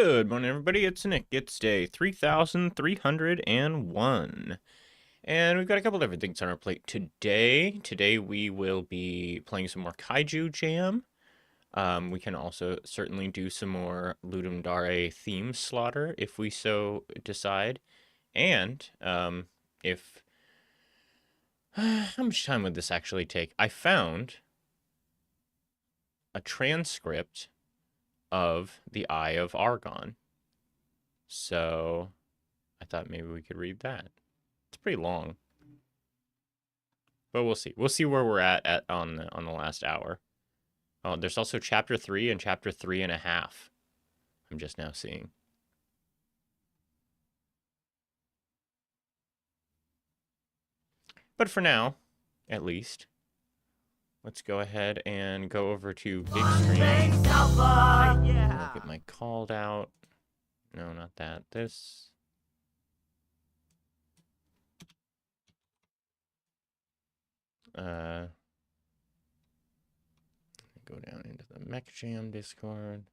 Good morning, everybody. It's Nick. It's day 3,301. And we've got a couple different things on our plate today. Today we will be playing some more Kaiju Jam. We can also certainly do some more Ludum Dare theme slaughter if we so decide. And if... how much time would this actually take? I found a transcript of the Eye of Argon. So I thought maybe we could read that. It's pretty long, but we'll see. We'll see where we're at on the last hour. Oh, there's also chapter 3 and chapter 3.5. I'm just now seeing. But for now, at least, let's go ahead and go over to Big Screen. Look at my called out. No, not that. This. Go down into the Mech Jam Discord.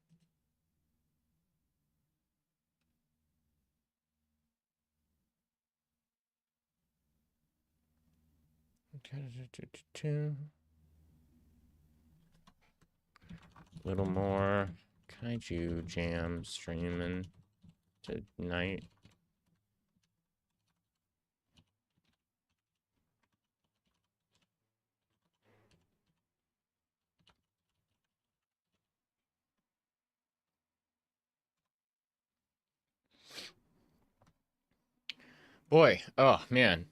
Little more Kaiju Jam streaming tonight. Boy, oh man.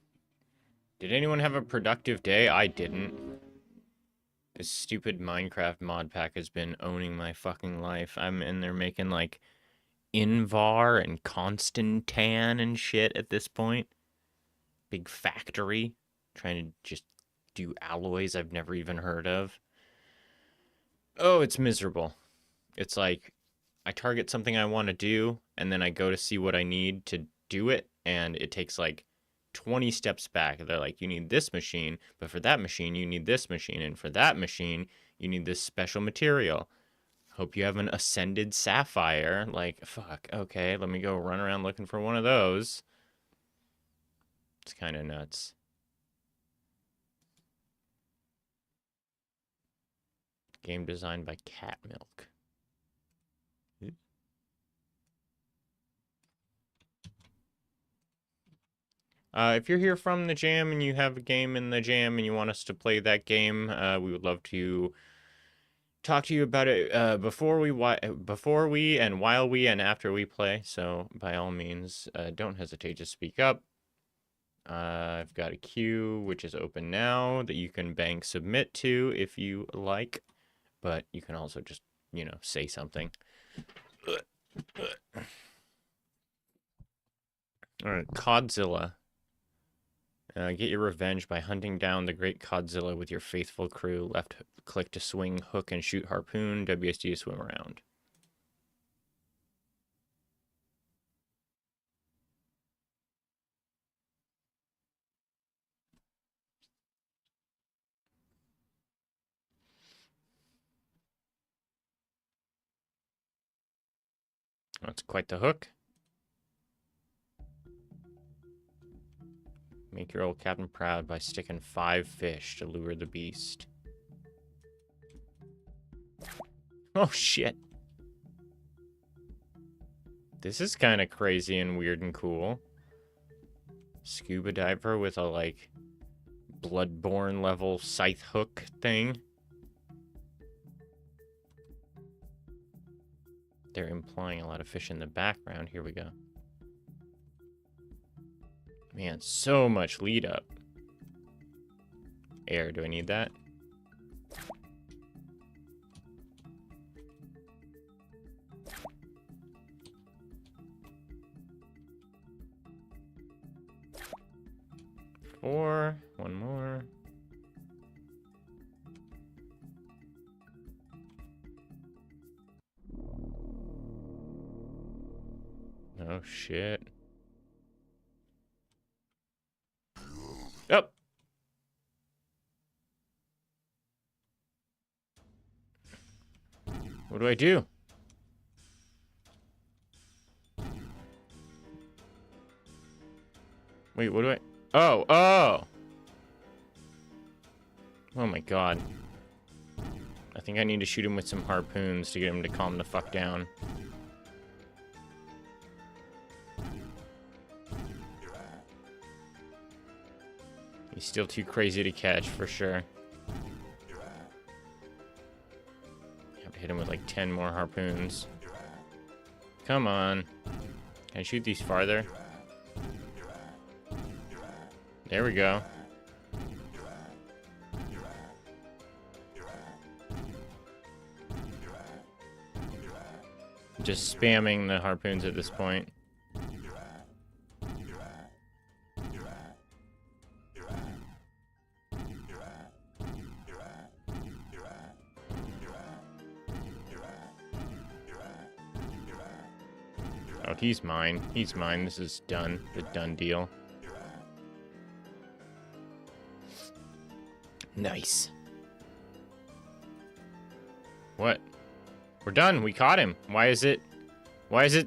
Did anyone have a productive day? I didn't. This stupid Minecraft mod pack has been owning my fucking life. I'm in there making like Invar and Constantan and shit at this point. Big factory. Trying to just do alloys I've never even heard of. Oh, it's miserable. It's like I target something I want to do, and then I go to see what I need to do it, and it takes like 20 steps back. They're like, you need this machine, but for that machine, you need this machine, and for that machine, you need this special material. Hope you have an ascended sapphire. Like, fuck, okay, let me go run around looking for one of those. It's kind of nuts. Game designed by Cat Milk. If you're here from the jam and you have a game in the jam and you want us to play that game, we would love to talk to you about it before we and while we and after we play. So by all means, don't hesitate to speak up. I've got a queue which is open now that you can bank submit to if you like, but you can also just, you know, say something. All right, Codzilla. Get your revenge by hunting down the great Codzilla with your faithful crew. Left click to swing, hook, and shoot harpoon. WSD to swim around. That's quite the hook. Make your old captain proud by sticking 5 fish to lure the beast. Oh, shit. This is kind of crazy and weird and cool. Scuba diver with a, like, Bloodborne level scythe hook thing. They're implying a lot of fish in the background. Here we go. Man, so much lead up. Air, do I need that? Four, one more. Oh, shit. Oh. What do I do? Wait, what do I... Oh, oh! Oh my god. I think I need to shoot him with some harpoons to get him to calm the fuck down. He's still too crazy to catch, for sure. I have to hit him with like 10 more harpoons. Come on. Can I shoot these farther? There we go. Just spamming the harpoons at this point. Oh, he's mine. He's mine. This is done. The done deal. Nice. What? We're done. We caught him. Why is it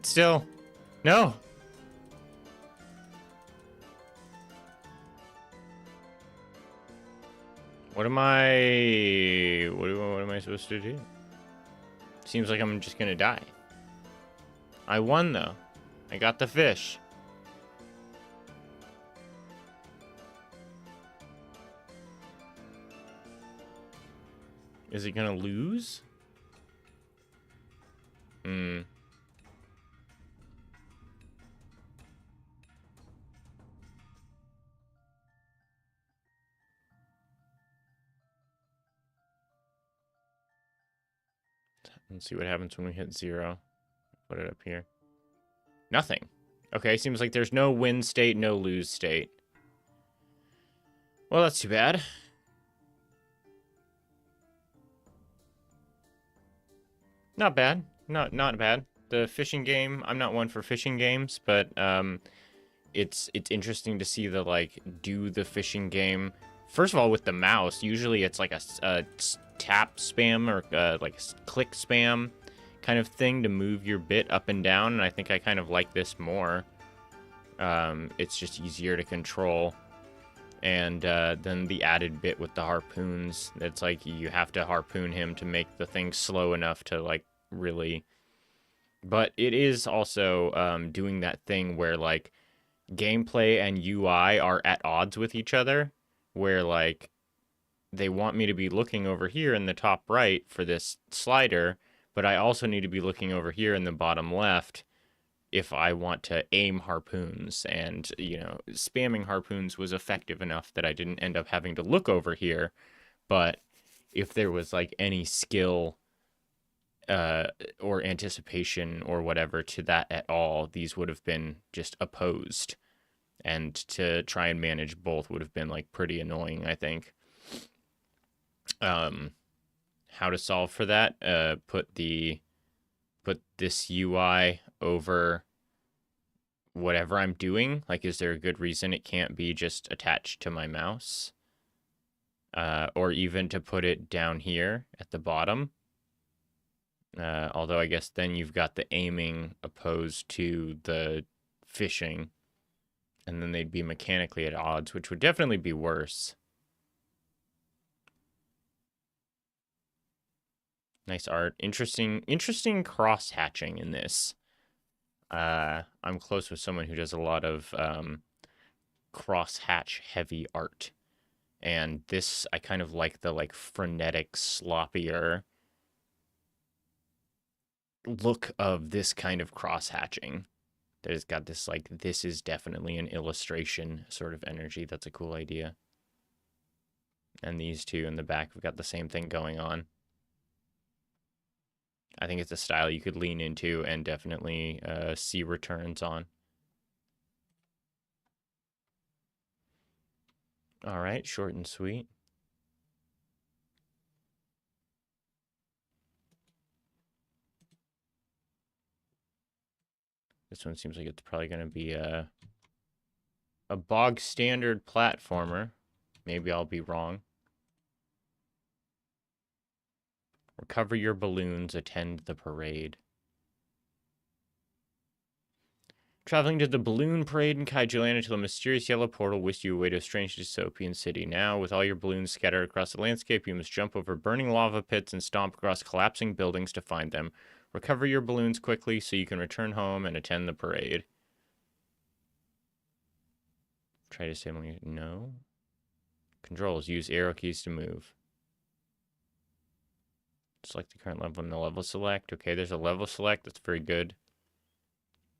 still? No. What am I supposed to do? Seems like I'm just gonna die. I won though. I got the fish. Is it gonna lose? Hmm. Let's see what happens when we hit 0. Put it up here. Nothing. Okay, seems like there's no win state, no lose state. Well, that's too bad. Not bad. Not bad. The fishing game, I'm not one for fishing games, but it's interesting to see the like do the fishing game. First of all, with the mouse, usually it's like a tap spam or like a click spam kind of thing to move your bit up and down, and I think I kind of like this more. It's just easier to control. And then the added bit with the harpoons, it's like you have to harpoon him to make the thing slow enough to like really. But it is also doing that thing where like gameplay and UI are at odds with each other, where like they want me to be looking over here in the top right for this slider, but I also need to be looking over here in the bottom left if I want to aim harpoons. And, you know, spamming harpoons was effective enough that I didn't end up having to look over here. But if there was like any skill or anticipation or whatever to that at all, these would have been just opposed. And to try and manage both would have been like pretty annoying, I think. How to solve for that? Put this UI over whatever I'm doing. Like, is there a good reason it can't be just attached to my mouse? Or even to put it down here at the bottom. Although I guess then you've got the aiming opposed to the fishing. And then they'd be mechanically at odds, which would definitely be worse. Nice art. Interesting cross-hatching in this. I'm close with someone who does a lot of cross-hatch heavy art. And this, I kind of like the like frenetic, sloppier look of this kind of cross-hatching. That has got this like, this is definitely an illustration sort of energy. That's a cool idea. And these two in the back have got the same thing going on. I think it's a style you could lean into and definitely see returns on. All right, short and sweet. This one seems like it's probably going to be a bog standard platformer. Maybe I'll be wrong. Recover your balloons, attend the parade. Traveling to the balloon parade in Kaiju Land until a mysterious yellow portal whisks you away to a strange dystopian city. Now, with all your balloons scattered across the landscape, you must jump over burning lava pits and stomp across collapsing buildings to find them. Recover your balloons quickly so you can return home and attend the parade. Try to disabling. No. Controls. Use arrow keys to move. Select the current level in the level select. Okay, there's a level select. That's very good.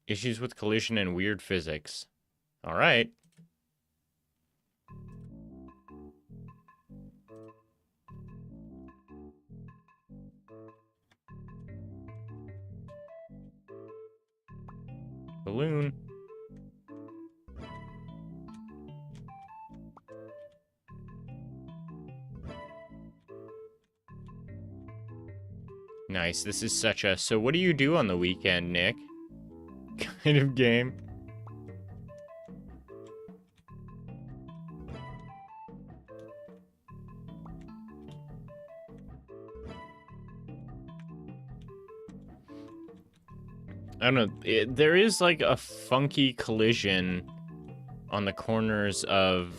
Issues with collision and weird physics. Alright. Balloon. Nice. This is such a... So what do you do on the weekend, Nick? Kind of game. I don't know. There is like a funky collision on the corners of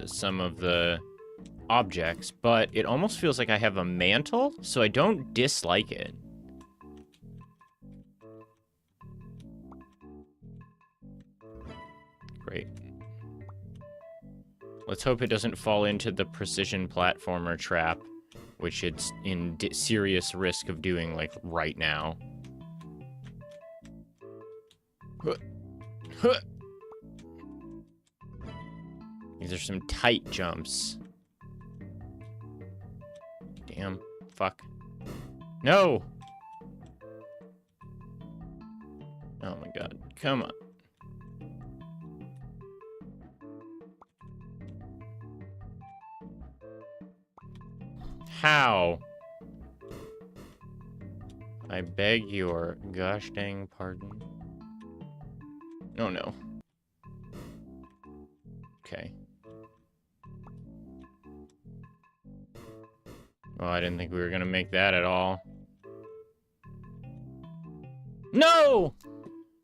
some of the objects, but it almost feels like I have a mantle, so I don't dislike it. Great. Let's hope it doesn't fall into the precision platformer trap, which it's in serious risk of doing, like, right now. These are some tight jumps. Damn. Fuck. No! Oh my god. Come on. How? I beg your gosh dang pardon. Oh no. Okay. Well, I didn't think we were gonna make that at all. No!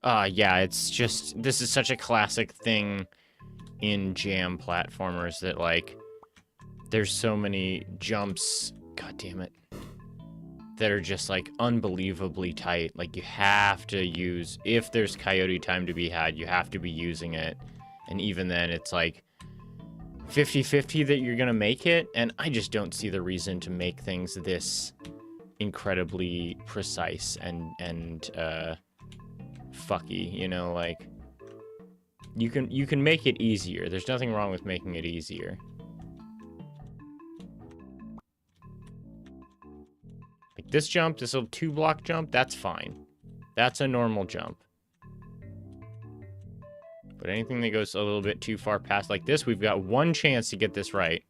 Yeah, it's just... This is such a classic thing in jam platformers that, like... There's so many jumps... God damn it. That are just, like, unbelievably tight. Like, you have to use... If there's coyote time to be had, you have to be using it. And even then, it's, like... 50-50 that you're gonna make it, and I just don't see the reason to make things this incredibly precise and fucky, you know, like you can make it easier. There's nothing wrong with making it easier. Like this jump, this little 2-block jump, that's fine. That's a normal jump. But anything that goes a little bit too far past like this, we've got one chance to get this right.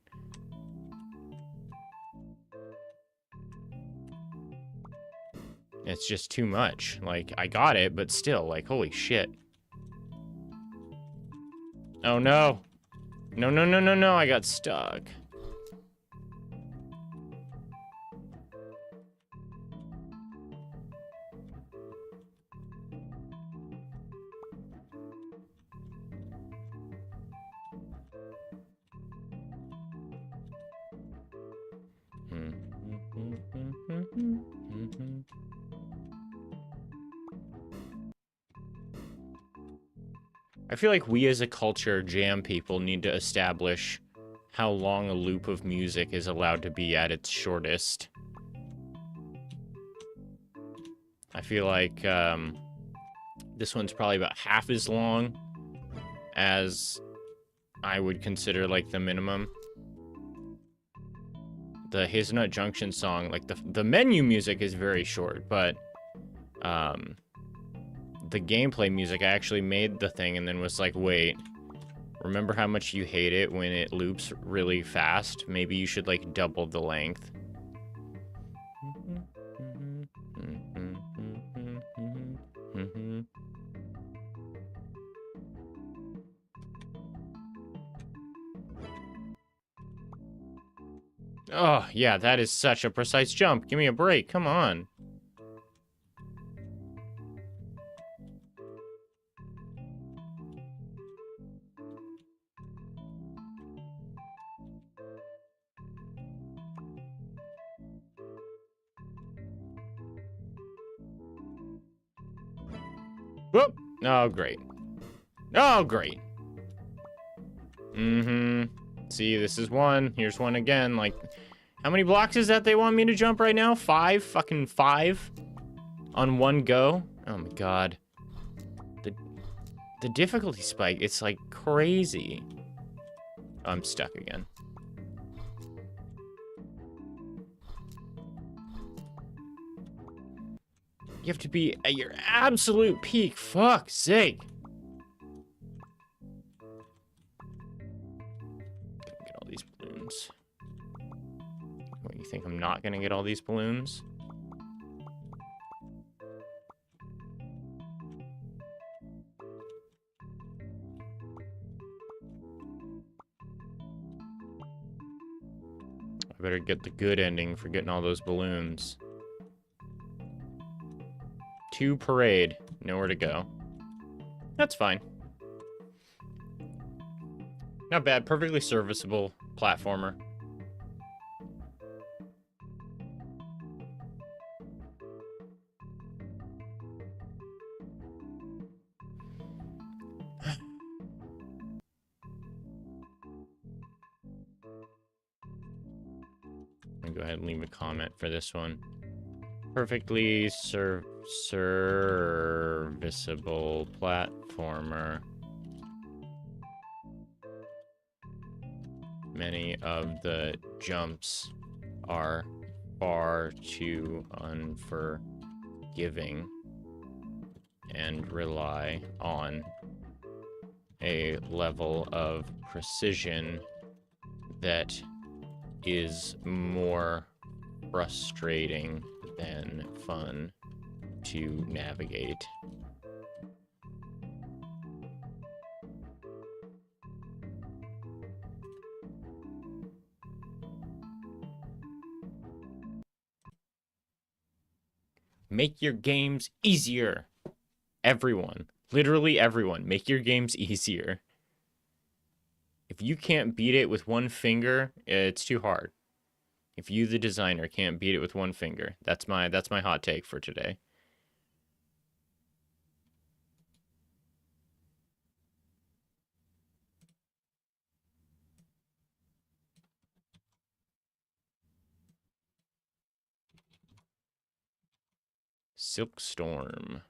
It's just too much. Like, I got it, but still, like, holy shit. Oh, no. No, no, no, no, no, I got stuck. I feel like we as a culture, jam people, need to establish how long a loop of music is allowed to be at its shortest. I feel like this one's probably about half as long as I would consider like the minimum. The Hazelnut Junction song, like the menu music is very short, but the gameplay music, I actually made the thing and then was like, wait, remember how much you hate it when it loops really fast? Maybe you should like double the length. Oh, yeah, that is such a precise jump. Give me a break. Come on. Whoop! Oh, great. Oh, great. See, this is one. Here's one again. Like, how many blocks is that they want me to jump right now? 5? Fucking 5? On one go? Oh my god. The difficulty spike, it's like crazy. I'm stuck again. You have to be at your absolute peak. Fuck's sake. Get all these balloons. What, you think I'm not gonna get all these balloons? I better get the good ending for getting all those balloons. 2 parade. Nowhere to go. That's fine. Not bad. Perfectly serviceable platformer. I'm gonna go ahead and leave a comment for this one. Perfectly serviceable platformer. Many of the jumps are far too unforgiving and rely on a level of precision that is more frustrating than fun to navigate. Make your games easier. Everyone, literally everyone, make your games easier. If you can't beat it with one finger, it's too hard. If you, the designer, can't beat it with one finger, that's my hot take for today. Silk Storm.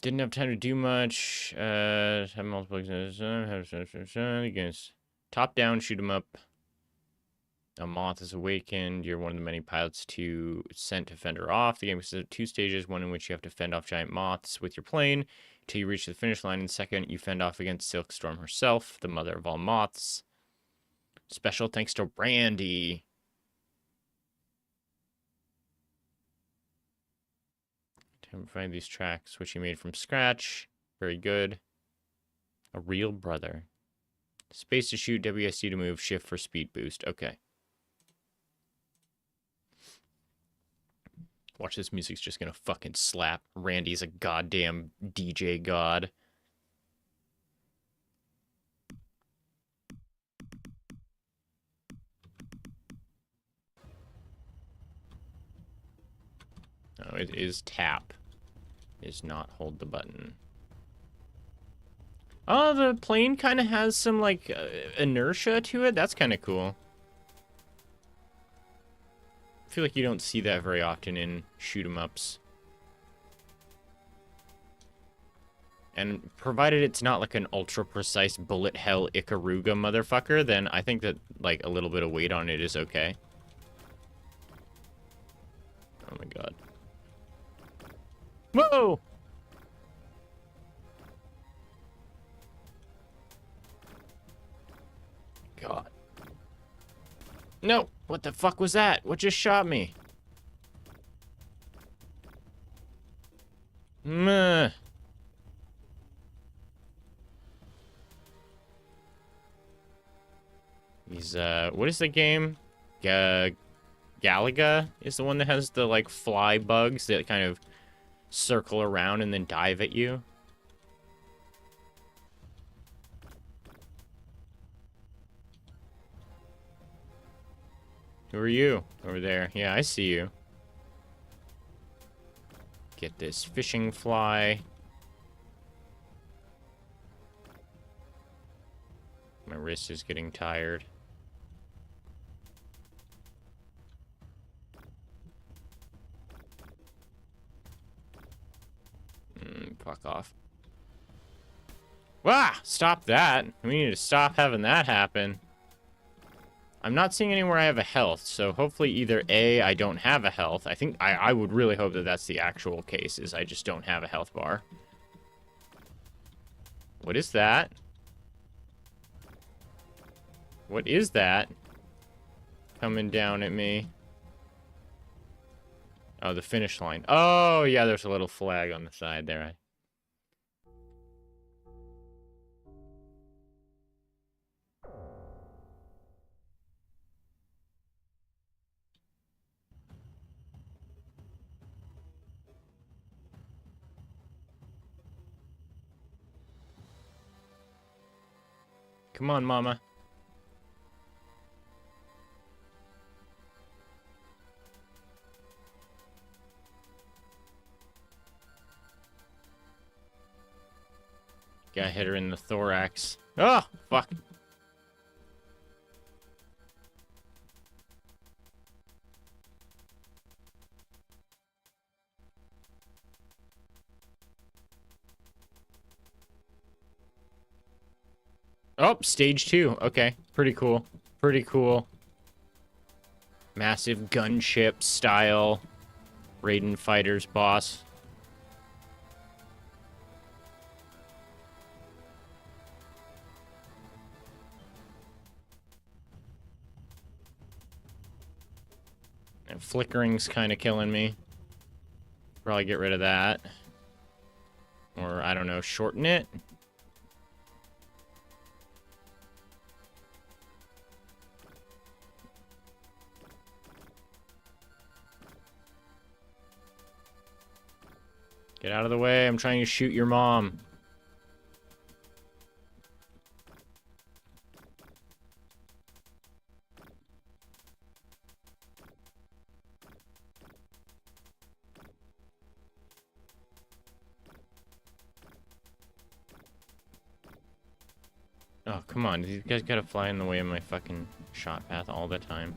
Didn't have time to do much. Have multiple against top down, shoot 'em up. A moth is awakened. You're one of the many pilots sent to fend her off. The game consists of 2 stages, one in which you have to fend off giant moths with your plane until you reach the finish line. And second, you fend off against Silkstorm herself, the mother of all moths. Special thanks to Randy. To find these tracks, which he made from scratch. Very good. A real brother. Space to shoot, WSD to move, shift for speed boost. Okay. Watch, this music's just gonna fucking slap. Randy's a goddamn DJ god. Oh, it is tap. It is not hold the button. Oh, the plane kind of has some, like, inertia to it. That's kind of cool. I feel like you don't see that very often in shoot-'em-ups. And provided it's not like an ultra-precise bullet hell Ikaruga motherfucker, then I think that, like, a little bit of weight on it is okay. Oh my god. Whoa! God. No! What the fuck was that? What just shot me? Meh. He's, what is the game? Galaga is the one that has the, like, fly bugs that kind of circle around and then dive at you. Who are you? Over there. Yeah, I see you. Get this fishing fly. My wrist is getting tired. Fuck off. Ah! Stop that. We need to stop having that happen. I'm not seeing anywhere I have a health, so hopefully either A, I don't have a health. I think I would really hope that that's the actual case, is I just don't have a health bar. What is that? What is that? Coming down at me. Oh, the finish line. Oh, yeah, there's a little flag on the side there. Come on, mama. Gotta hit her in the thorax. Oh, fuck. Oh, stage 2. Okay, pretty cool. Pretty cool. Massive gunship style Raiden Fighters boss. And flickering's kind of killing me. Probably get rid of that. Or, I don't know, shorten it. Get out of the way. I'm trying to shoot your mom. Oh, come on. These guys gotta fly in the way of my fucking shot path all the time.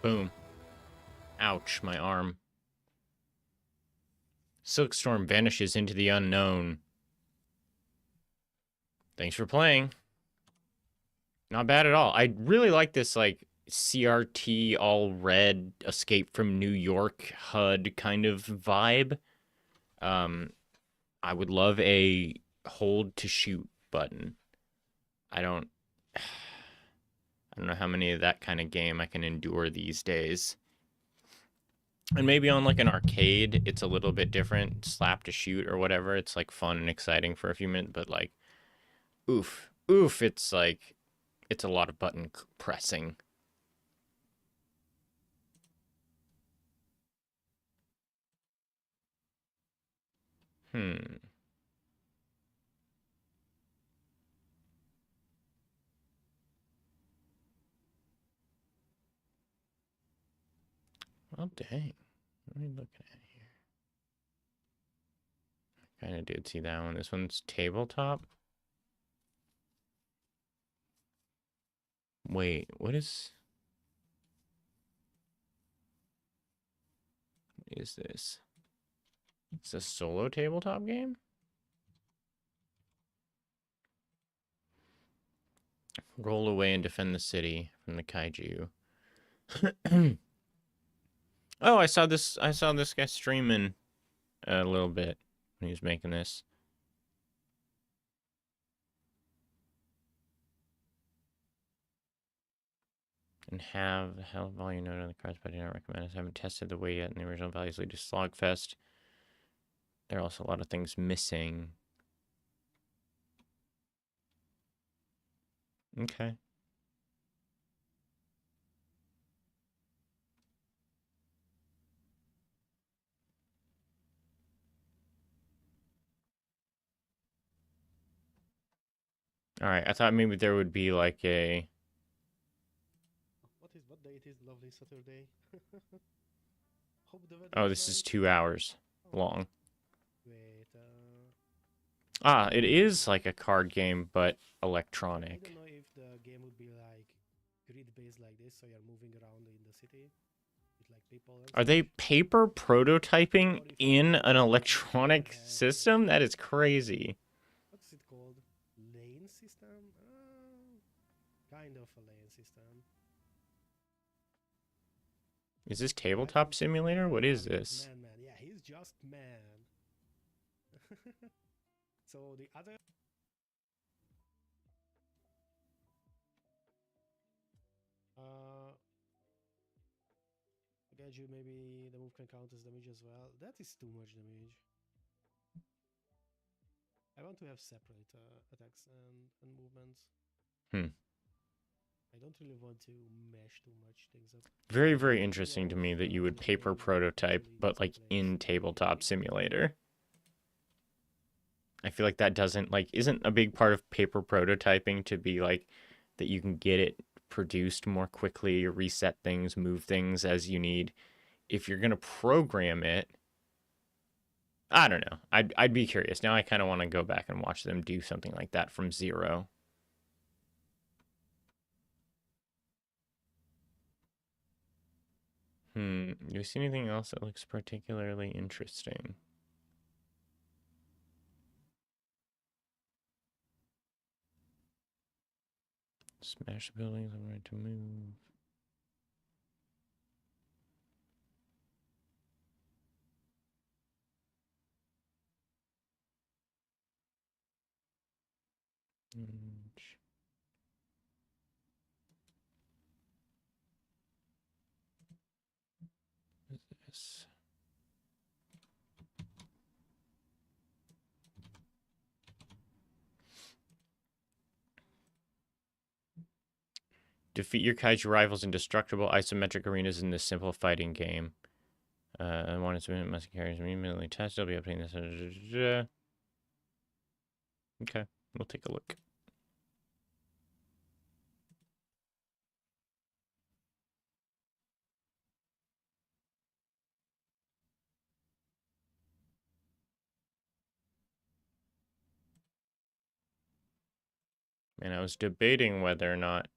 Boom. Ouch, my arm. Silkstorm vanishes into the unknown. Thanks for playing. Not bad at all. I really like this, like, CRT all red Escape from New York HUD kind of vibe. I would love a hold to shoot button. I don't know how many of that kind of game I can endure these days. And maybe on like an arcade, it's a little bit different. Slap to shoot or whatever. It's like fun and exciting for a few minutes, but like, oof, it's like, it's a lot of button pressing. Well, dang. What are we looking at here? Kind of did see that one. This one's tabletop. Wait, what is this? It's a solo tabletop game? Roll away and defend the city from the kaiju. Oh, I saw this guy streaming a little bit when he was making this. And have the health value noted on the cards, but I do not recommend it. I haven't tested the way yet, and the original values lead to Slogfest. There are also a lot of things missing. Okay. All right, I thought maybe there would be like a... it is lovely Saturday. Hope the weather Oh, is this is nice. 2 hours Oh, long. wait. Ah, it is Mm, like a card game, but I don't electronic. know if the game would be like grid-based like this, so you're moving around in the city with like people and Are they such, paper prototyping or if it would in be an like you would electronic have this. system? That is crazy. What is it called? Lane system? Kind of a lane system. Is this I tabletop think so. simulator? What is Man, this? man, man. Yeah, he's just man. So the other uh Kaiju, maybe the move can count as damage as well. That is too much damage. I want to have separate attacks and movements. Hmm. I don't really want to mash too much things up. Very, The very beauty interesting to me that you would this paper game prototype, actually but takes like place in in tabletop Italy. simulator. I feel like that doesn't like isn't a big part of paper prototyping to be like that you can get it produced more quickly, reset things, move things as you need. If you're gonna program it, I don't know. I'd be curious. Now I kind of want to go back and watch them do something like that from zero. Do you see anything else that looks particularly interesting? Smash the buildings, I'm right to move. What is this? Defeat your kaiju rivals in destructible isometric arenas in this simple fighting game. I wanted to must carry immediately test. I'll be updating this. Okay, we'll take a look. And I was debating whether or not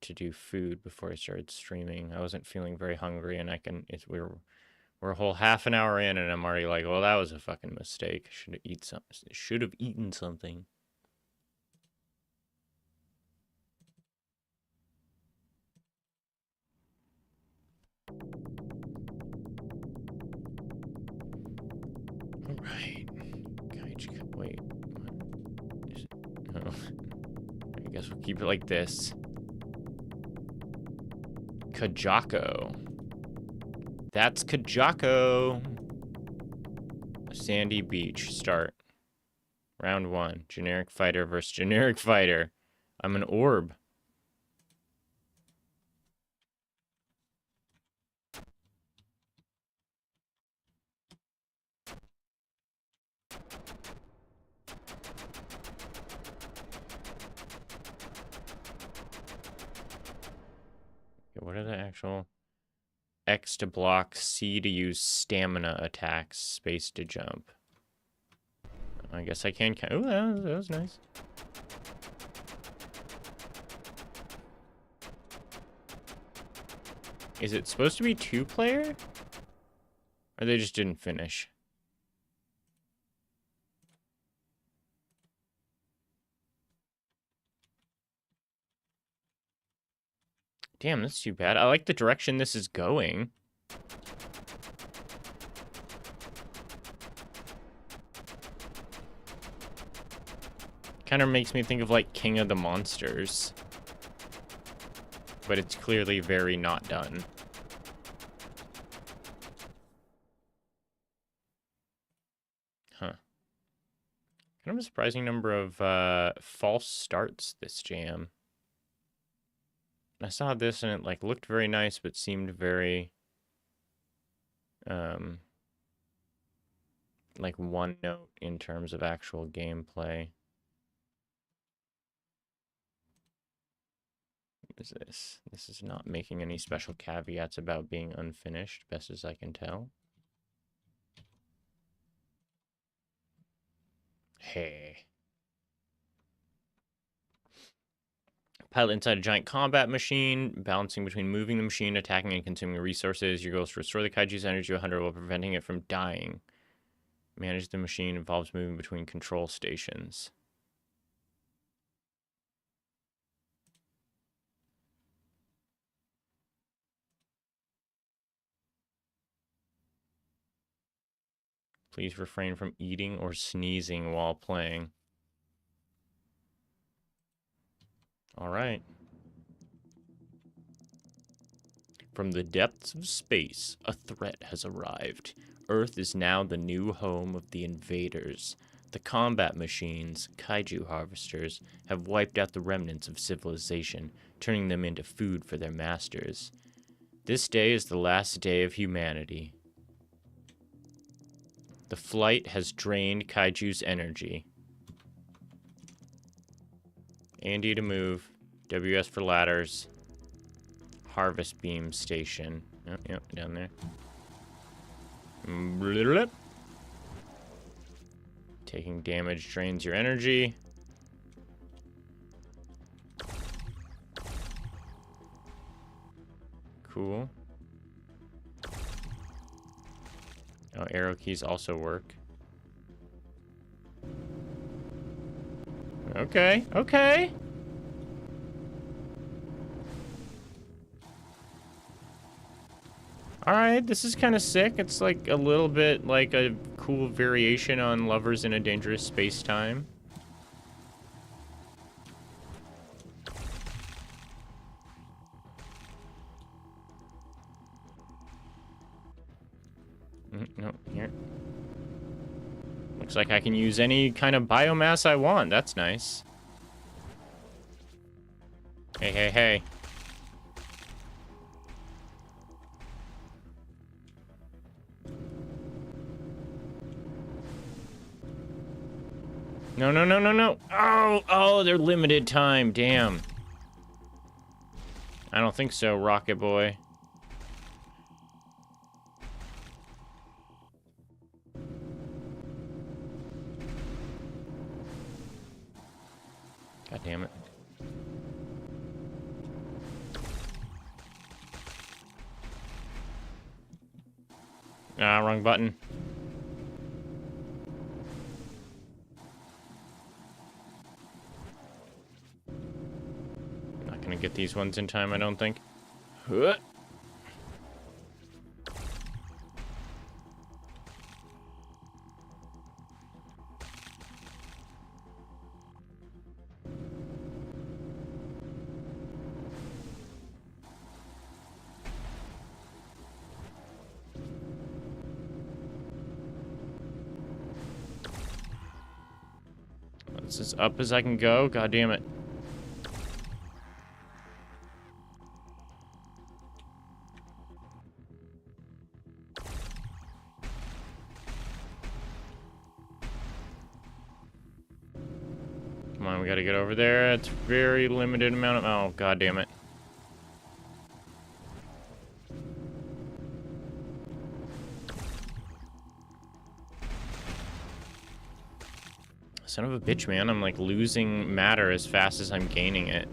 to do food before I started streaming. I wasn't feeling very hungry, and we're a whole half an hour in, and I'm already like, well, that was a fucking mistake. Should have eaten something. All right. Kaiju. Wait. What is it? Oh. I guess we'll keep it like this. Kajako. That's Kajako. Sandy Beach. Start. Round 1. Generic fighter versus generic fighter. I'm an orb. Okay, what are the actual... X to block, C to use stamina attacks, space to jump. I guess I can... Oh, that was nice. Is it supposed to be 2-player? Or they just didn't finish? Damn, that's too bad. I like the direction this is going. Kind of makes me think of like King of the Monsters. But it's clearly very not done. Huh. Kind of a surprising number of false starts this jam. I saw this and it like looked very nice, but seemed very like one note in terms of actual gameplay. is this? This is not making any special caveats about being unfinished, best as I can tell. Hey. Pilot inside a giant combat machine, balancing between moving the machine, attacking, and consuming resources. Your goal is to restore the Kaiju's energy to 100 while preventing it from dying. Manage the machine involves moving between control stations. Please refrain from eating or sneezing while playing. All right. From the depths of space, a threat has arrived. Earth is now the new home of the invaders. The combat machines, kaiju harvesters, have wiped out the remnants of civilization, turning them into food for their masters. This day is the last day of humanity. The flight has drained Kaiju's energy. A&D to move. WS for ladders. Harvest beam station. Yep, down there. Blip. Taking damage drains your energy. Cool. Oh, arrow keys also work. Okay, okay. Alright, this is kind of sick. It's like a little bit like a cool variation on Lovers in a Dangerous Space-Time. No, here. Looks like I can use any kind of biomass I want. That's nice. Hey, hey, hey. No, no, no, no, no. Oh, they're limited time. Damn. I don't think so, Rocket Boy. God damn it. Ah, wrong button. Not gonna get these ones in time, I don't think. Huh. That's as up as I can go. God damn it. Come on, we gotta get over there. It's very limited amount of... Oh, god damn it. Son of a bitch, man. I'm, like, losing matter as fast as I'm gaining it.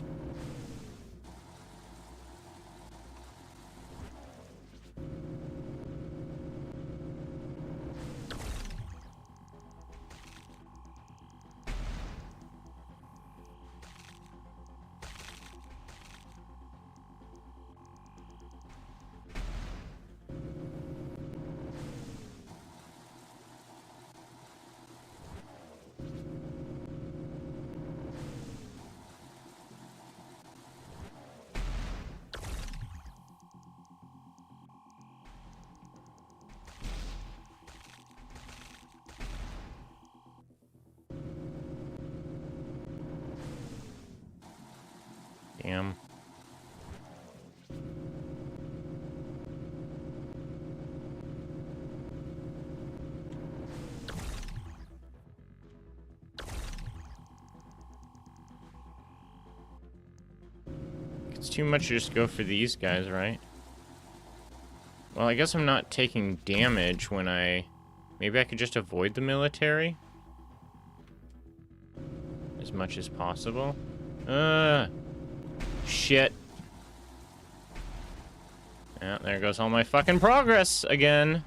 Damn. it's too much to just go for these guys, right? Well, I guess I'm not taking damage when I... Maybe I could just avoid the military? As much as possible? Shit. Yeah, there goes all my fucking progress again.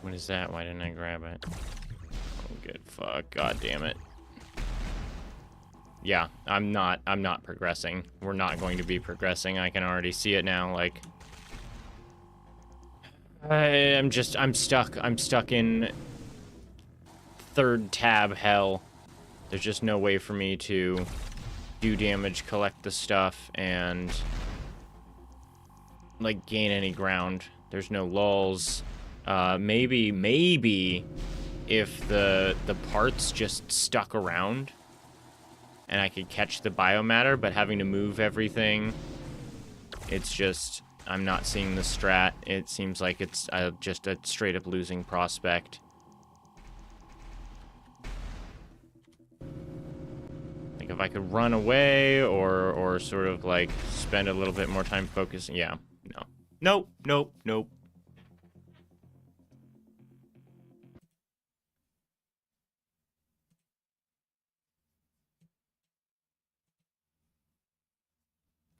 What is that? Why didn't I grab it? Oh, good fuck. God damn it. Yeah, I'm not progressing. We're not going to be progressing. I can already see it now, like... I'm stuck. I'm stuck in third tab hell. There's just no way for me to do damage, collect the stuff, and like gain any ground. There's no lulls. Maybe if the parts just stuck around and I could catch the biomatter, but having to move everything, it's just, I'm not seeing the strat. It seems like it's just a straight up losing prospect. Like if I could run away or sort of like spend a little bit more time focusing. Yeah, no. Nope, nope, nope.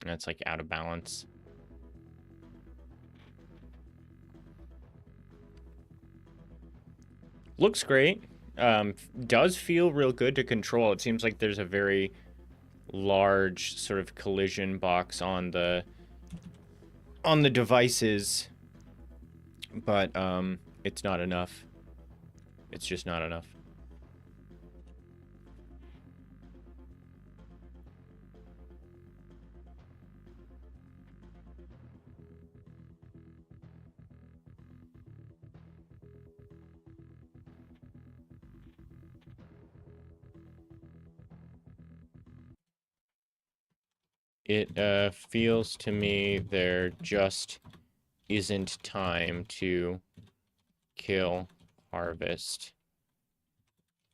That's like out of balance. Looks great. Does feel real good to control. It seems like there's a very large sort of collision box on the devices, but it's not enough. It's just not enough. It feels to me there just isn't time to kill, harvest,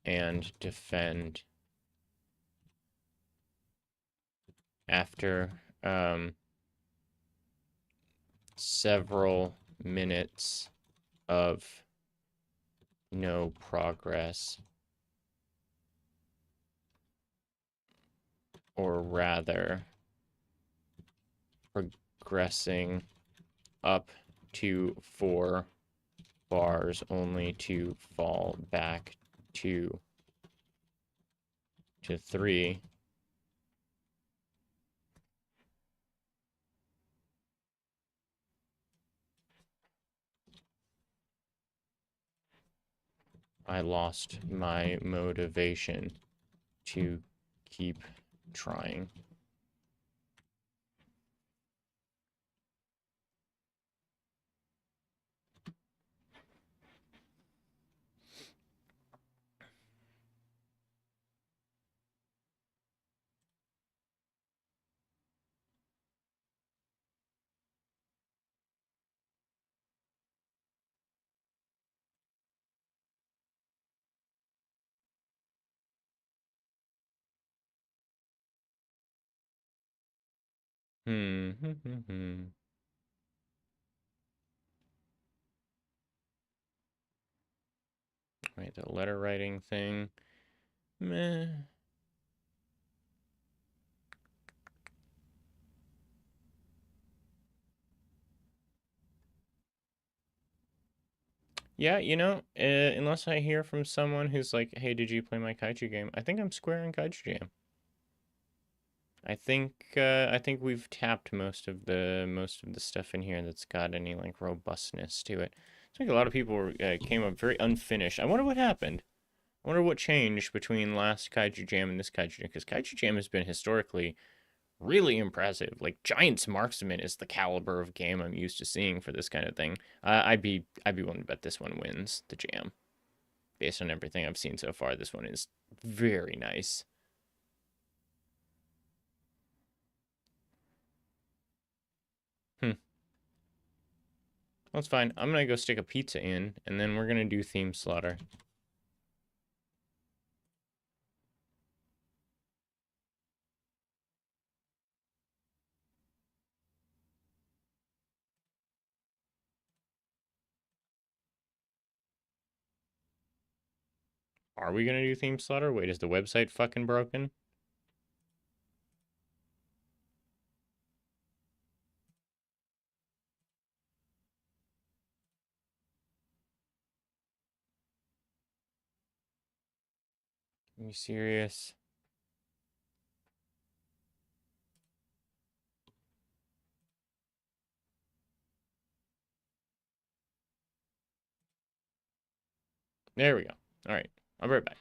and defend after several minutes of no progress, or rather progressing up to 4 bars only to fall back to 3. I lost my motivation to keep trying. Right, the letter writing thing. Meh. Yeah, you know, unless I hear from someone who's like, "Hey, did you play my Kaiju game?" I think I'm square in Kaiju Jam. I think we've tapped most of the stuff in here that's got any like robustness to it. I think a lot of people came up very unfinished. I wonder what happened. I wonder what changed between last Kaiju Jam and this Kaiju Jam, because Kaiju Jam has been historically really impressive. Like Giant's Marksman is the caliber of game I'm used to seeing for this kind of thing. I'd be willing to bet this one wins the jam. Based on everything I've seen so far, this one is very nice. That's fine. I'm gonna go stick a pizza in, and then we're gonna do theme slaughter. Are we gonna do theme slaughter? Wait, is the website fucking broken? Are you serious? There we go. All right, I'll be right back.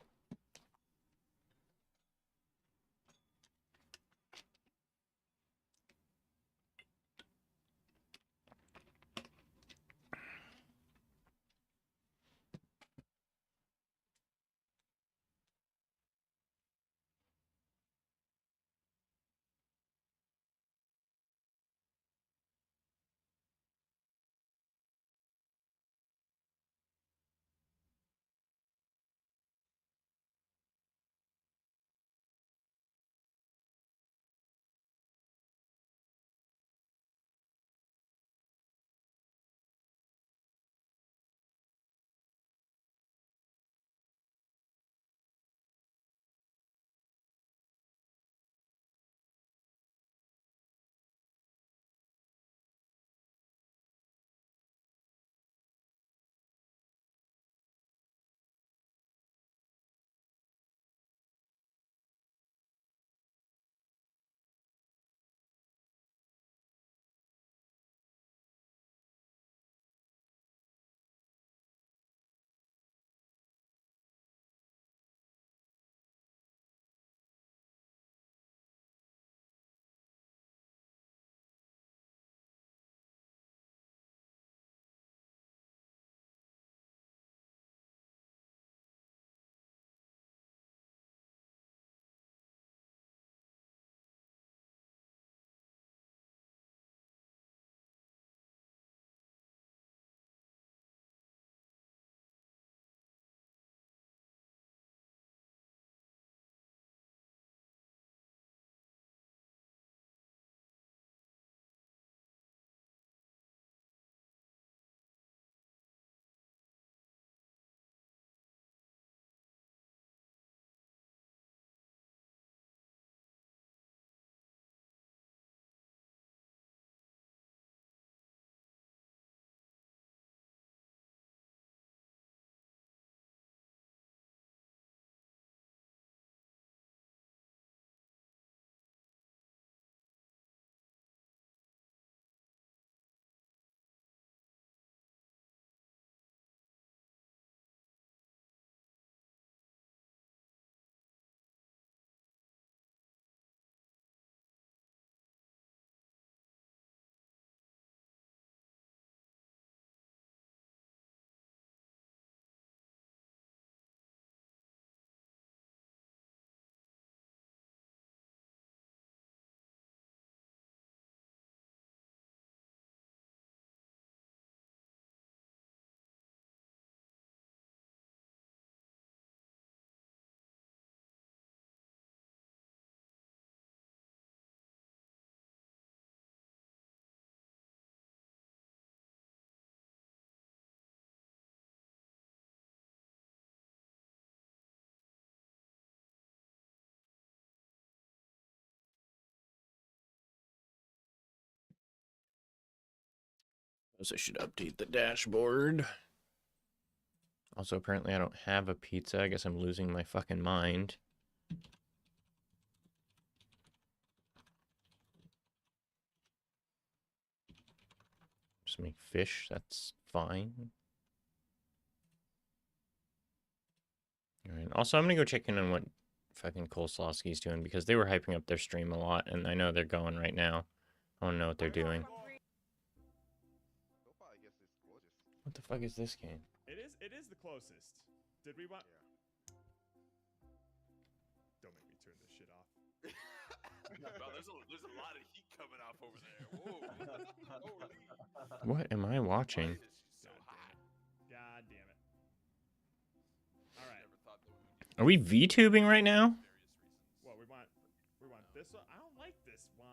I should update the dashboard. Also, apparently I don't have a pizza. I guess I'm losing my fucking mind. Just make fish. That's fine. All right. Also, I'm gonna go check in on what fucking Coleslawski's doing because they were hyping up their stream a lot, and I know they're going right now. I want to know what they're doing. What the fuck is this game? It is the closest. Did we want? Don't make me turn this shit off. Bro, there's a lot of heat coming off over there. Whoa. Holy. What am I watching? God damn it. All right. Are we VTubing right now? What we want this one? I don't like this one.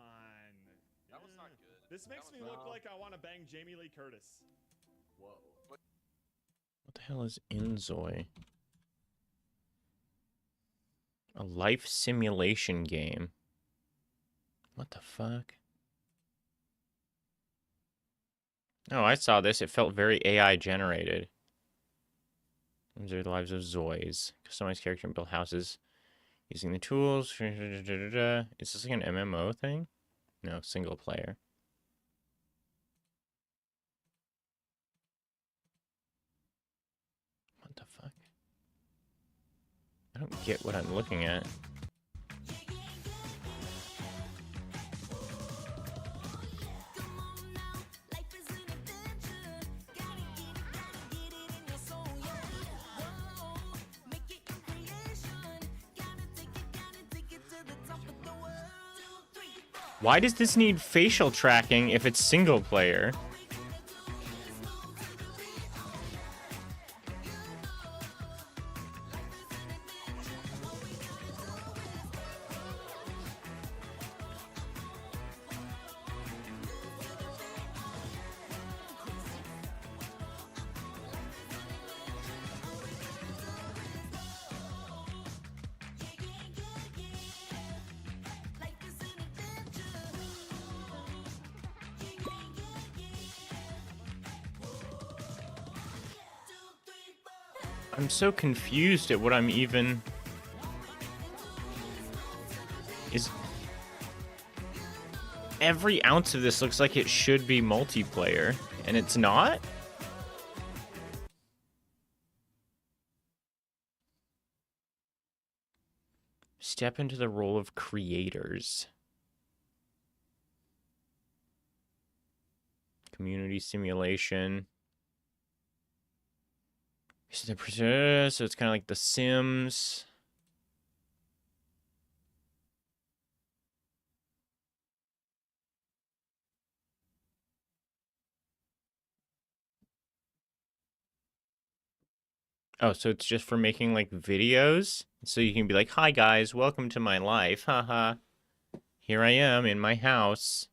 That one's not good. This makes me look like I want to bang Jamie Lee Curtis. Whoa. What? What the hell is Inzoi? A life simulation game. What the fuck? Oh, I saw this. It felt very AI generated. These are the lives of Zoys. Customize character and build houses using the tools. Is this like an MMO thing? No, single player. What the fuck? I don't get what I'm looking at. Why does this need facial tracking if it's single player? I'm so confused at what I'm even... Every ounce of this looks like it should be multiplayer, and it's not? Step into the role of creators. Community simulation. So it's kind of like The Sims. Oh, so it's just for making like videos? So you can be like, hi guys, welcome to my life, haha. Here I am in my house.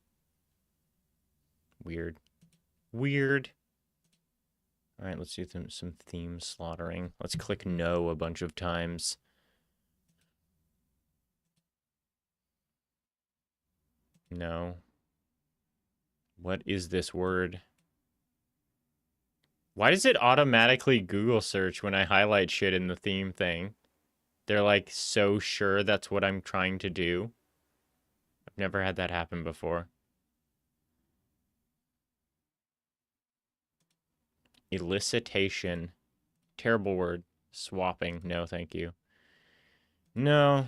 Weird. Weird. Alright, let's do some theme slaughtering. Let's click no a bunch of times. No. What is this word? Why does it automatically Google search when I highlight shit in the theme thing? They're like so sure that's what I'm trying to do. I've never had that happen before. Elicitation. Terrible word. Swapping. No, thank you. No.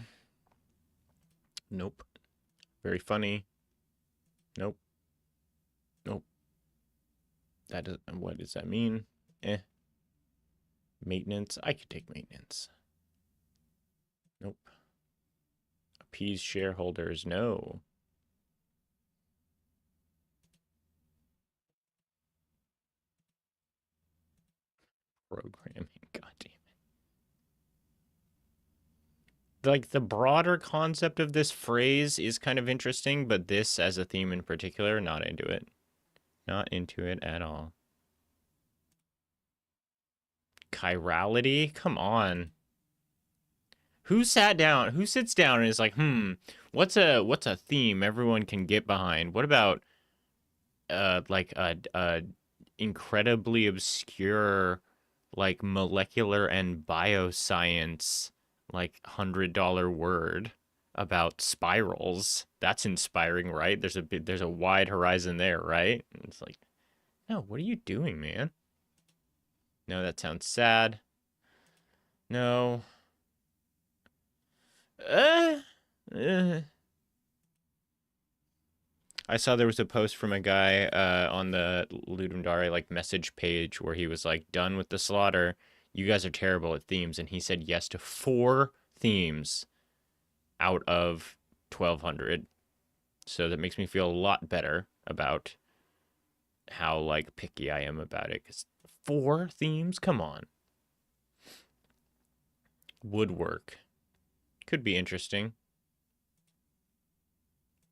Nope. Very funny. Nope. Nope. That does, what does that mean? Maintenance. I could take maintenance. Nope. Appease shareholders. No. Programming. God damn it. Like, the broader concept of this phrase is kind of interesting, but this as a theme in particular, not into it. Not into it at all. Chirality? Come on. Who sat down? Who sits down and is like, what's a theme everyone can get behind? What about like a incredibly obscure like molecular and bioscience like $100 word about spirals? That's inspiring, right? There's a wide horizon there, right? It's like, no, what are you doing, man? No, that sounds sad. No. I saw there was a post from a guy on the Ludum Dare like message page where he was like, done with the slaughter. You guys are terrible at themes. And he said yes to 4 themes out of 1,200. So that makes me feel a lot better about how like picky I am about it. 'Cause 4 themes? Come on. Woodwork. Could be interesting.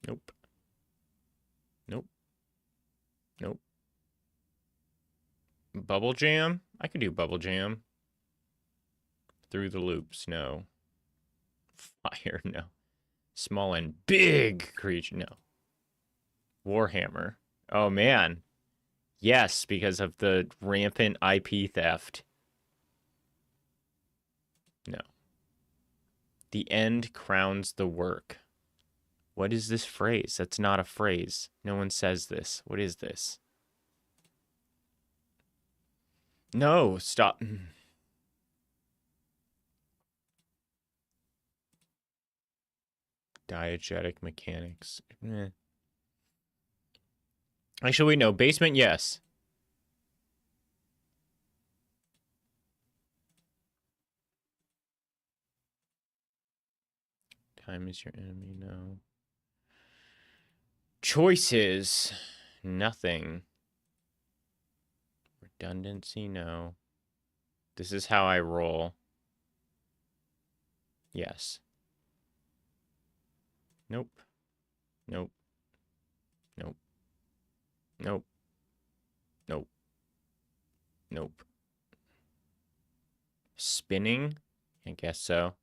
Nope. Nope. Nope. Bubble Jam? I could do Bubble Jam. Through the Loops, no. Fire, no. Small and big creature, no. Warhammer. Oh, man. Yes, because of the rampant IP theft. No. The end crowns the work. What is this phrase? That's not a phrase. No one says this. What is this? No, stop. Diegetic mechanics. Actually, wait, no. Basement, yes. Time is your enemy, no. Choices. Nothing. Redundancy, no. This is how I roll. Yes. Nope. Nope. Nope. Nope. Nope. Nope. Spinning? I guess so.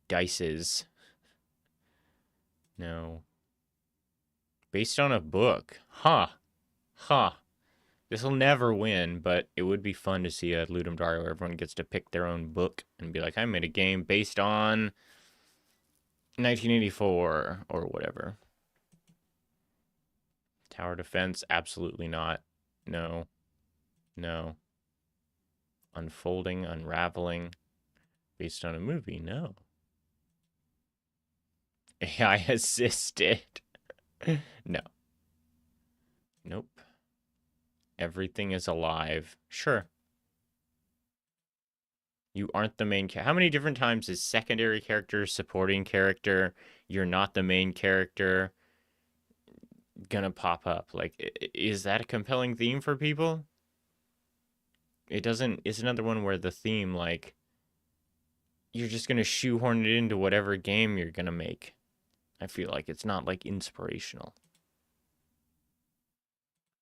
Dices. No. Based on a book. Huh. Huh. This will never win, but it would be fun to see a Ludum Dare where everyone gets to pick their own book and be like, I made a game based on 1984 or whatever. Tower defense, absolutely not. No. No. Unfolding, unraveling, based on a movie, no. AI assisted. No. Nope. Everything is alive. Sure. You aren't the main character. How many different times is secondary character, supporting character, you're not the main character gonna pop up? Like, is that a compelling theme for people? It doesn't. It's another one where the theme, like, you're just gonna shoehorn it into whatever game you're gonna make. I feel like it's not, like, inspirational.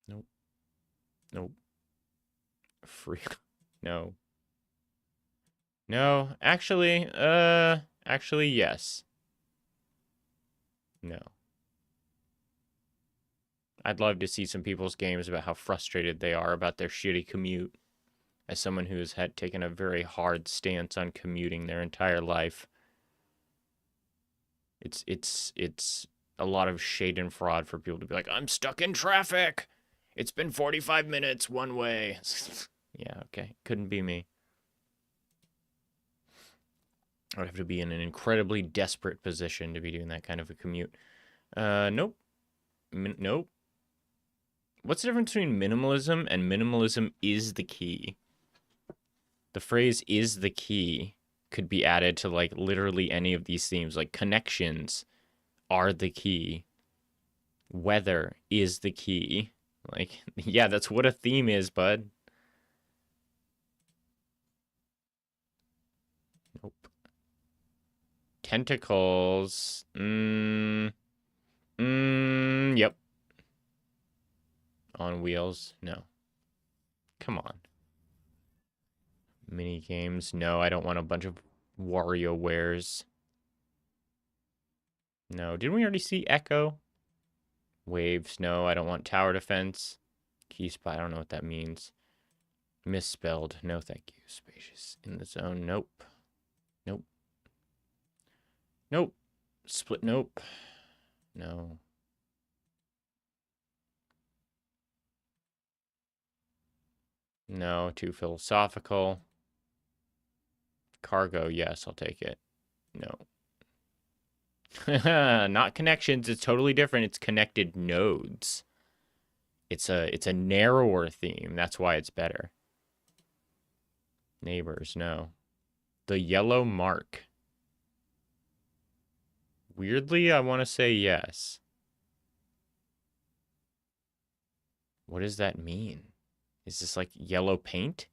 Nope. Nope. Free. No. No. Actually, yes. No. I'd love to see some people's games about how frustrated they are about their shitty commute. As someone who has had taken a very hard stance on commuting their entire life. It's a lot of shade and fraud for people to be like, I'm stuck in traffic. It's been 45 minutes one way. Yeah, okay. Couldn't be me. I would have to be in an incredibly desperate position to be doing that kind of a commute. Nope. Nope. What's the difference between minimalism and minimalism is the key? The phrase is the key could be added to, like, literally any of these themes. Like, connections are the key. Weather is the key. Like, yeah, that's what a theme is, bud. Nope. Tentacles. Yep. On wheels? No. Come on. Mini games? No, I don't want a bunch of WarioWares. No. Didn't we already see Echo? Waves? No, I don't want tower defense. Key spot? I don't know what that means. Misspelled. No, thank you. Spacious. In the zone? Nope. Nope. Nope. Split? Nope. No. No, too philosophical. Cargo, yes, I'll take it. No. Not connections, it's totally different. It's connected nodes. It's a narrower theme. That's why it's better. Neighbors, no. The yellow mark. Weirdly, I want to say yes. What does that mean? Is this like yellow paint?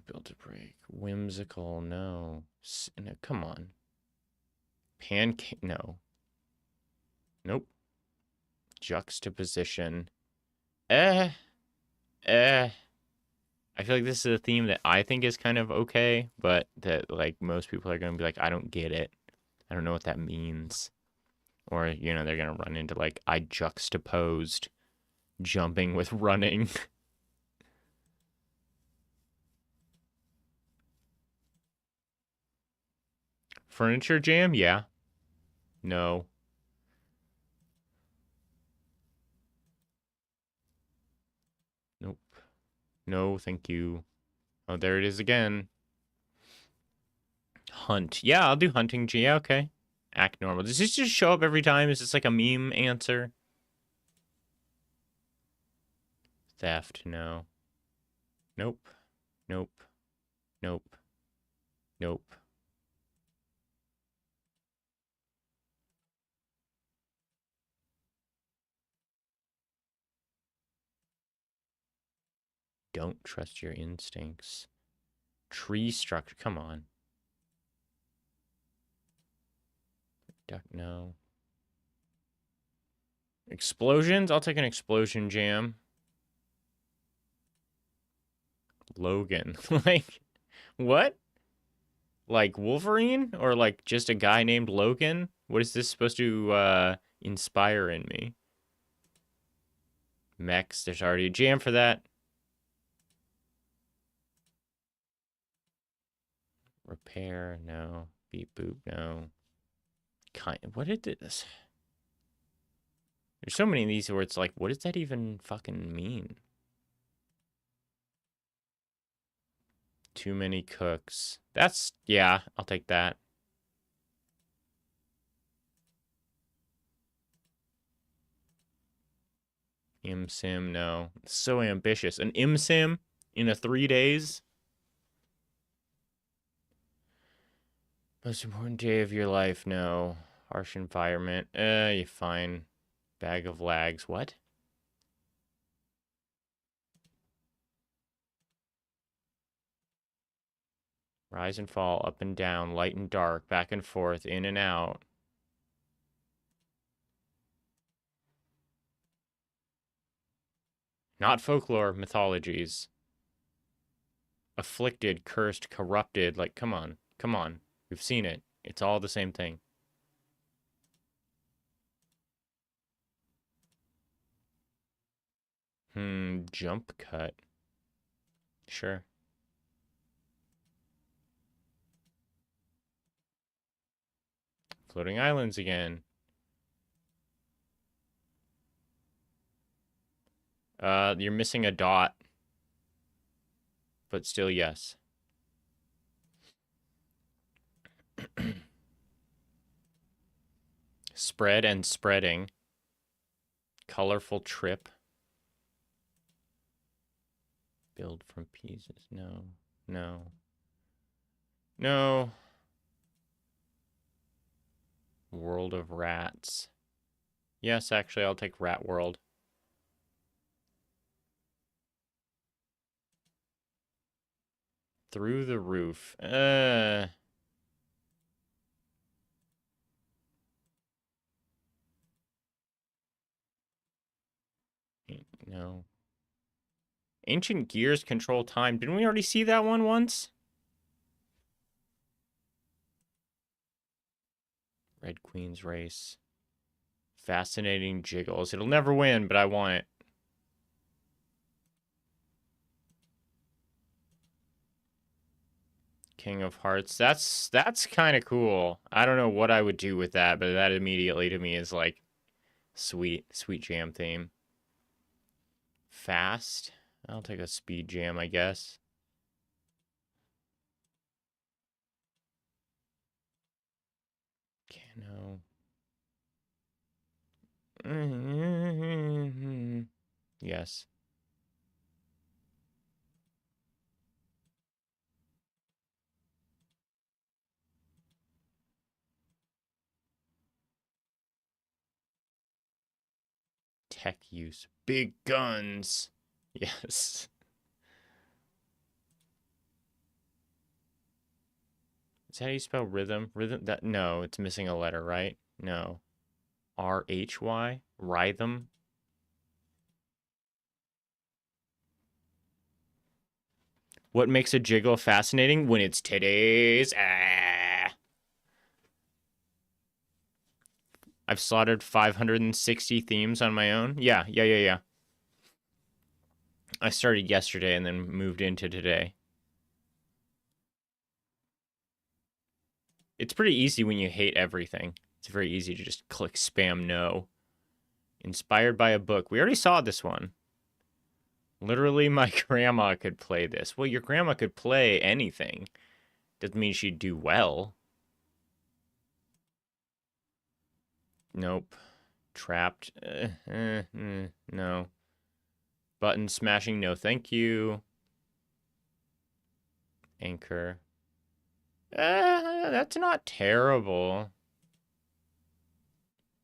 Build a break. Whimsical, no. No. Come on. Pancake, no. Nope. Juxtaposition. Eh. Eh. I feel like this is a theme that I think is kind of okay, but that like most people are going to be like, I don't get it. I don't know what that means. Or, you know, they're going to run into like, I juxtaposed jumping with running. Furniture jam? Yeah. No. Nope. No, thank you. Oh, there it is again. Hunt. Yeah, I'll do hunting. Yeah, okay. Act normal. Does this just show up every time? Is this like a meme answer? Theft. No. Nope. Nope. Nope. Nope. Don't trust your instincts. Tree structure. Come on. Duck. No. Explosions? I'll take an explosion jam. Logan. Like, what? Like Wolverine? Or like just a guy named Logan? What is this supposed to inspire in me? Mechs, there's already a jam for that. Repair, no. Beep boop, no. What did this? There's so many of these where it's like, what does that even fucking mean? Too many cooks. That's, yeah, I'll take that. ImSim, no. It's so ambitious. An ImSim in a 3 days? Most important day of your life, no. Harsh environment, you're fine. Bag of lags, what? Rise and fall, up and down, light and dark, back and forth, in and out. Not folklore, mythologies. Afflicted, cursed, corrupted. Like, come on. Come on. We've seen it. It's all the same thing. Jump cut. Sure. Floating islands again. You're missing a dot. But still, yes. Spread and spreading. Colorful trip. Build from pieces. No. No. No. World of Rats. Yes, actually, I'll take Rat World. Through the roof. No. Ancient gears control time. Didn't we already see that one once? Red Queen's Race. Fascinating jiggles. It'll never win, but I want it. King of Hearts. That's kind of cool. I don't know what I would do with that, but that immediately to me is like sweet jam theme. Fast. I'll take a speed jam, I guess. Cano. Yes. Tech use. Big guns. Yes. Is that how you spell rhythm? Rhythm? That no, it's missing a letter, right? No. R-H-Y? Rhythm? What makes a jiggle fascinating? When it's titties. Ah. I've slaughtered 560 themes on my own. Yeah. I started yesterday and then moved into today. It's pretty easy when you hate everything. It's very easy to just click spam no. Inspired by a book. We already saw this one. Literally, my grandma could play this. Well, your grandma could play anything. Doesn't mean she'd do well. Nope. Trapped. No. Button smashing. No, thank you. Anchor. That's not terrible.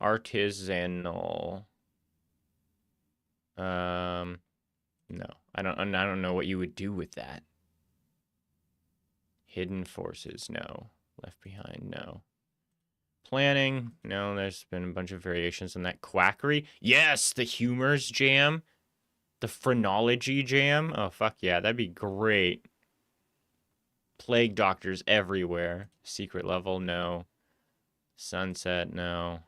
Artisanal. No. I don't know what you would do with that. Hidden forces. No. Left behind. No. Planning. No, there's been a bunch of variations on that. Quackery. Yes, the humors jam. The phrenology jam. Oh, fuck yeah. That'd be great. Plague doctors everywhere. Secret level. No. Sunset. No.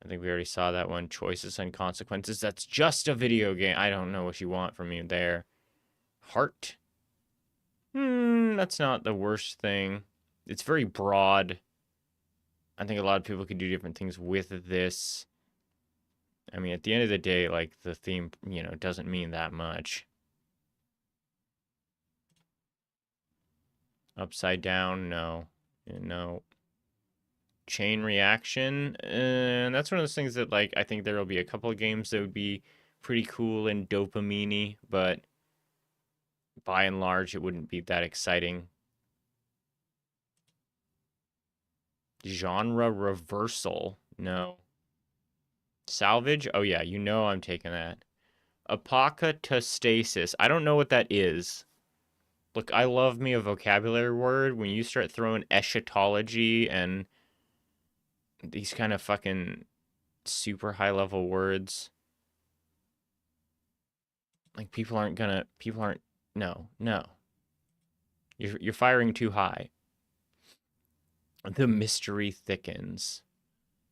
I think we already saw that one. Choices and consequences. That's just a video game. I don't know what you want from me there. Heart. That's not the worst thing. It's very broad. I think a lot of people could do different things with this. I mean, at the end of the day, like, the theme, doesn't mean that much. Upside down, no. No. Chain reaction, and that's one of those things that, like, I think there will be a couple of games that would be pretty cool and dopamine-y, but by and large, it wouldn't be that exciting. Genre reversal, no. Salvage, oh yeah, I'm taking that. Apocatastasis, I don't know what that is. Look, I love me a vocabulary word. When you start throwing eschatology and these kind of fucking super high level words, like, no. You're firing too high. The mystery thickens.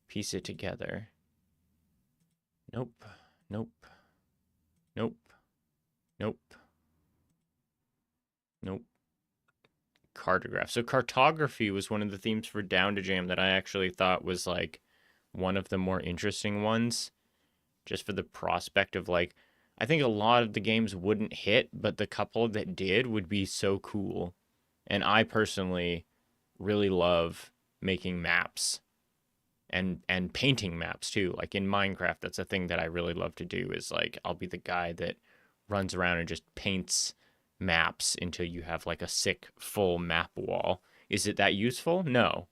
Piece it together. Nope. Cartograph. So cartography was one of the themes for Down to Jam that I actually thought was, like, one of the more interesting ones. Just for the prospect of, like, I think a lot of the games wouldn't hit, but the couple that did would be so cool. And I personally really love making maps and painting maps too. Like in Minecraft, that's a thing that I really love to do, is like, I'll be the guy that runs around and just paints maps until you have like a sick full map wall. Is it that useful? No.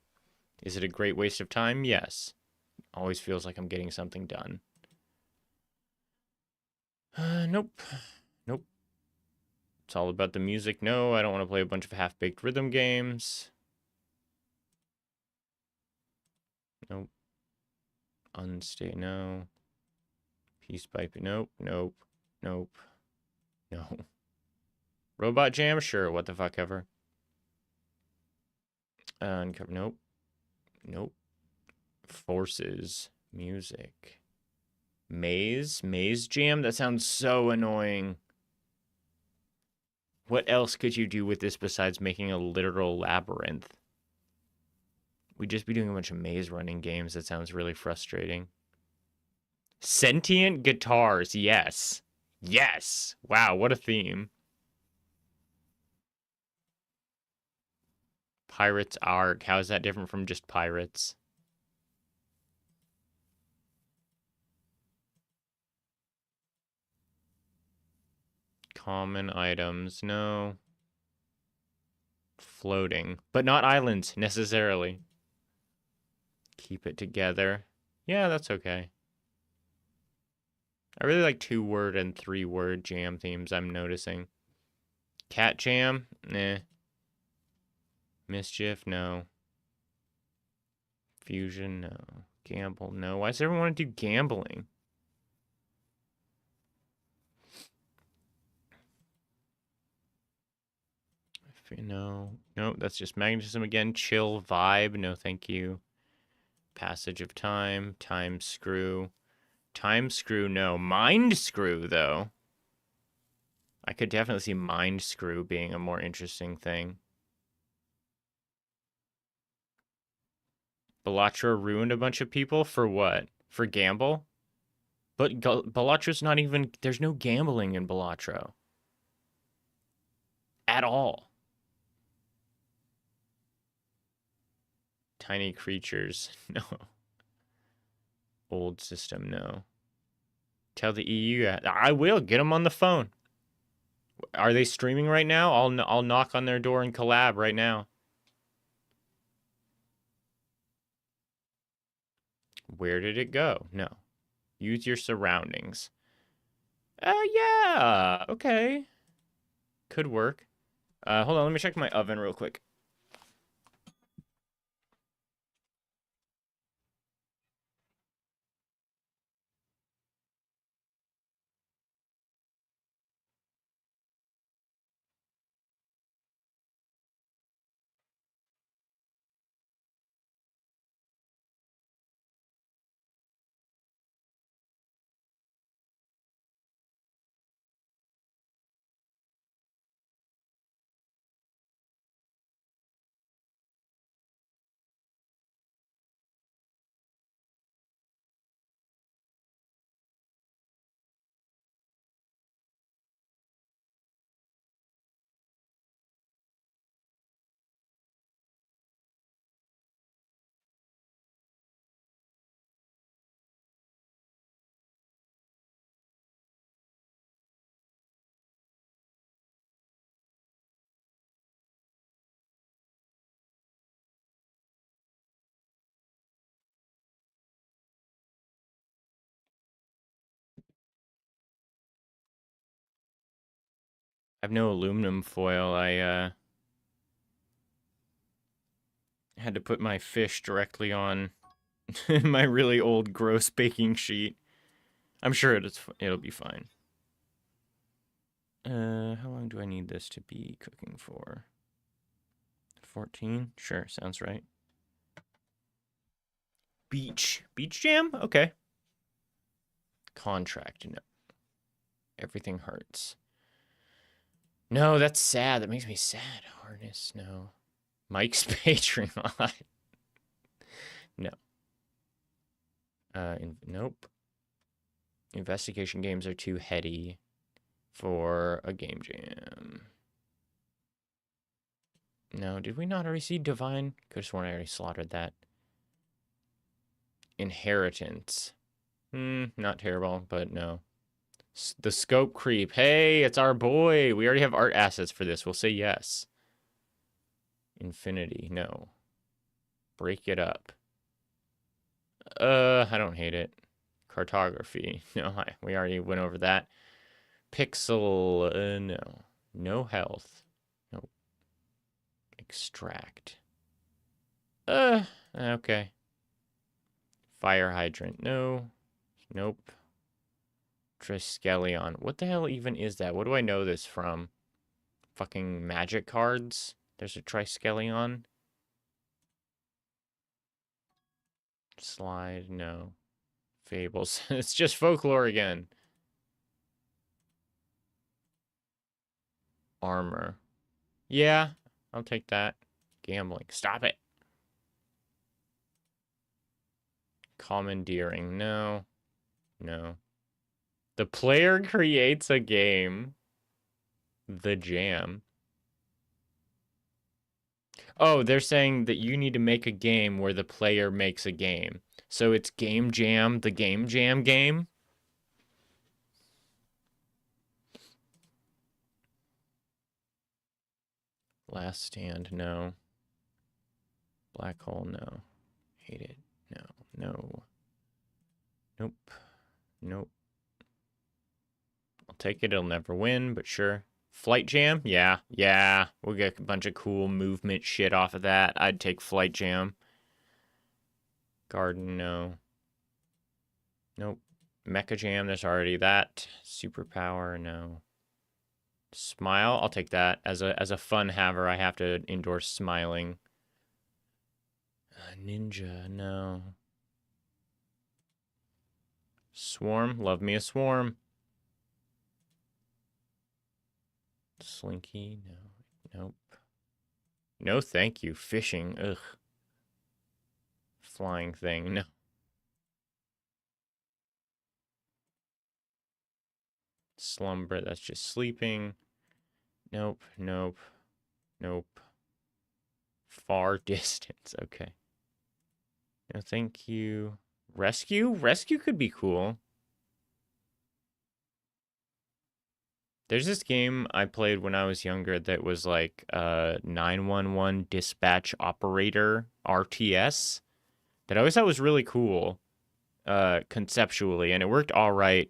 Is it a great waste of time? Yes. Always feels like I'm getting something done. Nope. It's all about the music. No, I don't want to play a bunch of half-baked rhythm games. Nope. Unstable. No. Peace pipe. Nope. No. Robot Jam? Sure, what the fuck ever. Uncover. Nope. Forces. Music. Maze Jam? That sounds so annoying. What else could you do with this besides making a literal labyrinth? We'd just be doing a bunch of maze running games. That sounds really frustrating. Sentient guitars, yes. Wow, what a theme. Pirates Arc. How is that different from just pirates? Common items, no. Floating, but not islands, necessarily. Keep it together. Yeah, that's okay. I really like 2-word and 3-word jam themes, I'm noticing. Cat Jam? Nah. Mischief? No. Fusion? No. Gamble? No. Why does everyone want to do gambling? No. No, that's just magnetism again. Chill vibe? No, thank you. Passage of time. Time screw. Time screw? No. Mind screw, though. I could definitely see mind screw being a more interesting thing. Balatro ruined a bunch of people for what? For gamble? But Balatro's not even... There's no gambling in Balatro. At all. Tiny creatures. No. Old system. No. Tell the EU... I will. Get them on the phone. Are they streaming right now? I'll knock on their door and collab right now. Where did it go? No. Use your surroundings. Yeah. Okay. Could work. Hold on. Let me check my oven real quick. I have no aluminum foil. I had to put my fish directly on my really old gross baking sheet. I'm sure it'll be fine. How long do I need this to be cooking for? 14? Sure, sounds right. Beach jam? Okay. Contract, no. Everything hurts. No, that's sad. That makes me sad. Harness, no. Mike's Patreon. No. Nope. Investigation games are too heady for a game jam. No, did we not already see Divine? Could have sworn I already slaughtered that. Inheritance. Not terrible, but no. The scope creep. Hey, it's our boy. We already have art assets for this. We'll say yes. Infinity. No. Break it up. I don't hate it. Cartography. No, we already went over that. Pixel. No. No health. Nope. Extract. Okay. Fire hydrant. No. Nope. Triskelion. What the hell even is that? What do I know this from? Fucking magic cards? There's a Triskelion. Slide. No. Fables. It's just folklore again. Armor. Yeah, I'll take that. Gambling. Stop it. Commandeering. No. No. The player creates a game. The Jam. Oh, they're saying that you need to make a game where the player makes a game. So it's Game Jam, the Game Jam game? Last Stand, no. Black Hole, no. Hate it, no. No. Nope. Nope. take it. It'll never win, but sure. Flight Jam? Yeah, yeah. We'll get a bunch of cool movement shit off of that. I'd take Flight Jam. Garden, no. Nope. Mecha Jam, there's already that. Superpower, no. Smile, I'll take that. As a fun haver, I have to endorse smiling. Ninja, no. Swarm, love me a swarm. Slinky, no. Nope. No, thank you. Fishing, ugh. Flying thing, no. Slumber, that's just sleeping. Nope, nope, nope. Far distance, okay. No, thank you. Rescue? Rescue could be cool. There's this game I played when I was younger that was like 911 dispatch operator RTS that I always thought was really cool conceptually, and it worked all right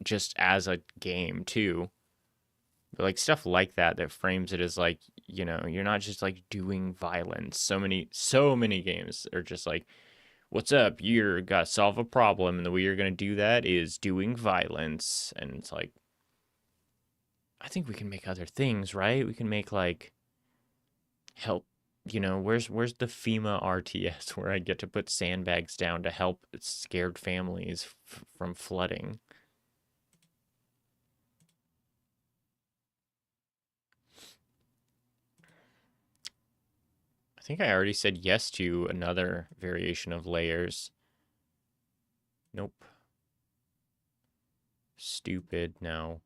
just as a game too. But like stuff like that frames it as like, you know, you're not just like doing violence. So many games are just like, what's up? You're got to solve a problem, and the way you're gonna do that is doing violence. And it's like, I think we can make other things, right? We can make like help. You know, where's the FEMA RTS where I get to put sandbags down to help scared families from flooding? I think I already said yes to another variation of layers. Nope. Stupid, no.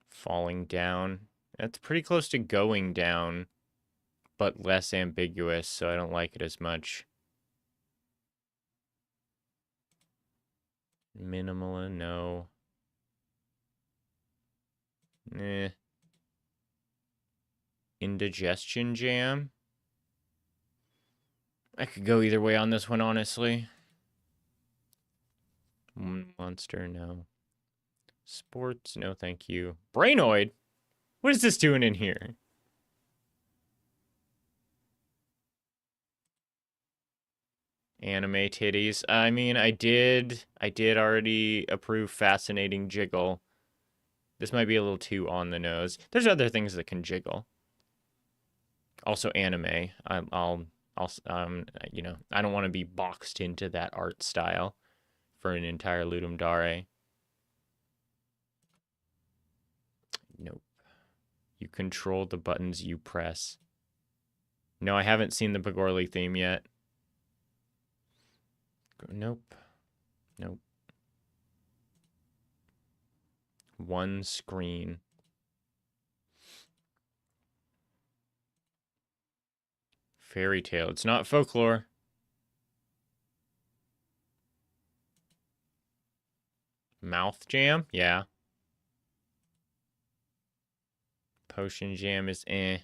Falling down. That's pretty close to going down, but less ambiguous, so I don't like it as much. Minimal, no. Eh. Indigestion Jam? I could go either way on this one, honestly. Monster, no. Sports, no thank you. Brainoid? What is this doing in here? Anime titties. I mean, I did already approve Fascinating Jiggle. This might be a little too on the nose. There's other things that can jiggle. Also anime. I'll you know, I don't want to be boxed into that art style for an entire Ludum Dare. Nope. You control the buttons you press. No, I haven't seen the Pagorli theme yet. Nope. Nope. One screen. Fairy tale. It's not folklore. Mouth jam? Yeah. Potion jam is eh.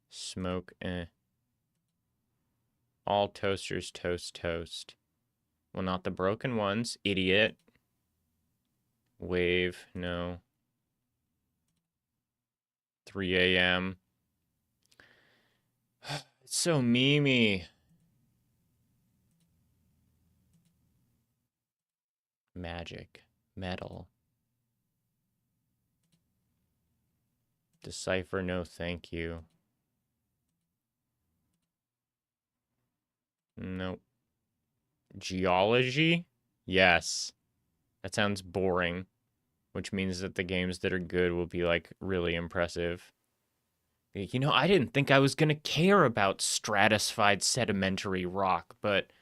Smoke eh. All toasters toast. Well, not the broken ones. Idiot. Wave, no. 3 a.m. It's so memey. Magic. Metal. Decipher, no thank you. Nope. Geology? Yes. That sounds boring, which means that the games that are good will be like really impressive. You know, I didn't think I was going to care about stratified sedimentary rock, but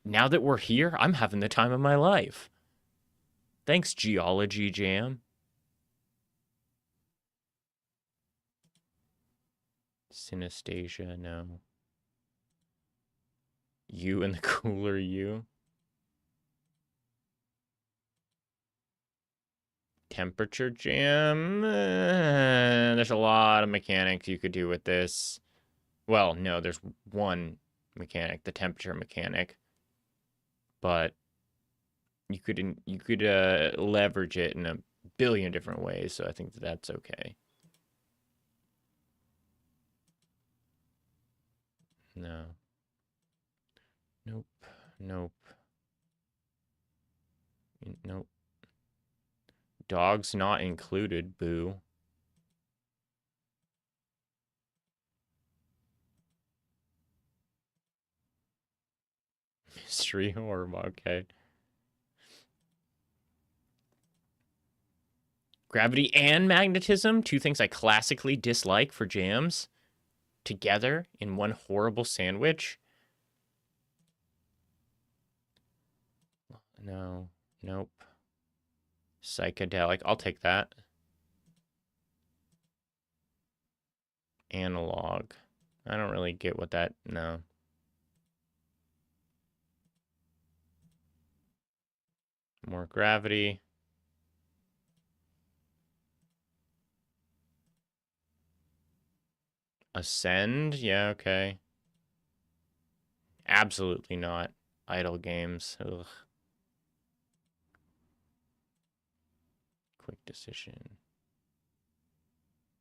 now that we're here, I'm having the time of my life. Thanks, Geology Jam. Synesthesia, no. You and the cooler you. Temperature jam. There's a lot of mechanics you could do with this. Well, no, there's one mechanic, the temperature mechanic. But you could leverage it in a billion different ways, so I think that that's okay. No. Nope. Nope. Nope. Dogs not included, boo. Mystery horror, okay. Gravity and magnetism, two things I classically dislike for jams, together in one horrible sandwich. No. Nope. Psychedelic, I'll take that. Analog. I don't really get what that, no. More gravity. Ascend? Yeah, okay. Absolutely not. Idle games. Ugh. Quick decision.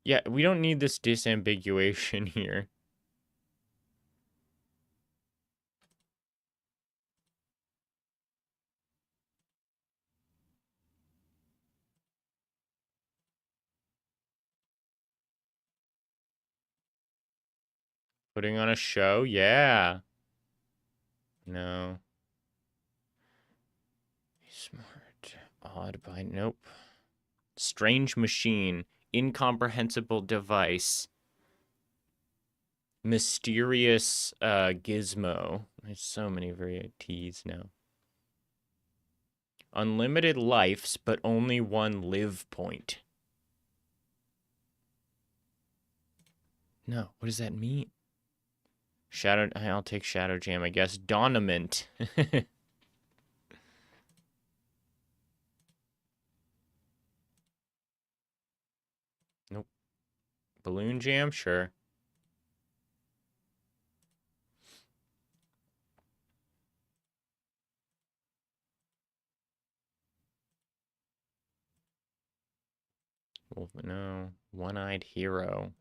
Yeah, we don't need this disambiguation here. Putting on a show? Yeah. No. Smart. Odd by... Nope. Strange machine. Incomprehensible device. Mysterious gizmo. There's so many varieties now. Unlimited lives, but only one live point. No, what does that mean? Shadow... I'll take Shadow Jam, I guess. Dawnament. Nope. Balloon Jam? Sure. Wolf, no. One-eyed hero.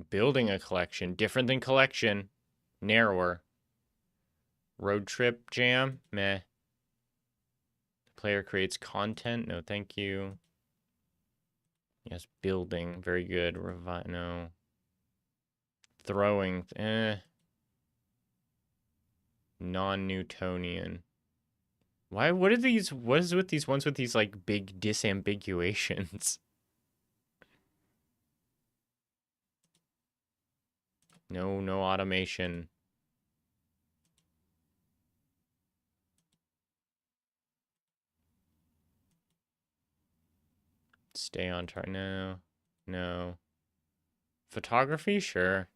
Building a collection. Different than collection. Narrower. Road trip jam? Meh. The player creates content? No, thank you. Yes, building. Very good. No. Throwing. Non-Newtonian. Why? What are these? What is with these ones with these, like, big disambiguations? No, no automation. Stay on target. No. No. Photography? Sure.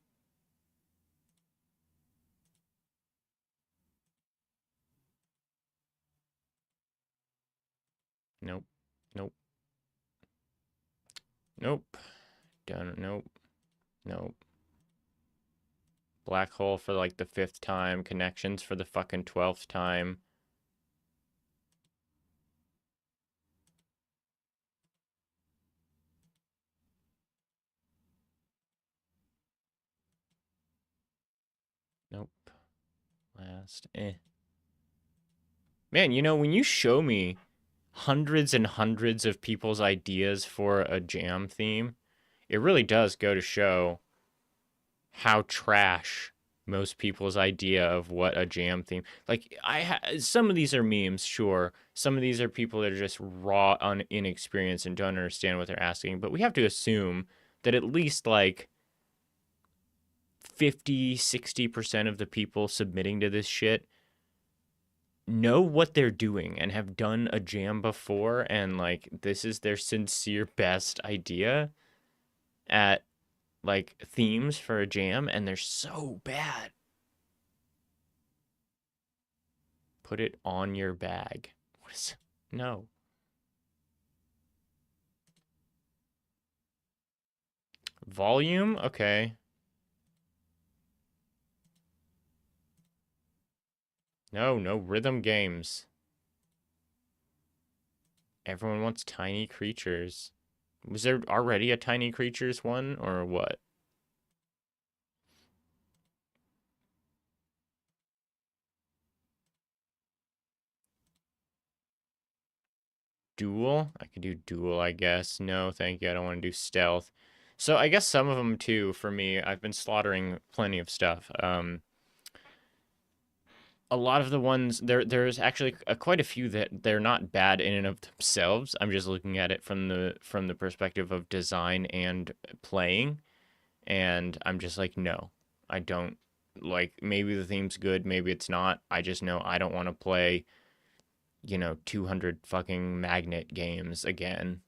Nope. Nope. Nope. Done. Nope. Nope. Black hole for like the 5th time. Connections for the fucking 12th time. Nope. Last. Man, you know, when you show me hundreds and hundreds of people's ideas for a jam theme, it really does go to show how trash most people's idea of what a jam theme. Like, some of these are memes, sure. Some of these are people that are just raw, inexperienced and don't understand what they're asking. But we have to assume that at least like 50-60% of the people submitting to this shit know what they're doing and have done a jam before, and like this is their sincere best idea at like themes for a jam, and they're so bad. Put it on your bag. What is... No. Volume? Okay. No, no rhythm games. Everyone wants tiny creatures. Was there already a tiny creatures one or what? Duel? I could do duel, I guess. No, thank you. I don't want to do stealth. So I guess some of them too for me. I've been slaughtering plenty of stuff. A lot of the ones there's actually quite a few that they're not bad in and of themselves. I'm just looking at it from the perspective of design and playing, and I'm just like, no, I don't like. Maybe the theme's good, maybe it's not. I just know I don't want to play, 200 fucking magnet games again.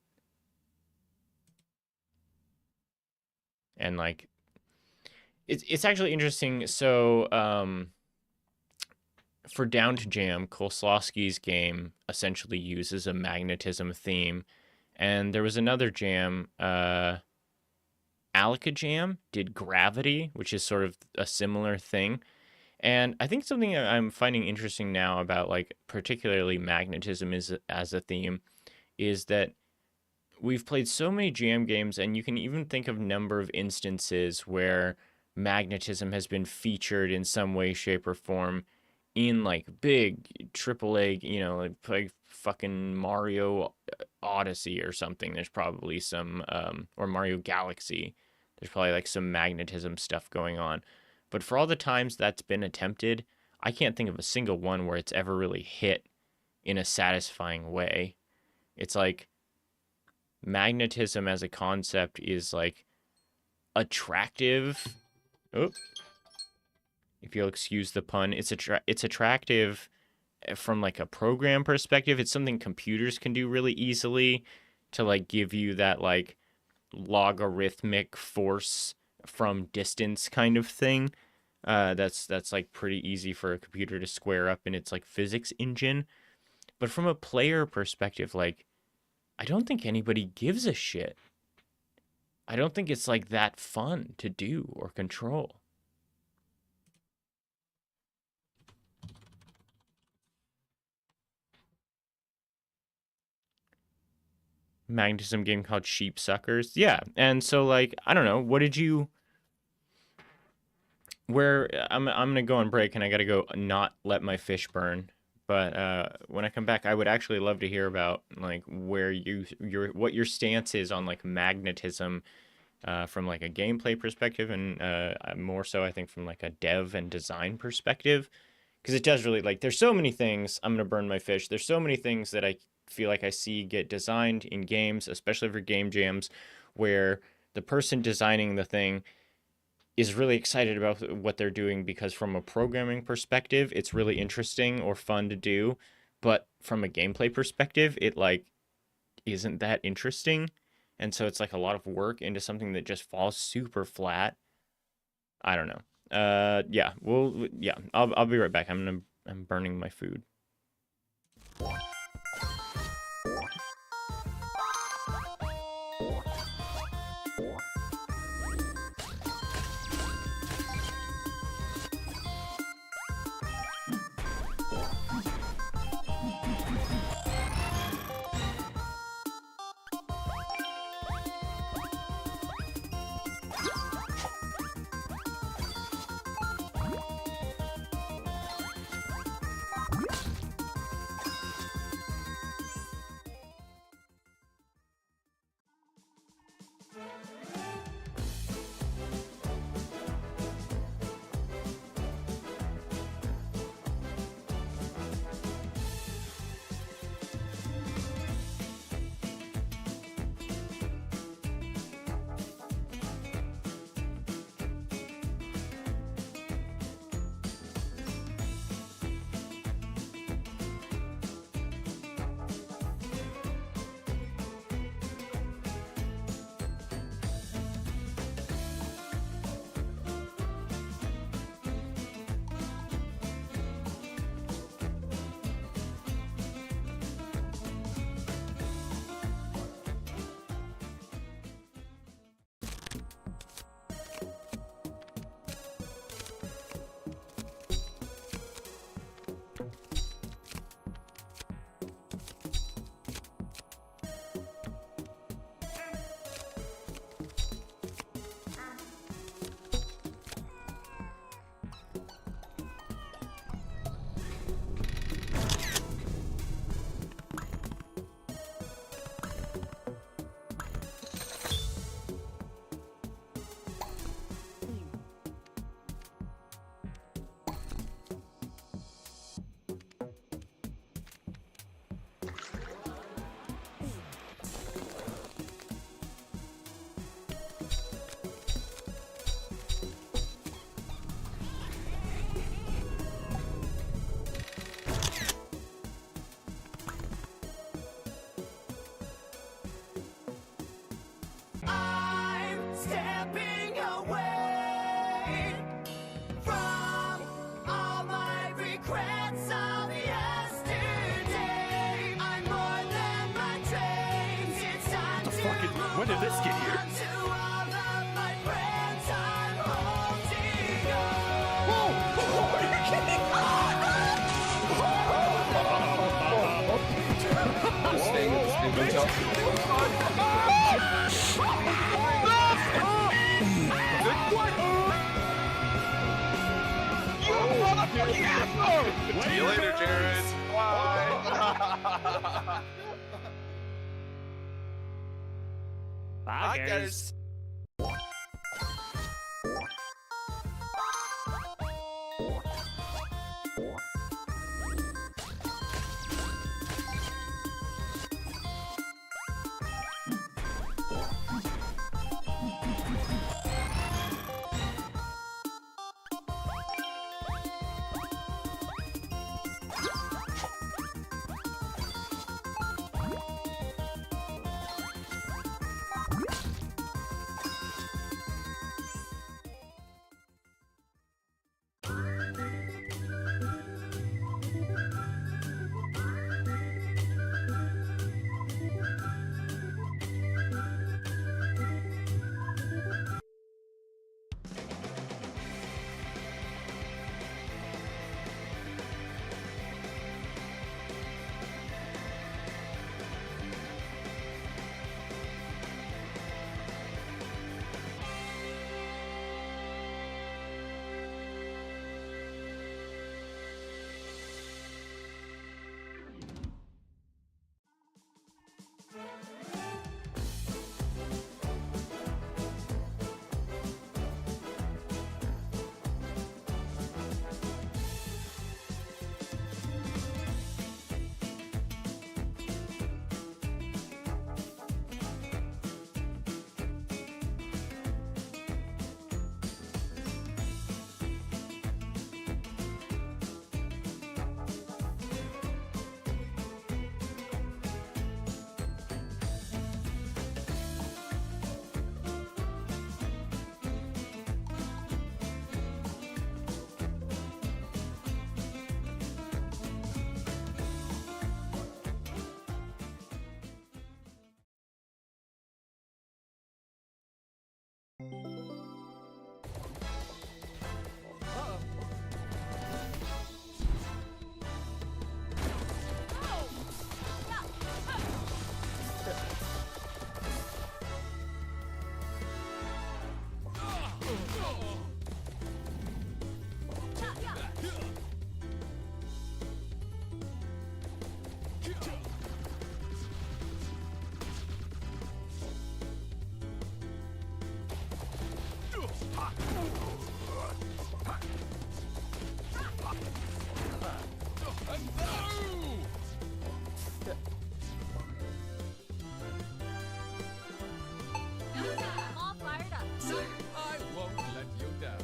And like, it's actually interesting. So for Down to Jam, Kolslowski's game essentially uses a magnetism theme. And there was another jam, Alaka Jam did Gravity, which is sort of a similar thing. And I think something I'm finding interesting now about like particularly magnetism is as a theme is that we've played so many jam games, and you can even think of a number of instances where magnetism has been featured in some way, shape, or form in like big AAA, like fucking Mario Odyssey or something. There's probably some, or Mario Galaxy. There's probably like some magnetism stuff going on. But for all the times that's been attempted, I can't think of a single one where it's ever really hit in a satisfying way. It's like magnetism as a concept is like attractive. Oh, if you'll excuse the pun, it's attractive from like a program perspective. It's something computers can do really easily to like give you that like logarithmic force from distance kind of thing. That's like pretty easy for a computer to square up in its like physics engine. But from a player perspective, like I don't think anybody gives a shit. I don't think it's like that fun to do or control. Magnetism game called Sheep Suckers. Yeah. And so like, I don't know, what did you where I'm gonna go on break and I gotta go not let my fish burn. But when I come back, I would actually love to hear about like where what your stance is on like magnetism from like a gameplay perspective, and more so I think from like a dev and design perspective, because it does really like there's so many things. I'm gonna burn my fish. There's so many things that I feel like I see get designed in games, especially for game jams, where the person designing the thing is really excited about what they're doing because from a programming perspective, it's really interesting or fun to do, but from a gameplay perspective, it like isn't that interesting. And so it's like a lot of work into something that just falls super flat. I don't know. Yeah, yeah, I'll be right back. I'm burning my food. did this get here? I'm staying at the stupid hotel. See you later, Jared. Bye. Bye, guys. I'm all fired up. I won't let you down.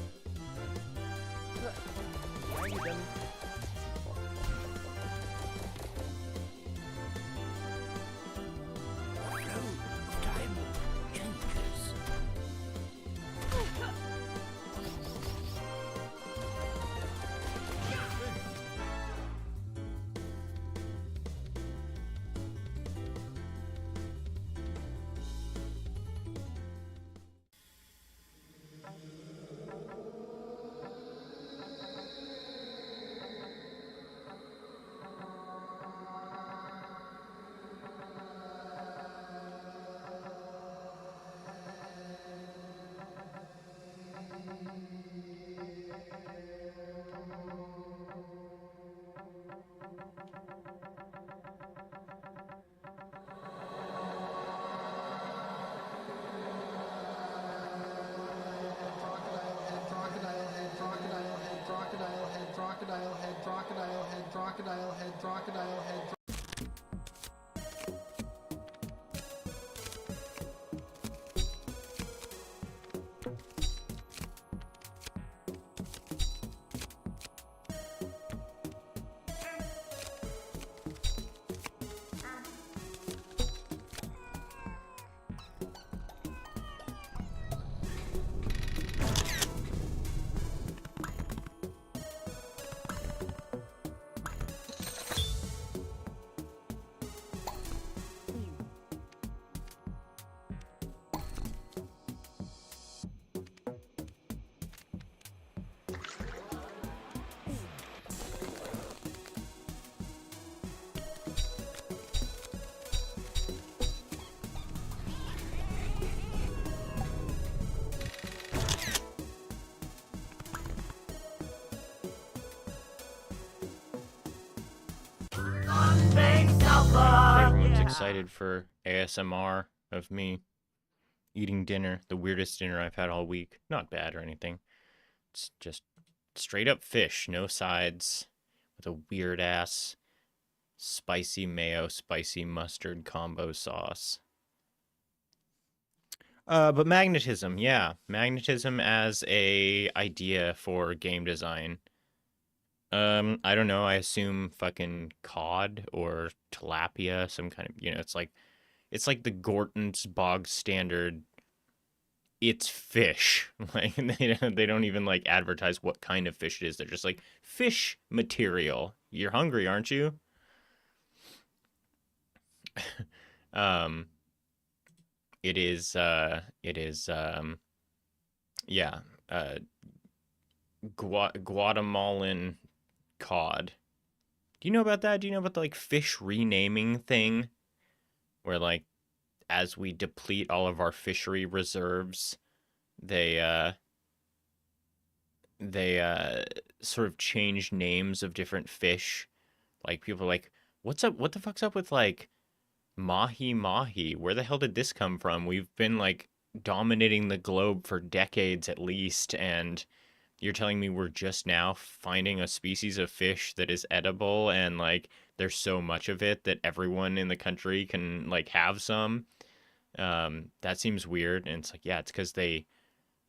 excited for ASMR of me eating dinner, the weirdest dinner I've had all week. Not bad or anything. It's just straight up fish, no sides, with a weird ass spicy mayo, spicy mustard combo sauce. But magnetism, yeah. Magnetism as a idea for game design. I don't know, I assume fucking cod or tilapia, some kind of, it's like the Gorton's bog standard. It's fish. Like they don't even like advertise what kind of fish it is. They're just like fish material. You're hungry, aren't you? um yeah, Guatemalan cod. Do you know about that? Do you know about the like fish renaming thing where like as we deplete all of our fishery reserves, they sort of change names of different fish. Like people are like, what's up? What the fuck's up with like mahi mahi? Where the hell did this come from? We've been like dominating the globe for decades at least, and you're telling me we're just now finding a species of fish that is edible, and like there's so much of it that everyone in the country can like have some. That seems weird. And it's like, yeah, it's because they,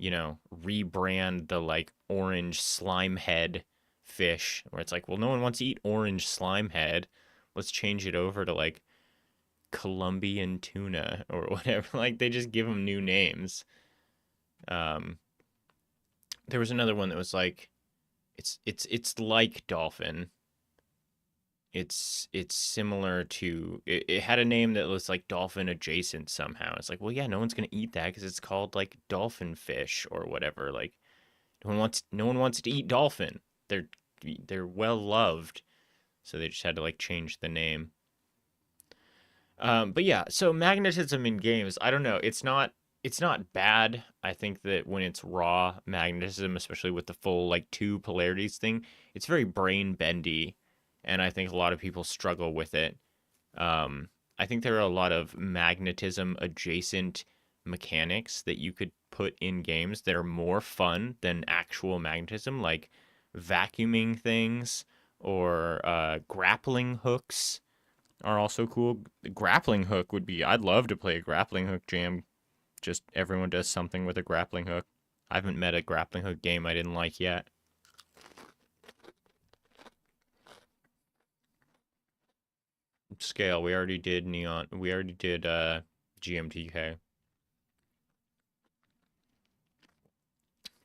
rebrand the like orange slime head fish, where it's like, well, no one wants to eat orange slime head. Let's change it over to like Colombian tuna or whatever. Like they just give them new names. There was another one that was like, it's like dolphin. It's similar to it had a name that was like dolphin adjacent somehow. It's like, well, yeah, no one's gonna eat that because it's called like dolphin fish or whatever. Like no one wants to eat dolphin. They're well loved, so they just had to like change the name. But yeah, so magnetism in games, I don't know. It's not bad. I think that when it's raw magnetism, especially with the full like two polarities thing, it's very brain bendy, and I think a lot of people struggle with it. I think there are a lot of magnetism adjacent mechanics that you could put in games that are more fun than actual magnetism, like vacuuming things or grappling hooks are also cool. The grappling hook would be, I'd love to play a grappling hook jam. Just everyone does something with a grappling hook. I haven't met a grappling hook game I didn't like yet. Scale, we already did Neon. We already did GMTK.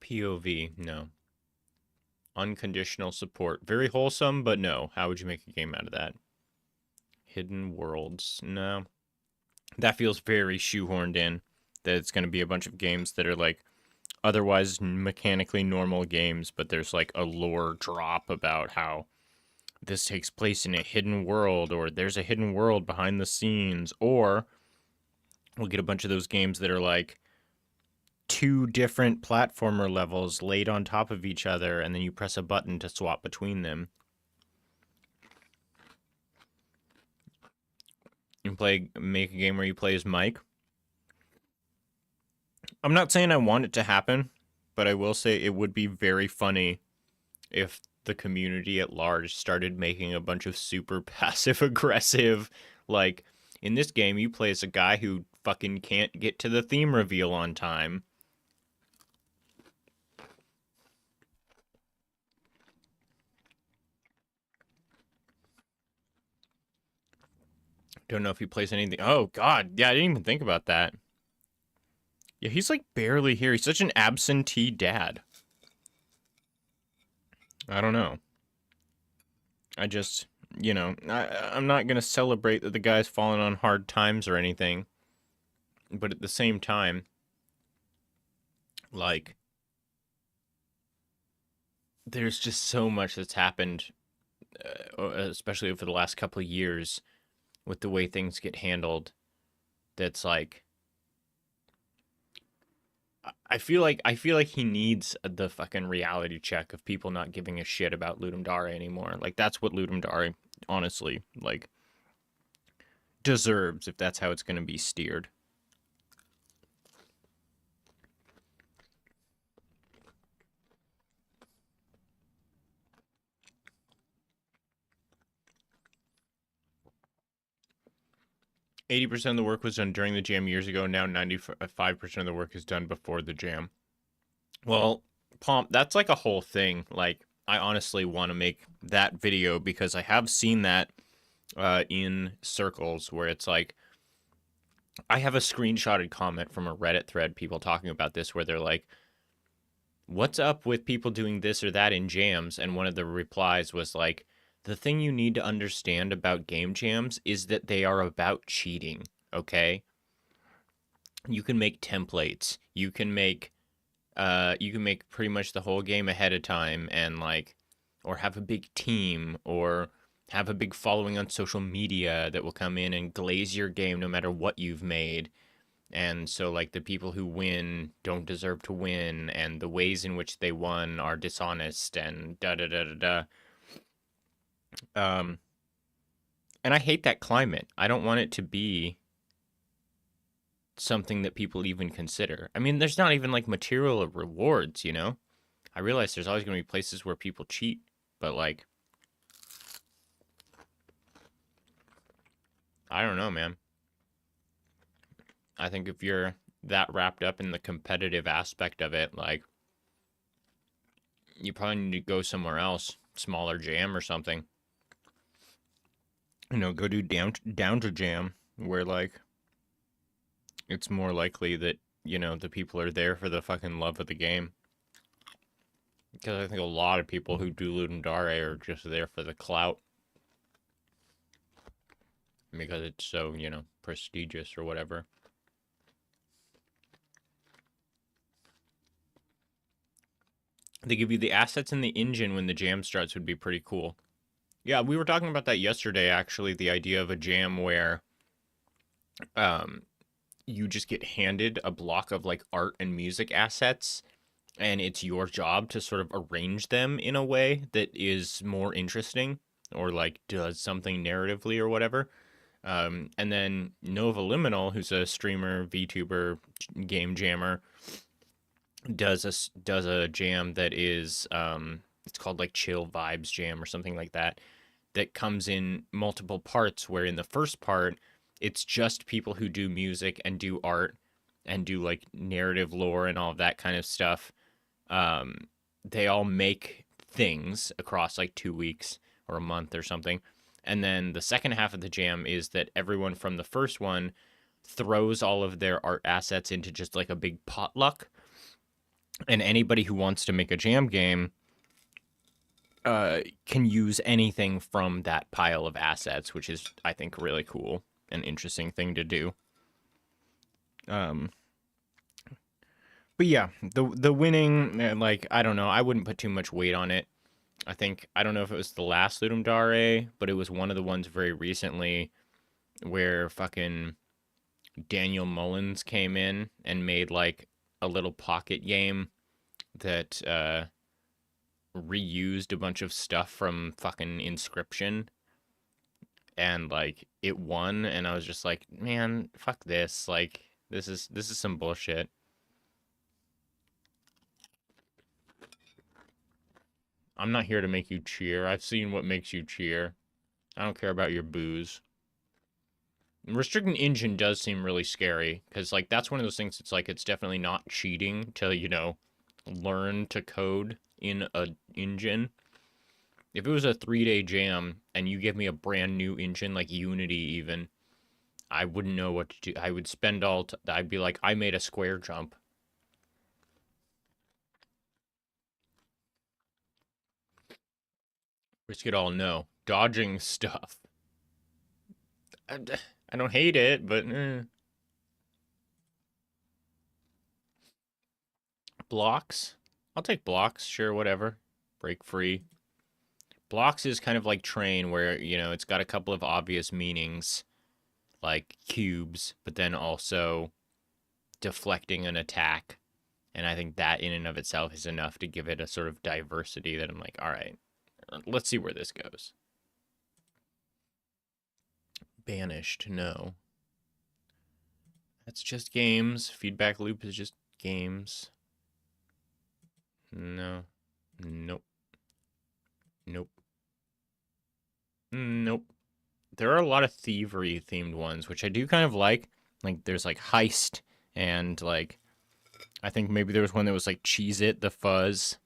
POV, no. Unconditional support. Very wholesome, but no. How would you make a game out of that? Hidden Worlds. No. That feels very shoehorned in. That it's going to be a bunch of games that are like otherwise mechanically normal games, but there's like a lore drop about how this takes place in a hidden world, or there's a hidden world behind the scenes, or we'll get a bunch of those games that are like two different platformer levels laid on top of each other, and then you press a button to swap between them. You make a game where you play as Mike. I'm not saying I want it to happen, but I will say it would be very funny if the community at large started making a bunch of super passive aggressive, like, in this game you play as a guy who fucking can't get to the theme reveal on time. Don't know if he plays anything. Oh, God. Yeah, I didn't even think about that. Yeah, he's like barely here. He's such an absentee dad. I don't know. I just, I'm not going to celebrate that the guy's fallen on hard times or anything. But at the same time, like, there's just so much that's happened, especially over the last couple of years, with the way things get handled, that's like, I feel like he needs the fucking reality check of people not giving a shit about Ludum Dare anymore. Like, that's what Ludum Dare, honestly, like, deserves, if that's how it's going to be steered. "80% of the work was done during the jam years ago. Now 95% of the work is done before the jam." Well, Pomp, that's like a whole thing. Like, I honestly want to make that video because I have seen that in circles where it's like, I have a screenshotted comment from a Reddit thread, people talking about this, where they're like, what's up with people doing this or that in jams? And one of the replies was like, the thing you need to understand about game jams is that they are about cheating, okay? You can make templates. You can make pretty much the whole game ahead of time and like, or have a big team or have a big following on social media that will come in and glaze your game no matter what you've made. And so like the people who win don't deserve to win, and the ways in which they won are dishonest, and da da da da da. And I hate that climate. I don't want it to be something that people even consider. I mean, there's not even like material rewards, you know? I realize there's always going to be places where people cheat, but like, I don't know, man. I think if you're that wrapped up in the competitive aspect of it, like, you probably need to go somewhere else, smaller jam or something. You know, go do down to jam where like it's more likely that, you know, the people are there for the fucking love of the game. Because I think a lot of people who do Ludum Dare are just there for the clout. Because it's so, you know, prestigious or whatever. They give you the assets in the engine when the jam starts would be pretty cool. Yeah, we were talking about that yesterday, actually, the idea of a jam where you just get handed a block of like art and music assets, and it's your job to sort of arrange them in a way that is more interesting or like does something narratively or whatever. And then Nova Liminal, who's a streamer, VTuber, game jammer, does a jam that is it's called like Chill Vibes Jam or something like that, that comes in multiple parts, where in the first part it's just people who do music and do art and do like narrative lore and all of that kind of stuff. They all make things across like 2 weeks or a month or something. And then the second half of the jam is that everyone from the first one throws all of their art assets into just like a big potluck. And anybody who wants to make a jam game can use anything from that pile of assets, which is, I think, really cool and interesting thing to do. But yeah, the winning, like, I don't know, I wouldn't put too much weight on it. I think, I don't know if it was the last Ludum Dare, but it was one of the ones very recently where fucking Daniel Mullins came in and made like a little pocket game that reused a bunch of stuff from fucking Inscription, and like it won, and I was just like, man, fuck this. Like, this is some bullshit. I'm not here to make you cheer. I've seen what makes you cheer. I don't care about your booze. Restricting engine does seem really scary, because like that's one of those things. It's like, it's definitely not cheating to, you know, learn to code in a engine. If it was a 3-day jam and you give me a brand new engine like Unity even, I wouldn't know what to do. I would spend I'd be like, I made a square jump. Risk it all, no. Dodging stuff. I don't hate it, but Blocks? I'll take blocks, sure, whatever. Break free. Blocks is kind of like train, where, you know, it's got a couple of obvious meanings, like cubes, but then also deflecting an attack. And I think that in and of itself is enough to give it a sort of diversity that I'm like, all right, let's see where this goes. Banished, no. That's just games. Feedback loop is just games. No. Nope. Nope. Nope. There are a lot of thievery themed ones, which I do kind of like. Like, there's like Heist, and like, I think maybe there was one that was like Cheez It, the Fuzz.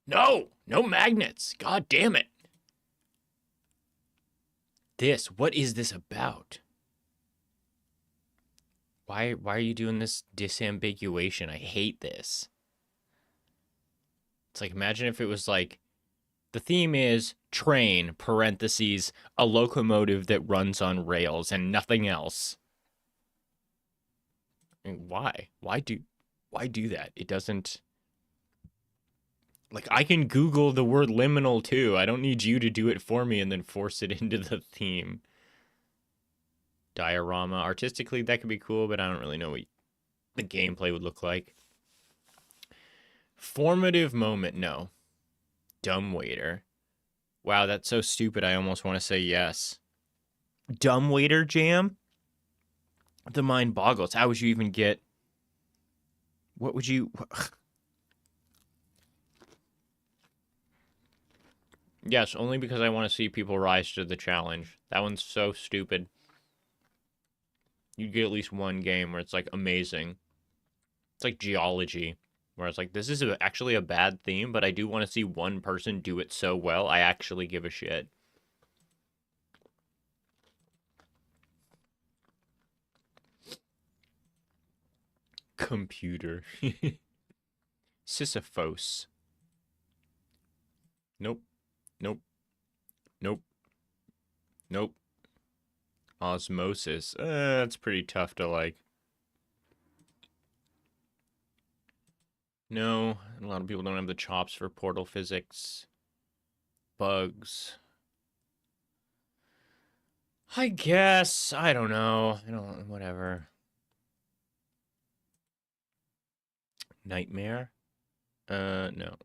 No! No magnets! God damn it! What is this about? Why are you doing this disambiguation? I hate this. It's like, imagine if it was like, the theme is train, parentheses, a locomotive that runs on rails and nothing else. I mean, why? Why do that? It doesn't... Like, I can Google the word liminal too. I don't need you to do it for me and then force it into the theme. Diorama. Artistically, that could be cool, but I don't really know what the gameplay would look like. Formative moment, no. Dumbwaiter. Wow, that's so stupid, I almost want to say yes. Dumbwaiter Jam? The mind boggles. How would you even get... What would you... Yes, only because I want to see people rise to the challenge. That one's so stupid. You'd get at least one game where it's like amazing. It's like geology, where it's like, this is actually a bad theme, but I do want to see one person do it so well, I actually give a shit. Computer. Sisyphos. Nope. Nope. Nope. Nope. Osmosis. That's pretty tough to like. No, a lot of people don't have the chops for portal physics. Bugs. I guess. I don't know. Whatever. Nightmare? No.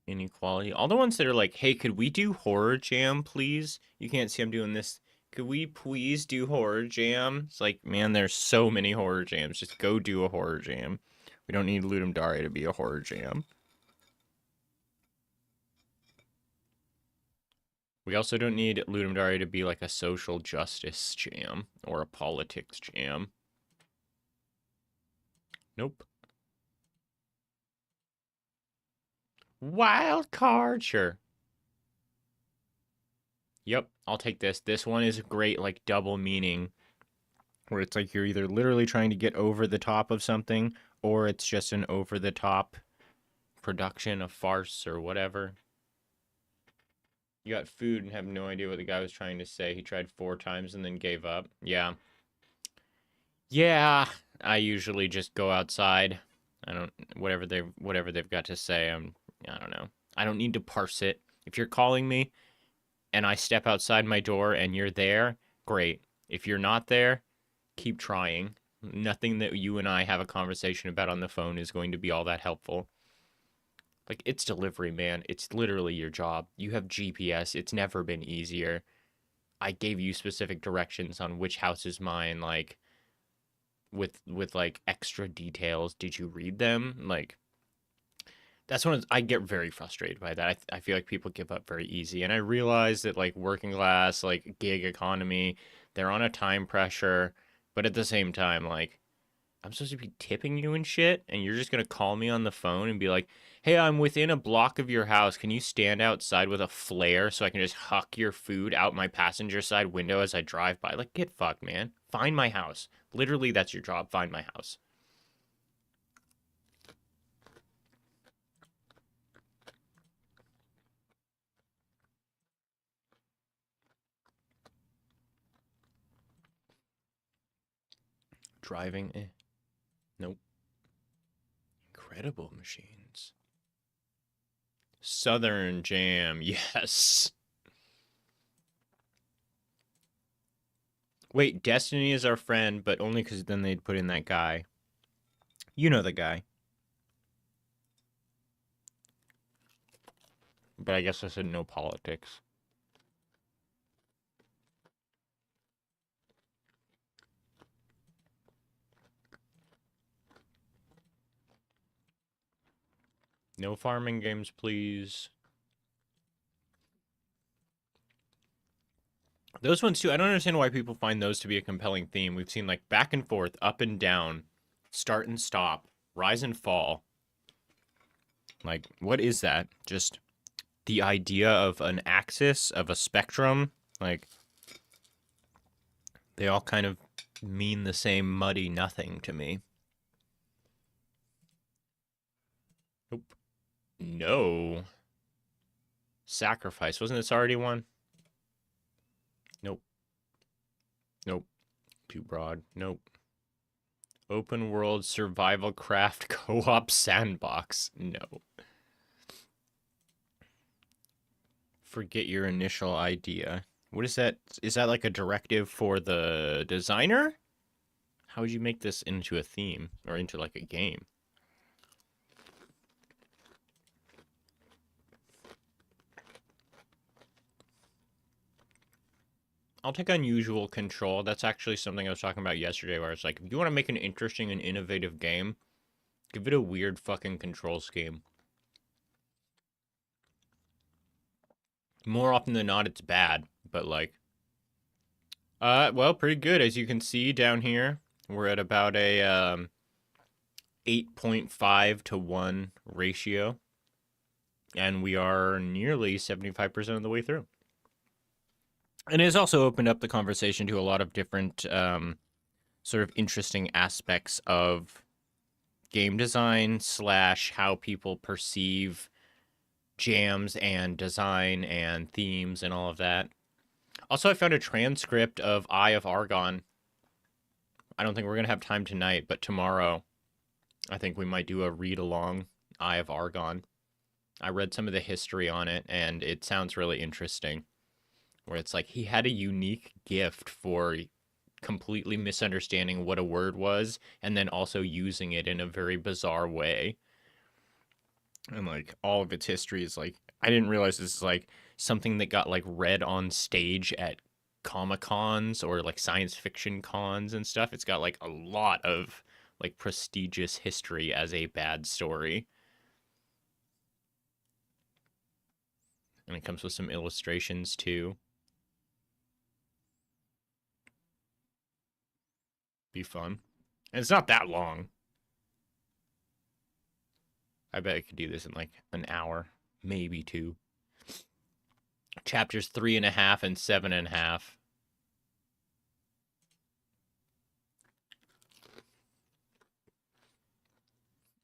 Inequality. All the ones that are like, hey, could we do Horror Jam, please? You can't see I'm doing this. Could we please do Horror Jam? It's like, man, there's so many Horror Jams. Just go do a Horror Jam. We don't need Ludum Dare to be a Horror Jam. We also don't need Ludum Dare to be like a social justice jam or a politics jam. Nope. Wild card, sure. Yep, I'll take this. This one is a great, like, double meaning. Where it's like you're either literally trying to get over the top of something, or it's just an over-the-top production, a farce, or whatever. You got food and have no idea what the guy was trying to say. He tried 4 times and then gave up. Yeah. Yeah, I usually just go outside. I don't, whatever they've got to say, I don't know. I don't need to parse it. If you're calling me and I step outside my door and you're there, great. If you're not there, keep trying. Nothing that you and I have a conversation about on the phone is going to be all that helpful. Like, it's delivery, man. It's literally your job. You have GPS. It's never been easier. I gave you specific directions on which house is mine, like, with like, extra details. Did you read them? Like, that's when I get very frustrated by that. I feel like people give up very easy. And I realize that, like, working class, like, gig economy, they're on a time pressure. But at the same time, like, I'm supposed to be tipping you and shit, and you're just going to call me on the phone and be like, hey, I'm within a block of your house. Can you stand outside with a flare so I can just huck your food out my passenger side window as I drive by? Like, get fucked, man. Find my house. Literally, that's your job. Find my house. Driving, nope. Incredible machines. Southern Jam, yes. Wait, Destiny is our friend, but only because then they'd put in that guy. You know the guy. But I guess I said no politics. No farming games, please. Those ones too, I don't understand why people find those to be a compelling theme. We've seen like back and forth, up and down, start and stop, rise and fall. Like, what is that? Just the idea of an axis, of a spectrum? Like, they all kind of mean the same muddy nothing to me. Nope. No. Sacrifice. Wasn't this already one? Nope. Nope. Too broad. Nope. Open world survival craft co-op sandbox. No. Forget your initial idea. What is that? Is that like a directive for the designer? How would you make this into a theme or into like a game? I'll take unusual control. That's actually something I was talking about yesterday where it's like, if you want to make an interesting and innovative game, give it a weird fucking control scheme. More often than not, it's bad, but like, well, pretty good. As you can see down here, we're at about a 8.5 to 1 ratio, and we are nearly 75% of the way through. And it has also opened up the conversation to a lot of different sort of interesting aspects of game design / how people perceive jams and design and themes and all of that. Also, I found a transcript of Eye of Argon. I don't think we're going to have time tonight, but tomorrow I think we might do a read-along Eye of Argon. I read some of the history on it, and it sounds really interesting. Where it's like he had a unique gift for completely misunderstanding what a word was and then also using it in a very bizarre way. And like all of its history is like, I didn't realize this is like something that got like read on stage at Comic-Cons or like science fiction cons and stuff. It's got like a lot of like prestigious history as a bad story. And it comes with some illustrations too. Be fun. And it's not that long. I bet I could do this in like an hour, maybe 2. Chapters 3.5 and 7.5.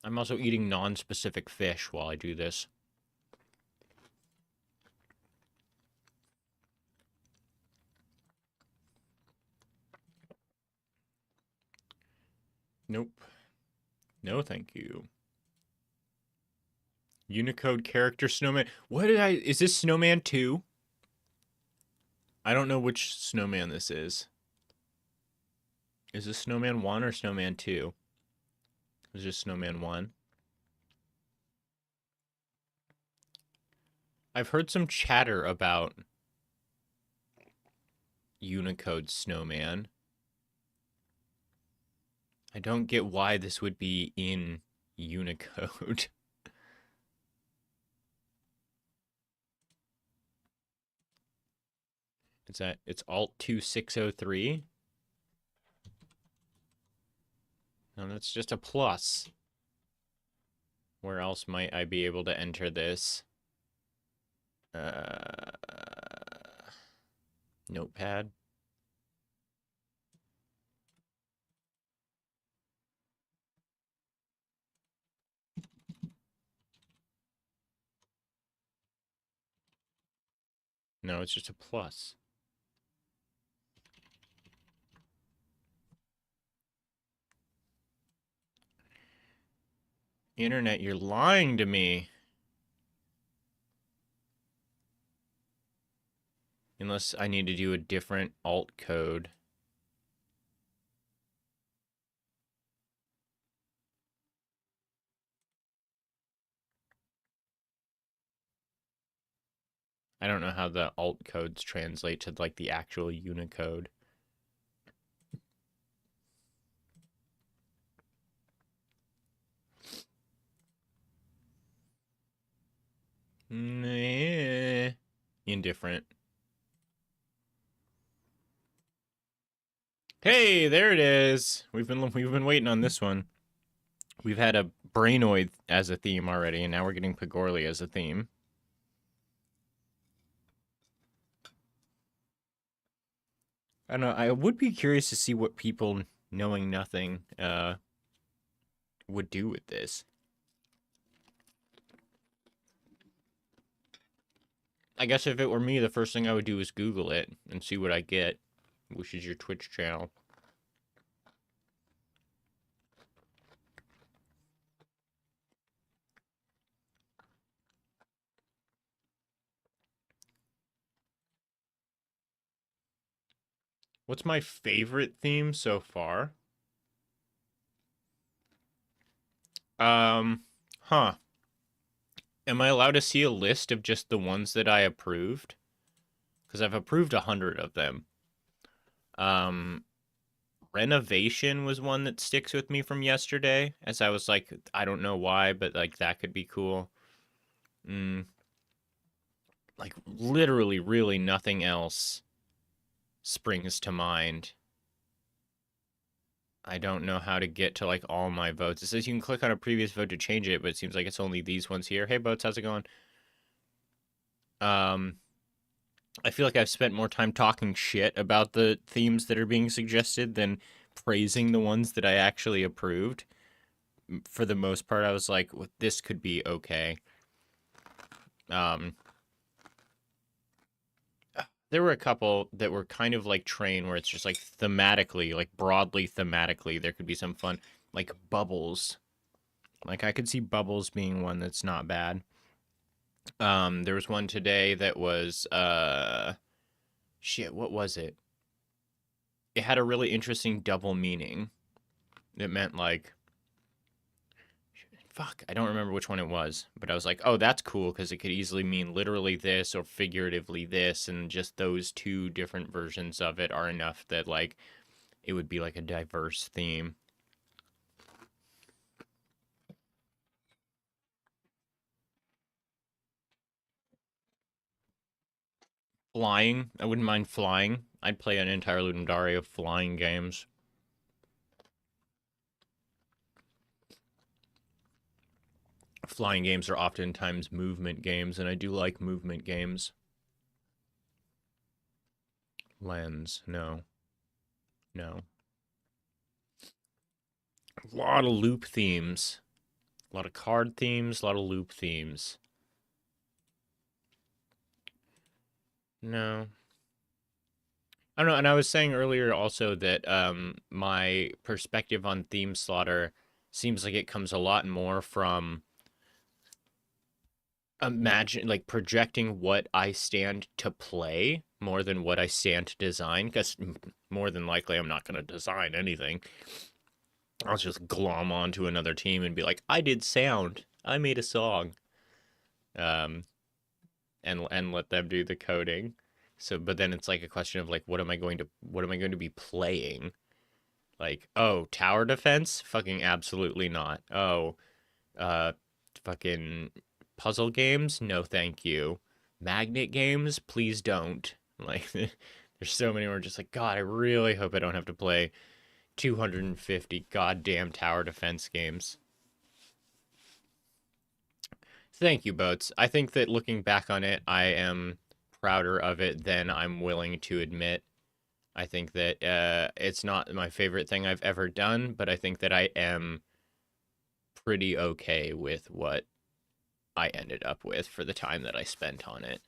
I'm also eating non-specific fish while I do this. Nope. No, thank you. Unicode character snowman. What did I... Is this Snowman 2? I don't know which snowman this is. Is this Snowman 1 or Snowman 2? Is this Snowman 1? I've heard some chatter about Unicode snowman. I don't get why this would be in Unicode. It's Alt 2603. No, that's just a plus. Where else might I be able to enter this? Notepad. No, it's just a plus. Internet, you're lying to me. Unless I need to do a different alt code. I don't know how the alt codes translate to like the actual Unicode. Indifferent. Hey, there it is. We've been waiting on this one. We've had a Brainoid as a theme already, and now we're getting Pagorli as a theme. I don't know. I would be curious to see what people knowing nothing would do with this. I guess if it were me, the first thing I would do is Google it and see what I get, which is your Twitch channel. What's my favorite theme so far? Huh. Am I allowed to see a list of just the ones that I approved? Because I've approved 100 of them. Renovation was one that sticks with me from yesterday, as I was like, I don't know why, but like that could be cool. Like literally, really nothing else springs to mind. I don't know how to get to like all my votes. It says you can click on a previous vote to change it, but it seems like it's only these ones here. Hey Boats, how's it going? I feel like I've spent more time talking shit about the themes that are being suggested than praising the ones that I actually approved. For the most part, I was like, well, this could be okay. There were a couple that were kind of like Train, where it's just like thematically, like broadly thematically, there could be some fun, like Bubbles. Like I could see Bubbles being one that's not bad. There was one today that was shit, what was it? It had a really interesting double meaning. It meant like fuck, I don't remember which one it was, but I was like, oh, that's cool because it could easily mean literally this or figuratively this, and just those two different versions of it are enough that like it would be like a diverse theme. Flying, I wouldn't mind flying. I'd play an entire Ludendari of flying games. Flying games are oftentimes movement games, and I do like movement games. Lens, no. No. A lot of loop themes. A lot of card themes, a lot of loop themes. No. I don't know, and I was saying earlier also that my perspective on theme slaughter seems like it comes a lot more from imagine like projecting what I stand to play more than what I stand to design, because more than likely I'm not going to design anything. I'll just glom onto another team and be like, I did sound, I made a song, and let them do the coding. So, but then it's like a question of like, what am I going to be playing? Like, oh, tower defense? Fucking absolutely not. Oh, fucking puzzle games? No, thank you. Magnet games? Please don't. Like, there's so many where I'm just like, God, I really hope I don't have to play 250 goddamn tower defense games. Thank you, Boats. I think that looking back on it, I am prouder of it than I'm willing to admit. I think that it's not my favorite thing I've ever done, but I think that I am pretty okay with what I ended up with for the time that I spent on it.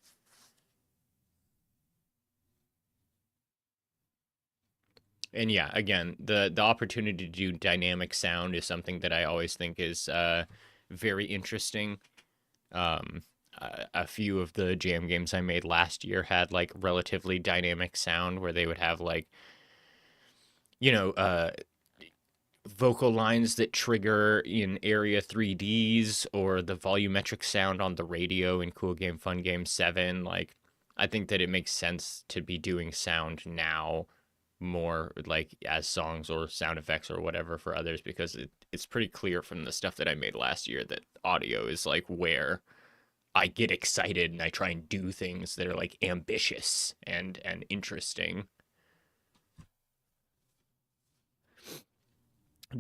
And yeah, again, the opportunity to do dynamic sound is something that I always think is very interesting. A few of the jam games I made last year had like relatively dynamic sound where they would have like, you know, vocal lines that trigger in area 3Ds or the volumetric sound on the radio in Cool Game Fun Game 7. Like, I think that it makes sense to be doing sound now more like as songs or sound effects or whatever for others, because it's pretty clear from the stuff that I made last year that audio is like where I get excited and I try and do things that are like ambitious and interesting.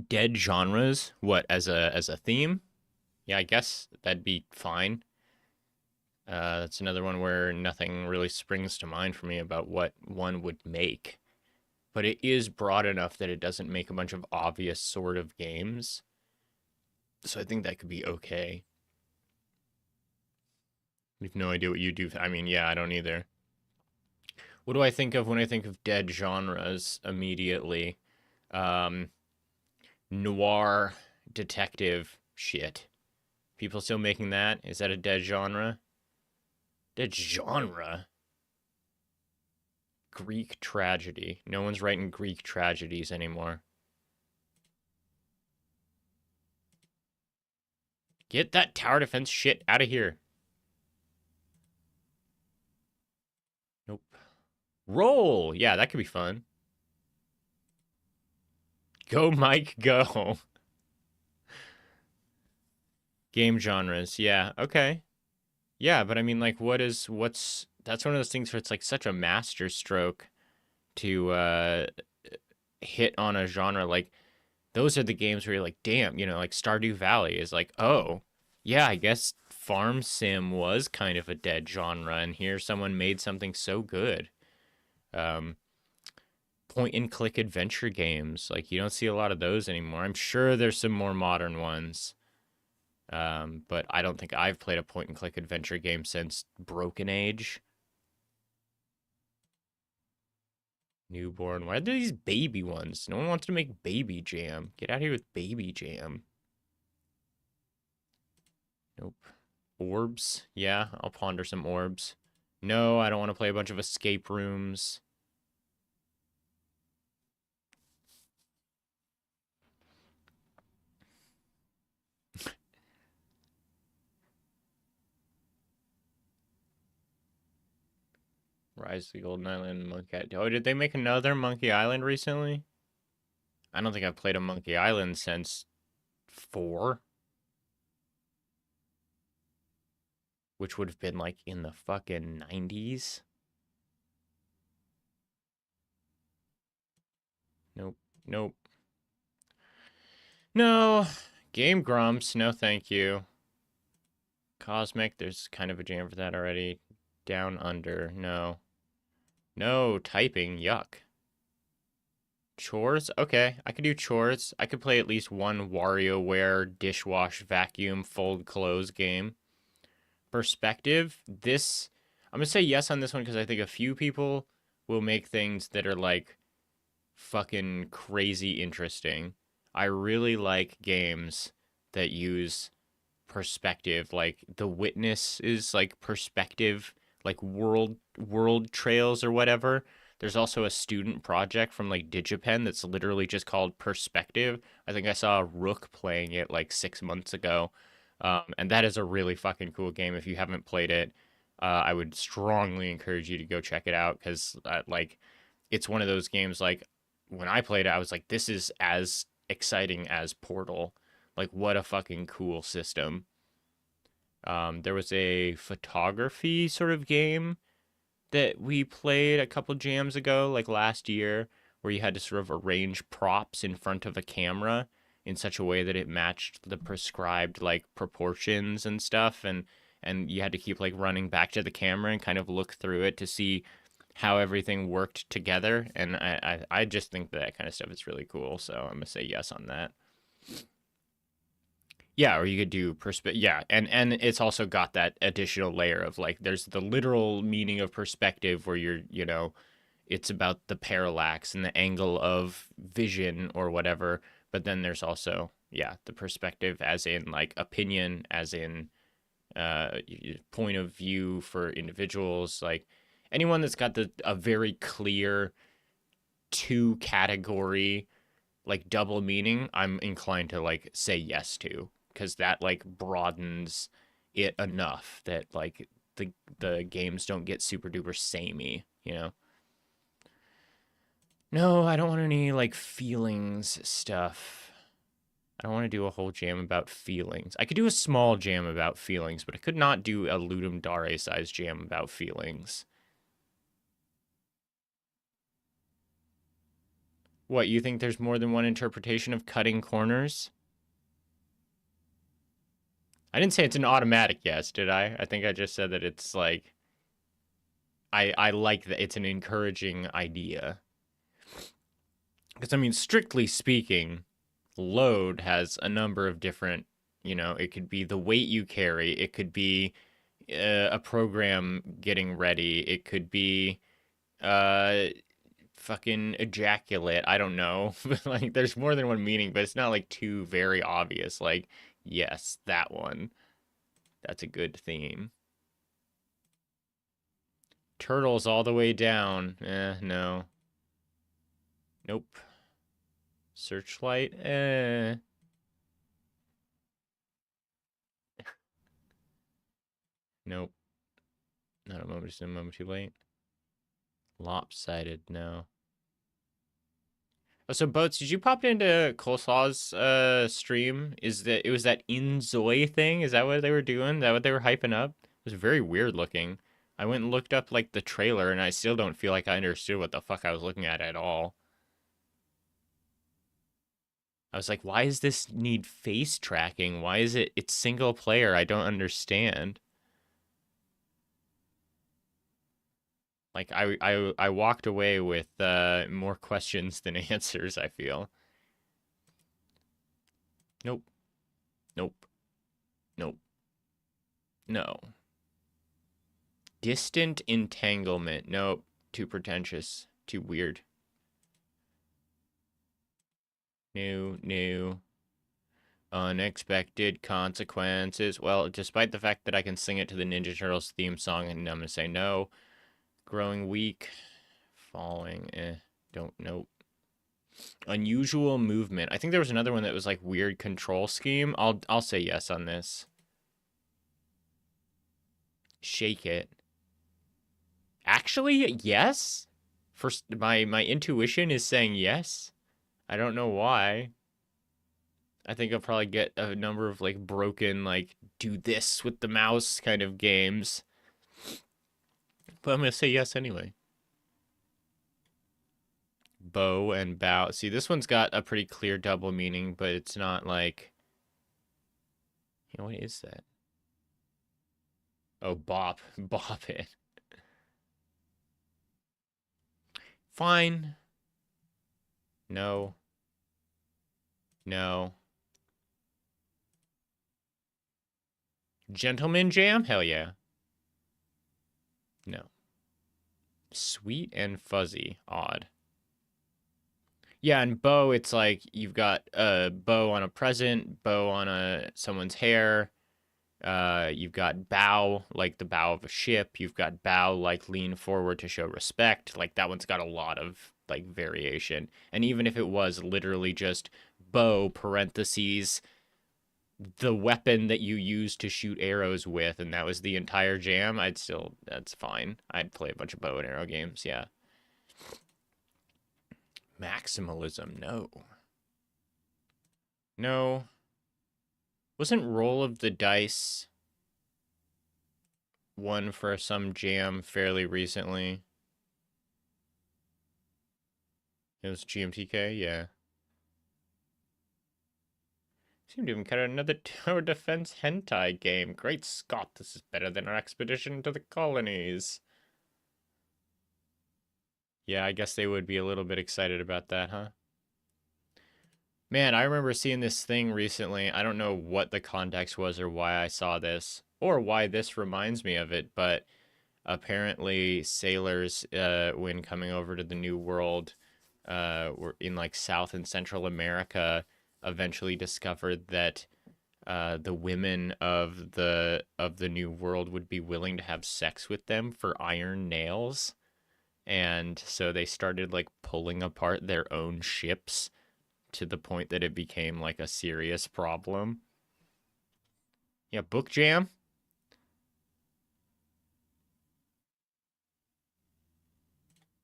Dead genres, what, as a theme? Yeah, I guess that'd be fine. That's another one where nothing really springs to mind for me about what one would make. But it is broad enough that it doesn't make a bunch of obvious sort of games. So I think that could be okay. I have no idea what you do. I mean, yeah, I don't either. What do I think of when I think of dead genres immediately? Noir detective shit. People still making that? Is that a dead genre? Dead genre? Greek tragedy. No one's writing Greek tragedies anymore. Get that tower defense shit out of here. Nope. Roll! Yeah, that could be fun. Go, Mike, go. Game genres. Yeah, okay. Yeah, but I mean, like, that's one of those things where it's like such a master stroke to hit on a genre. Like, those are the games where you're like, damn, like Stardew Valley is like, oh, yeah, I guess Farm Sim was kind of a dead genre, and here someone made something so good. Point and click adventure games, like, you don't see a lot of those anymore. I'm sure there's some more modern ones. But I don't think I've played a point and click adventure game since Broken Age. Newborn. Why are there these baby ones? No one wants to make Baby Jam. Get out of here with Baby Jam. Nope. Orbs. Yeah, I'll ponder some orbs. No, I don't want to play a bunch of escape rooms. Rise of the Golden Island, Monkey Island. Oh, did they make another Monkey Island recently? I don't think I've played a Monkey Island since 4. Which would have been like in the fucking 90s. Nope. Nope. No. Game Grumps. No, thank you. Cosmic. There's kind of a jam for that already. Down Under. No. No. Typing. Yuck. Chores? Okay. I could do chores. I could play at least one WarioWare dishwash vacuum fold clothes game. Perspective. This. I'm going to say yes on this one because I think a few people will make things that are like fucking crazy interesting. I really like games that use perspective. Like The Witness is like perspective, like world trails or whatever. There's also a student project from like DigiPen that's literally just called Perspective. I think I saw Rook playing it like 6 months ago. And that is a really fucking cool game. If you haven't played it, I would strongly encourage you to go check it out because like it's one of those games like when I played it, I was like, this is as exciting as Portal. Like, what a fucking cool system. There was a photography sort of game that we played a couple jams ago, like last year, where you had to sort of arrange props in front of a camera in such a way that it matched the prescribed like proportions and stuff, and you had to keep like running back to the camera and kind of look through it to see how everything worked together. And I just think that kind of stuff is really cool. So I'm gonna say yes on that. Yeah, or you could do yeah, and it's also got that additional layer of like there's the literal meaning of perspective where you're, it's about the parallax and the angle of vision or whatever, but then there's also, yeah, the perspective as in like opinion, as in point of view for individuals, like anyone that's got a very clear 2 category like double meaning, I'm inclined to like say yes to, because that like broadens it enough that like the games don't get super duper samey. No, I don't want any like feelings stuff. I don't want to do a whole jam about feelings. I could do a small jam about feelings, but I could not do a Ludum Dare size jam about feelings. What, you think there's more than one interpretation of cutting corners? I didn't say it's an automatic yes, did I? I think I just said that it's like... I like that it's an encouraging idea. Because, I mean, strictly speaking, load has a number of different, you know, it could be the weight you carry, it could be a program getting ready, it could be fucking ejaculate, I don't know. Like, there's more than one meaning, but it's not like too very obvious. Like, yes, that one. That's a good theme. Turtles all the way down. No. Nope. Searchlight? Nope. Not a moment too late. Lopsided, no. Oh, so Boats, did you pop into Coleslaw's stream? It was that Inzoi thing? Is that what they were doing? Is that what they were hyping up? It was very weird looking. I went and looked up like the trailer and I still don't feel like I understood what the fuck I was looking at all. I was like, why does this need face tracking? Why is it's single player? I don't understand. Like, I walked away with more questions than answers, I feel. Nope. Nope. Nope. No. Distant entanglement. Nope. Too pretentious. Too weird. New. Unexpected consequences. Well, despite the fact that I can sing it to the Ninja Turtles theme song, and I'm gonna say no. Growing weak. Falling. Don't. Nope. Unusual movement. I think there was another one that was like weird control scheme. I'll say yes on this. Shake it. Actually, yes. First, my intuition is saying yes. I don't know why. I think I'll probably get a number of like broken, like do this with the mouse kind of games. But I'm gonna say yes anyway. Bow and bow. See, this one's got a pretty clear double meaning, but it's not like... You know, what is that? Oh, bop. Bop it. Fine. No. No. Gentleman jam? Hell yeah. No. Sweet and fuzzy. Odd. Yeah, and bow, it's like you've got a bow on a present, bow on someone's hair. You've got bow, like the bow of a ship. You've got bow, like lean forward to show respect. Like that one's got a lot of like variation. And even if it was literally just bow parentheses the weapon that you use to shoot arrows with, and that was the entire jam, that's fine. I'd play a bunch of bow and arrow games, yeah. Maximalism, no. No. Wasn't roll of the dice one for some jam fairly recently? It was GMTK, yeah. Seem to even cut out another tower defense hentai game. Great Scott, this is better than our expedition to the colonies. Yeah, I guess they would be a little bit excited about that, huh? Man, I remember seeing this thing recently. I don't know what the context was or why I saw this, or why this reminds me of it, but apparently sailors, when coming over to the New World, were in like South and Central America, eventually discovered that the women of the New World would be willing to have sex with them for iron nails. And so they started like pulling apart their own ships to the point that it became like a serious problem. Yeah, book jam.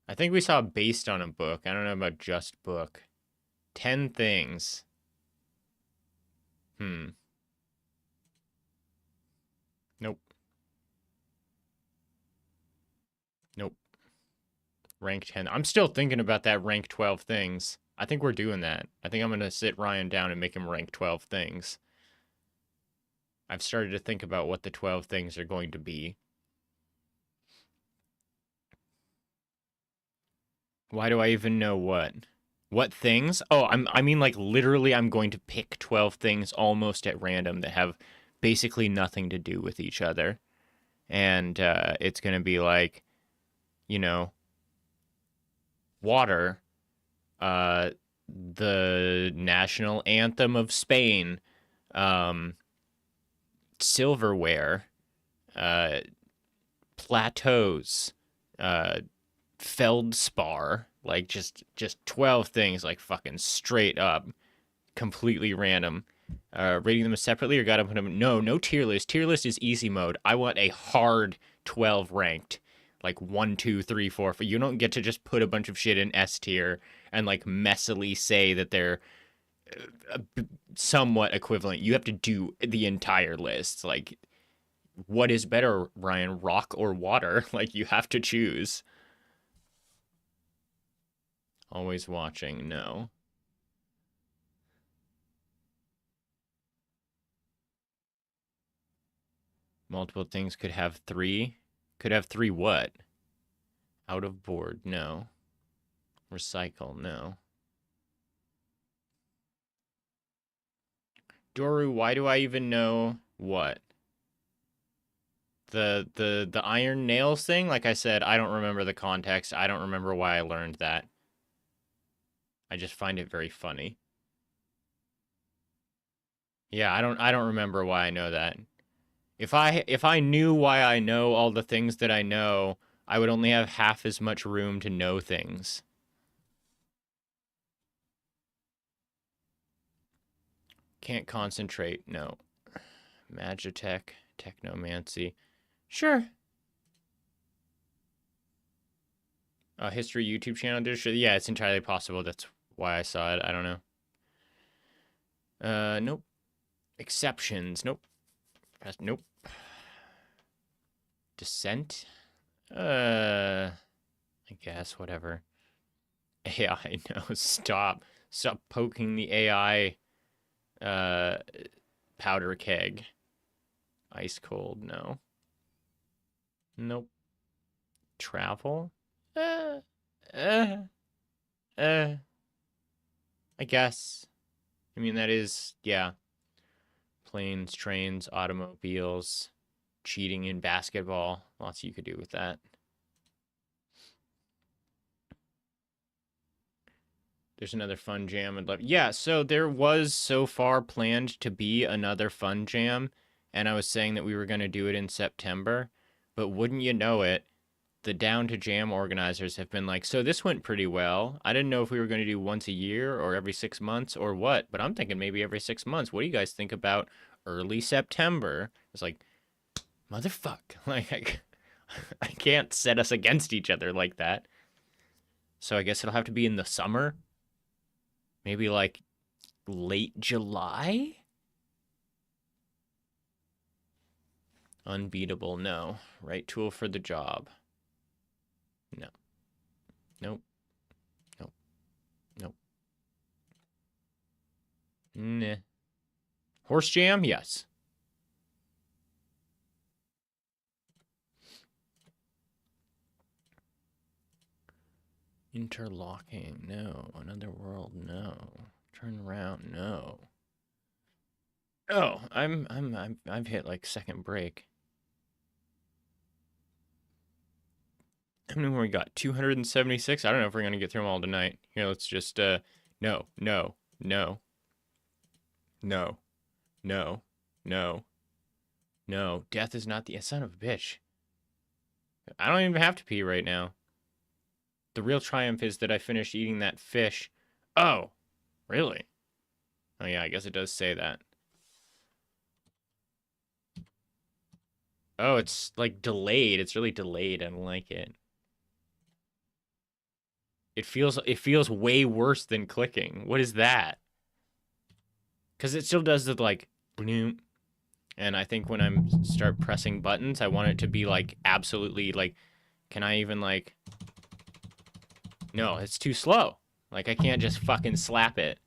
I think we saw based on a book. I don't know about just book. 10 things. Nope. Nope. Rank 10. I'm still thinking about that rank 12 things. I think we're doing that. I think I'm going to sit Ryan down and make him rank 12 things. I've started to think about what the 12 things are going to be. Why do I even know what? What things? Oh, I mean like literally I'm going to pick 12 things almost at random that have basically nothing to do with each other. And it's going to be like, you know, water, the national anthem of Spain, silverware, plateaus, feldspar, like just 12 things, like fucking straight up, completely random. Rating them separately or gotta put them? No tier list. Tier list is easy mode. I want a hard 12 ranked, like 1, 2, 3, 4. You don't get to just put a bunch of shit in S tier and like messily say that they're somewhat equivalent. You have to do the entire list. Like, what is better, Ryan, rock or water? Like, you have to choose. Always watching, no. Multiple things could have 3. Could have 3 what? Out of board, no. Recycle, no. Doru, why do I even know what? The iron nails thing? Like I said, I don't remember the context. I don't remember why I learned that. I just find it very funny. Yeah, I don't remember why I know that. If I knew why I know all the things that I know, I would only have half as much room to know things. Can't concentrate, no. Magitech, technomancy. Sure. History YouTube channel. Yeah, it's entirely possible. That's why I saw it. I don't know. Nope. Exceptions. Nope. Nope. Descent. I guess whatever. AI. No. Stop poking the AI. Powder keg. Ice cold. No. Nope. Travel. I guess. I mean, that is, yeah. Planes, trains, automobiles, cheating in basketball. Lots you could do with that. There's another fun jam I'd love. Yeah, so there was so far planned to be another fun jam, and I was saying that we were going to do it in September, but wouldn't you know it, the Down to Jam organizers have been like, so this went pretty well. I didn't know if we were going to do once a year or every 6 months or what, but I'm thinking maybe every 6 months. What do you guys think about early September? It's like, motherfuck. Like, I can't set us against each other like that. So I guess it'll have to be in the summer. Maybe like late July? Unbeatable, no. Right tool for the job. No. Nope. Nope. Nope. Nah. Horse jam? Yes. Interlocking, no. Another world, no. Turn around, no. Oh, I've hit like second break. How many more we got? 276? I don't know if we're gonna get through them all tonight. Here, let's just no. No. No. No. No. No. No. Death is not the son of a bitch. I don't even have to pee right now. The real triumph is that I finished eating that fish. Oh, really? Oh yeah, I guess it does say that. Oh, it's like delayed. It's really delayed. I don't like it. It feels way worse than clicking. What is that? Because it still does the like Bloom. And I think when I'm start pressing buttons, I want it to be like absolutely like, can I even like, no, it's too slow. Like I can't just fucking slap it.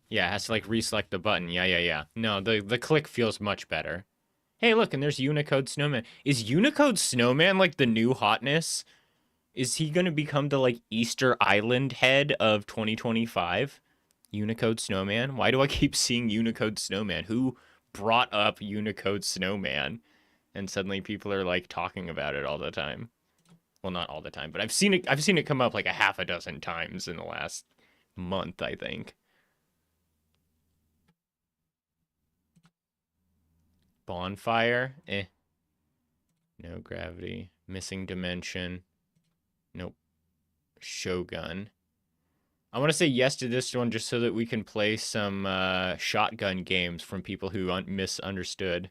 Yeah, it has to like reselect the button. Yeah. No, the click feels much better. Hey, look, and there's Unicode Snowman. Is Unicode Snowman like the new hotness? Is he gonna become the like Easter Island head of 2025? Unicode Snowman? Why do I keep seeing Unicode Snowman? Who brought up Unicode Snowman? And suddenly people are like talking about it all the time. Well, not all the time, but I've seen it come up like a half a dozen times in the last month, I think. Bonfire? Eh. No gravity. Missing dimension. Nope. Shogun. I want to say yes to this one just so that we can play some shotgun games from people who misunderstood.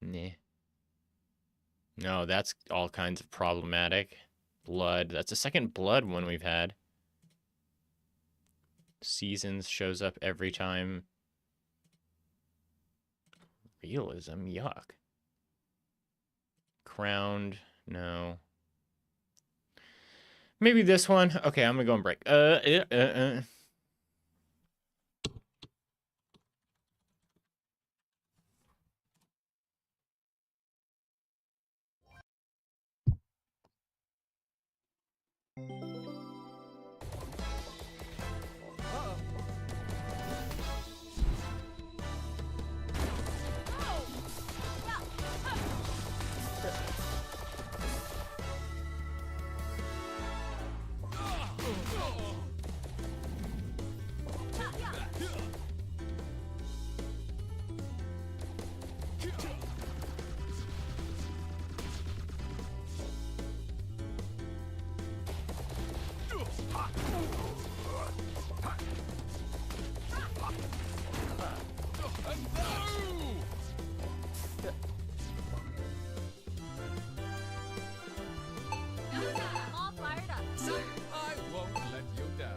Nah. No, that's all kinds of problematic. Blood. That's the second blood one we've had. Seasons shows up every time. Realism? Yuck. Crowned? No. Maybe this one. Okay, I'm gonna go on break. I'm all fired up. I won't let you down.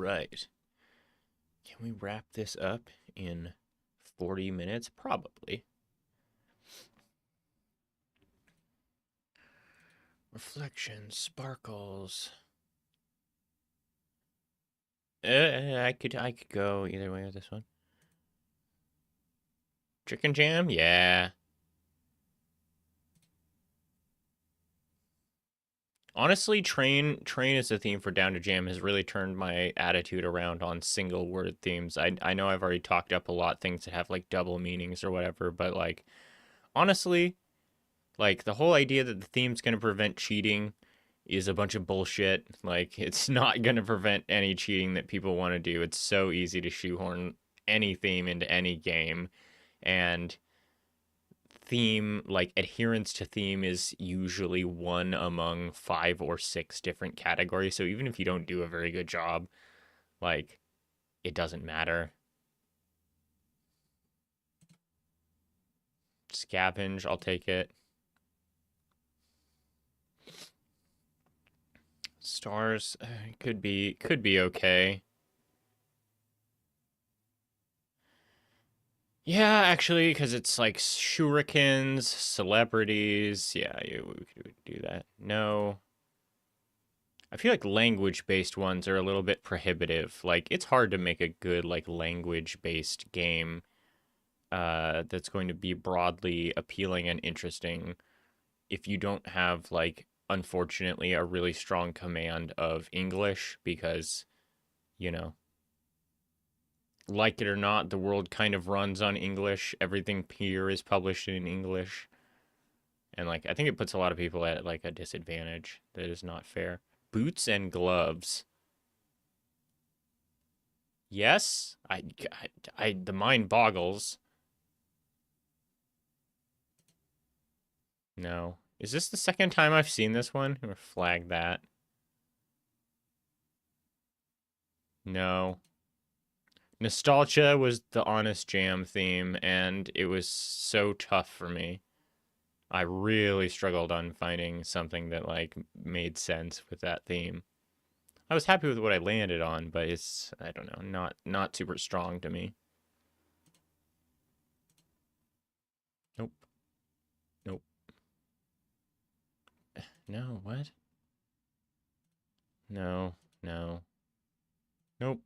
right. Can we wrap this up in 40 minutes? Probably. Reflections, sparkles. I could go either way with this one. Chicken Jam? Yeah. Honestly, train as the theme for Down to Jam has really turned my attitude around on single word themes. I know I've already talked up a lot things that have like double meanings or whatever, but like honestly, like the whole idea that the theme's going to prevent cheating is a bunch of bullshit. Like it's not going to prevent any cheating that people want to do. It's so easy to shoehorn any theme into any game, and theme, like adherence to theme, is usually one among 5 or 6 different categories. So even if you don't do a very good job, like it doesn't matter. Scavenge, I'll take it. Stars could be okay. Yeah, actually, because it's like shurikens, celebrities. Yeah, we could do that. No. I feel like language-based ones are a little bit prohibitive. Like, it's hard to make a good, like, language-based game that's going to be broadly appealing and interesting if you don't have, like, unfortunately, a really strong command of English because, you know, like it or not, the world kind of runs on English. Everything here is published in English. And, like, I think it puts a lot of people at, like, a disadvantage that is not fair. Boots and gloves. Yes? The mind boggles. No. Is this the second time I've seen this one? I'm gonna flag that. No. Nostalgia was the Honest Jam theme, and it was so tough for me. I really struggled on finding something that, like, made sense with that theme. I was happy with what I landed on, but it's, I don't know, not super strong to me. Nope. Nope. No, what? No, no. Nope.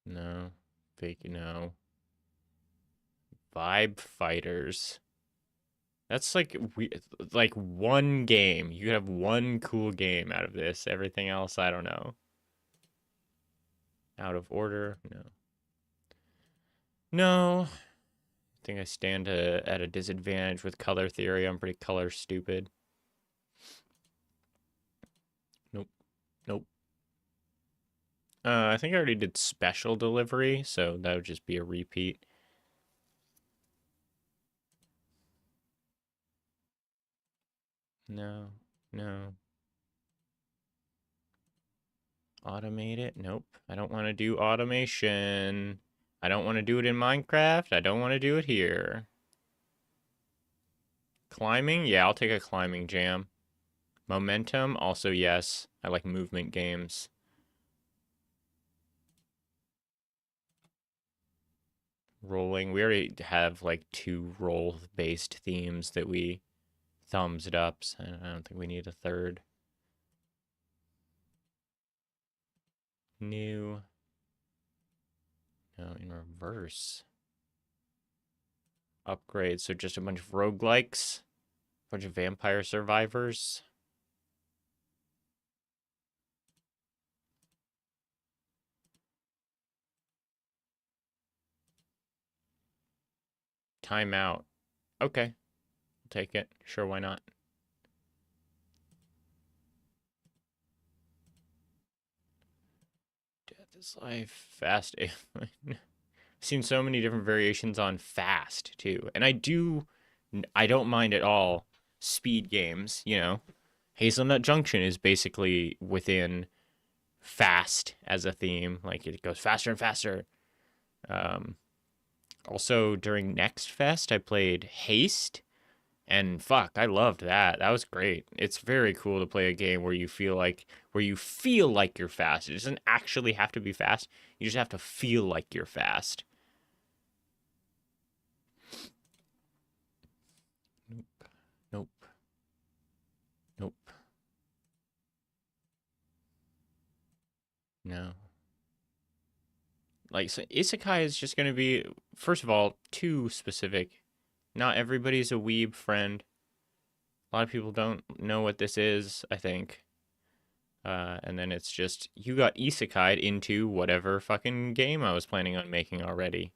No. Fake, no. Vibe Fighters. That's like one game. You could have one cool game out of this. Everything else, I don't know. Out of order? No. No. I think I stand at a disadvantage with color theory. I'm pretty color stupid. Nope. Nope. I think I already did special delivery, so that would just be a repeat. No. No. Automate it? Nope. I don't want to do automation. I don't want to do it in Minecraft. I don't want to do it here. Climbing? Yeah, I'll take a climbing jam. Momentum? Also yes. I like movement games. Rolling. We already have like 2 roll-based themes that we thumbs it up. So I don't think we need a third. New. No, in reverse. Upgrade. So just a bunch of roguelikes. A bunch of vampire survivors. Timeout. Okay. I'll take it. Sure, why not? Death is life. Fast. I've seen so many different variations on fast, too. And I don't mind at all speed games, you know. Hazelnut Junction is basically within fast as a theme. Like, it goes faster and faster. Also, during Next Fest, I played Haste, And fuck, I loved that. That was great. It's very cool to play a game where you feel like you're fast. It doesn't actually have to be fast. You just have to feel like you're fast. Nope. Nope. Nope. No. Like, so isekai is just going to be, first of all, too specific. Not everybody's a weeb friend. A lot of people don't know what this is, I think. And then it's just, you got isekai'd into whatever fucking game I was planning on making already.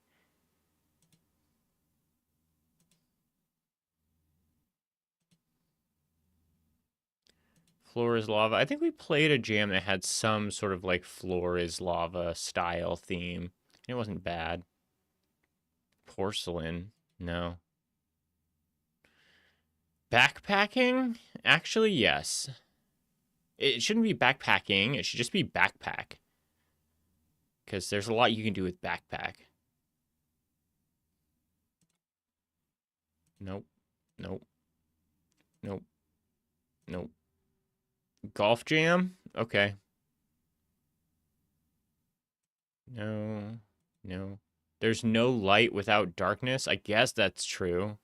Floor is lava. I think we played a jam that had some sort of like floor is lava style theme. It wasn't bad. Porcelain. No. Backpacking? Actually, yes. It shouldn't be backpacking. It should just be backpack. Because there's a lot you can do with backpack. Nope. Nope. Nope. Nope. Golf jam? Okay. No. No. There's no light without darkness? I guess that's true.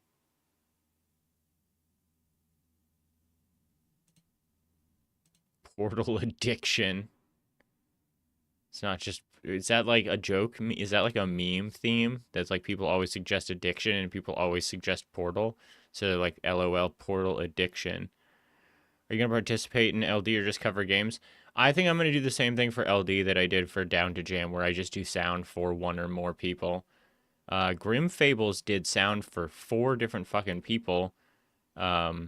Portal addiction. It's not just... Is that like a joke? Is that like a meme theme? That's like people always suggest addiction and people always suggest Portal. So like LOL Portal addiction. Are you going to participate in LD or just cover games? I think I'm going to do the same thing for LD that I did for Down to Jam, where I just do sound for one or more people. Grim Fables did sound for 4 different fucking people. But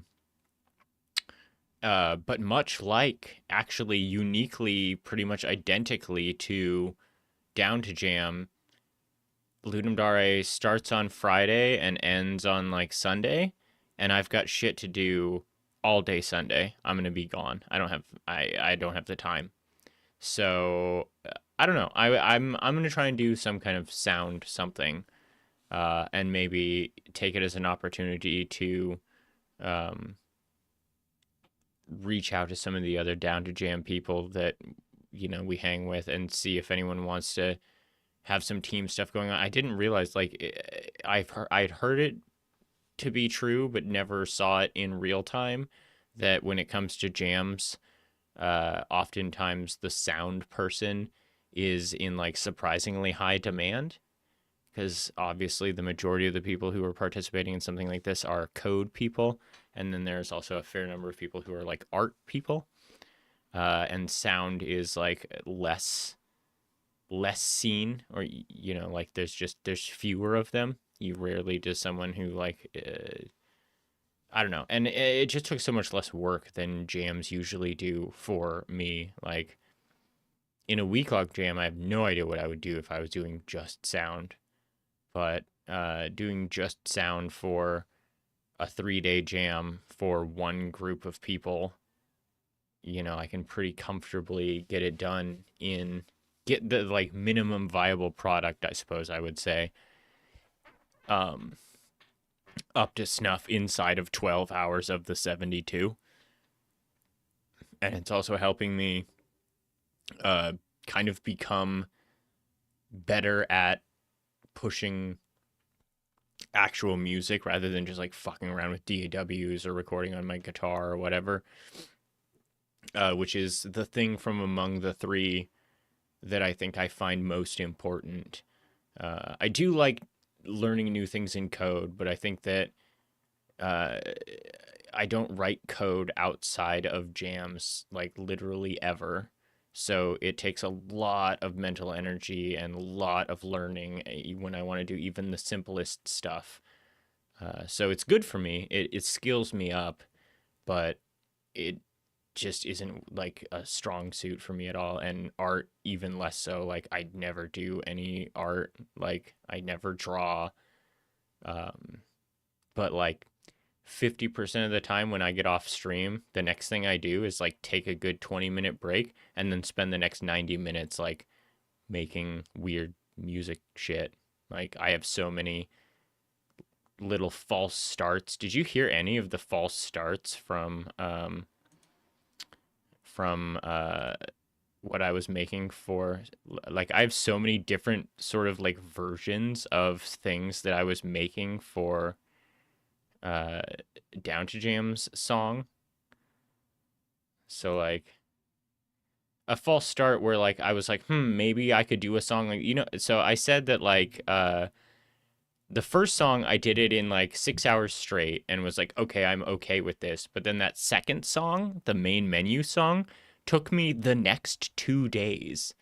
much like, actually uniquely, pretty much identically to Down to Jam, Ludum Dare starts on Friday and ends on like Sunday, and I've got shit to do all day Sunday. I'm gonna be gone. I don't have the time. So I don't know. I'm gonna try and do some kind of sound something, and maybe take it as an opportunity to reach out to some of the other Down to Jam people that we hang with and see if anyone wants to have some team stuff going on. I didn't realize I'd heard it to be true, but never saw it in real time, that when it comes to jams, oftentimes the sound person is in like surprisingly high demand, because obviously the majority of the people who are participating in something like this are code people, and then there's also a fair number of people who are like art people, and sound is like less seen, or like there's fewer of them. You rarely does someone who like I don't know, and it just took so much less work than jams usually do for me. Like in a week-long jam, I have no idea what I would do if I was doing just sound, but doing just sound for a 3-day jam for one group of people, I can pretty comfortably get it done get the like minimum viable product, I suppose I would say, up to snuff inside of 12 hours of the 72. And it's also helping me kind of become better at pushing actual music rather than just like fucking around with DAWs or recording on my guitar or whatever, which is the thing from among the 3 that I think I find most important. I do like learning new things in code, but I think that I don't write code outside of jams, like literally ever. So it takes a lot of mental energy and a lot of learning when I want to do even the simplest stuff. So it's good for me. It skills me up, but it just isn't like a strong suit for me at all. And art even less so. Like I'd never do any art. Like I never draw. But like 50% of the time when I get off stream, the next thing I do is like take a good 20-minute break and then spend the next 90 minutes like making weird music shit. Like I have so many little false starts. Did you hear any of the false starts from what I was making for, like, I have so many different sort of like versions of things that I was making for Down to Jam's song. So like a false start where like I was like, maybe I could do a song like, so I said that like the first song I did it in like 6 hours straight and was like, okay, I'm okay with this. But then that second song, the main menu song, took me the next 2 days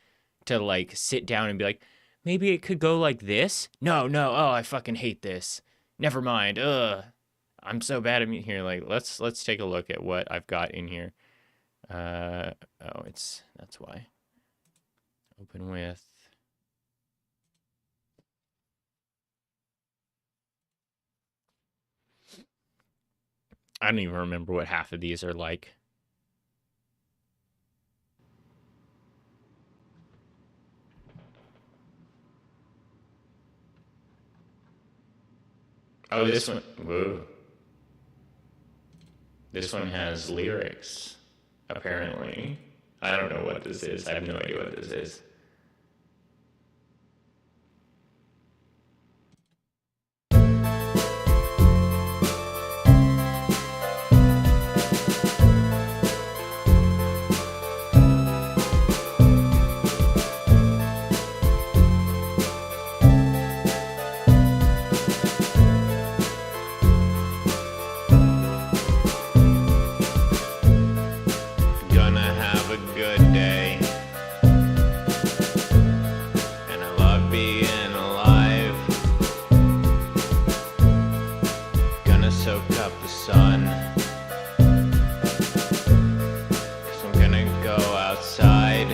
to like sit down and be like, maybe it could go like this. No, oh, I fucking hate this. Never mind. I'm so bad at here. Like, let's take a look at what I've got in here. Oh, that's why. Open with. I don't even remember what half of these are like. Oh, this one. Whoa. This one has lyrics, apparently. I don't know what this is. I have no idea what this is. Gonna have a good day, and I love being alive. Gonna soak up the sun, 'cause I'm gonna go outside.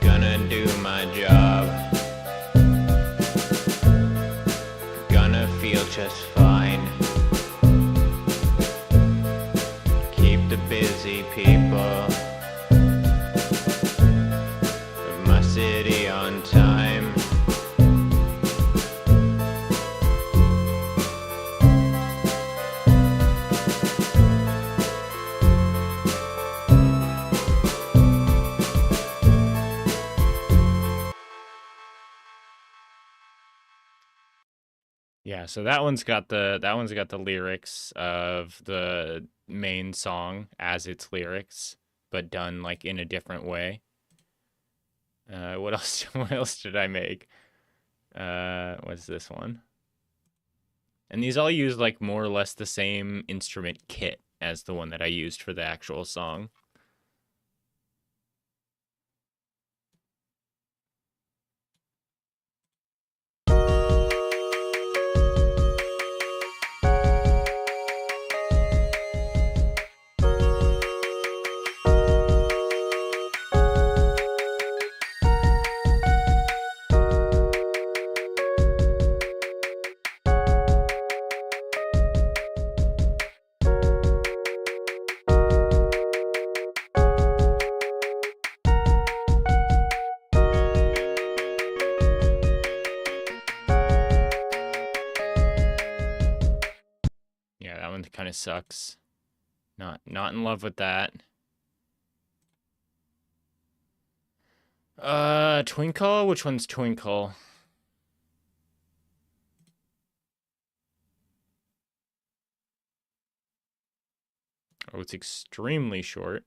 Gonna do my job. Gonna feel just fine. Keep the busy people of my city on time. Yeah, so that one's got the lyrics of the main song as its lyrics, but done like in a different way. What else? What else did I make? What's this one? And these all use like more or less the same instrument kit as the one that I used for the actual song. Yeah, that one kind of sucks. Not in love with that. Twinkle? Which one's Twinkle? Oh, it's extremely short.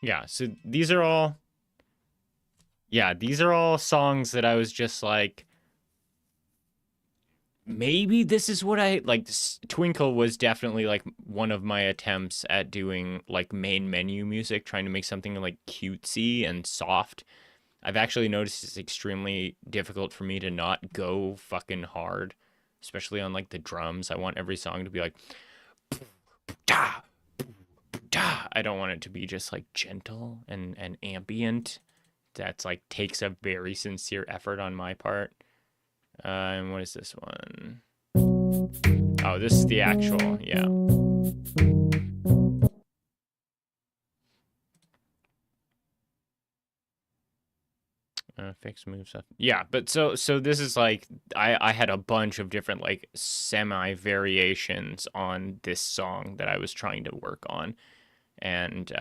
Yeah, so these are all songs that I was just like, maybe this is what I like. Twinkle was definitely like one of my attempts at doing like main menu music, trying to make something like cutesy and soft. I've actually noticed it's extremely difficult for me to not go fucking hard, especially on like the drums. I want every song to be like da, da. I don't want it to be just like gentle and ambient. That's like takes a very sincere effort on my part. And what is this one? Oh, this is the actual, yeah. Fix move stuff. Yeah, but so this is like I had a bunch of different like semi variations on this song that I was trying to work on, and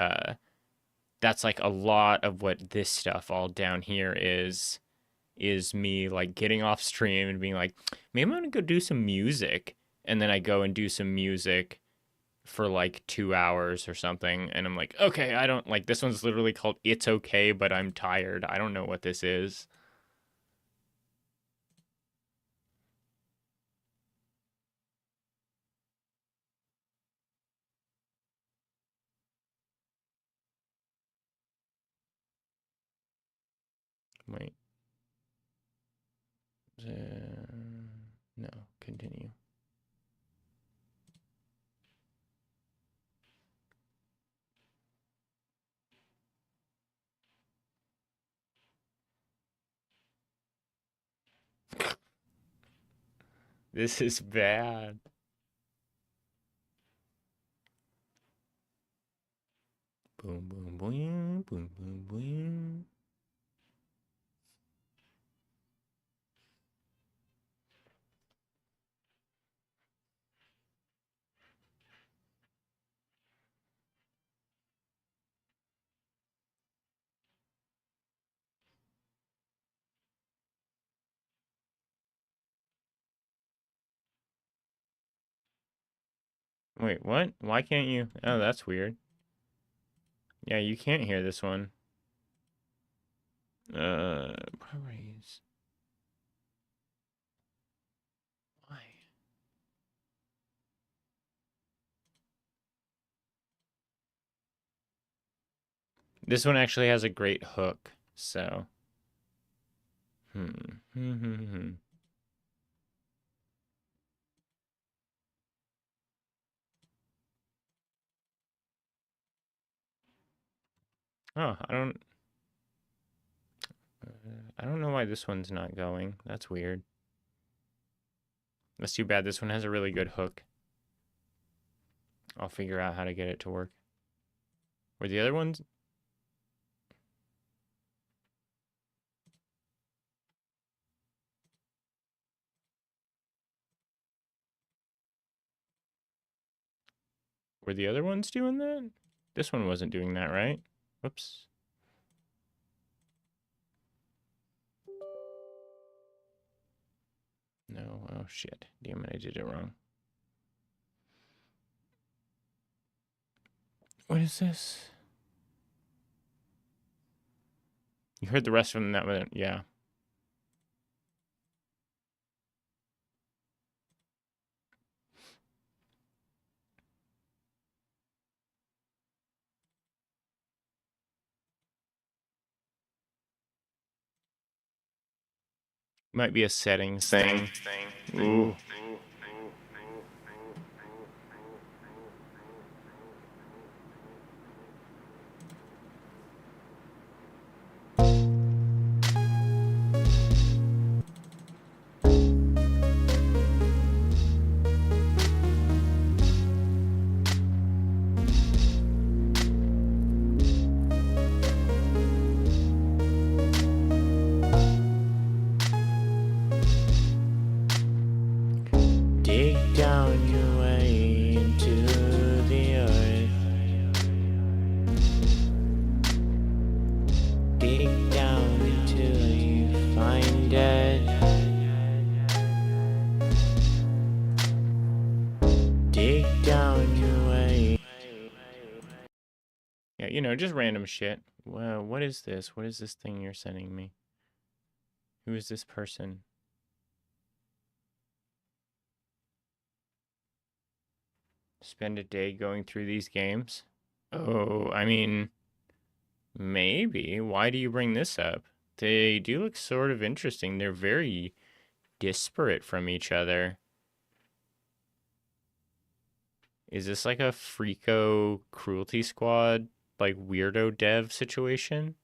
that's like a lot of what this stuff all down here is me like getting off stream and being like, maybe I'm gonna go do some music, and then I go and do some music for like 2 hours or something, and I'm like, okay, I don't like this one's literally called It's Okay, but I'm tired. I don't know what this is. Wait. No, continue. This is bad. Boom, boom, boom, boom, boom, boom. Wait, what? Why can't you? Oh, that's weird. Yeah, you can't hear this one. Properties. Why? This one actually has a great hook, so. Oh, I don't know why this one's not going. That's weird. That's too bad. This one has a really good hook. I'll figure out how to get it to work. Were the other ones? Were the other ones doing that? This one wasn't doing that, right? Whoops. No. Oh, shit. Damn it, I did it wrong. What is this? You heard the rest from that one? Yeah. Might be a settings thing. Ooh. Dig down your way into the earth. Dig down until you find it. Dig down your way. Yeah, you know, just random shit. Well, what is this? What is this thing you're sending me? Who is this person? Spend a day going through these games? Oh, I mean, maybe. Why do you bring this up? They do look sort of interesting. They're very disparate from each other. Is this like a Freako Cruelty Squad, like weirdo dev situation?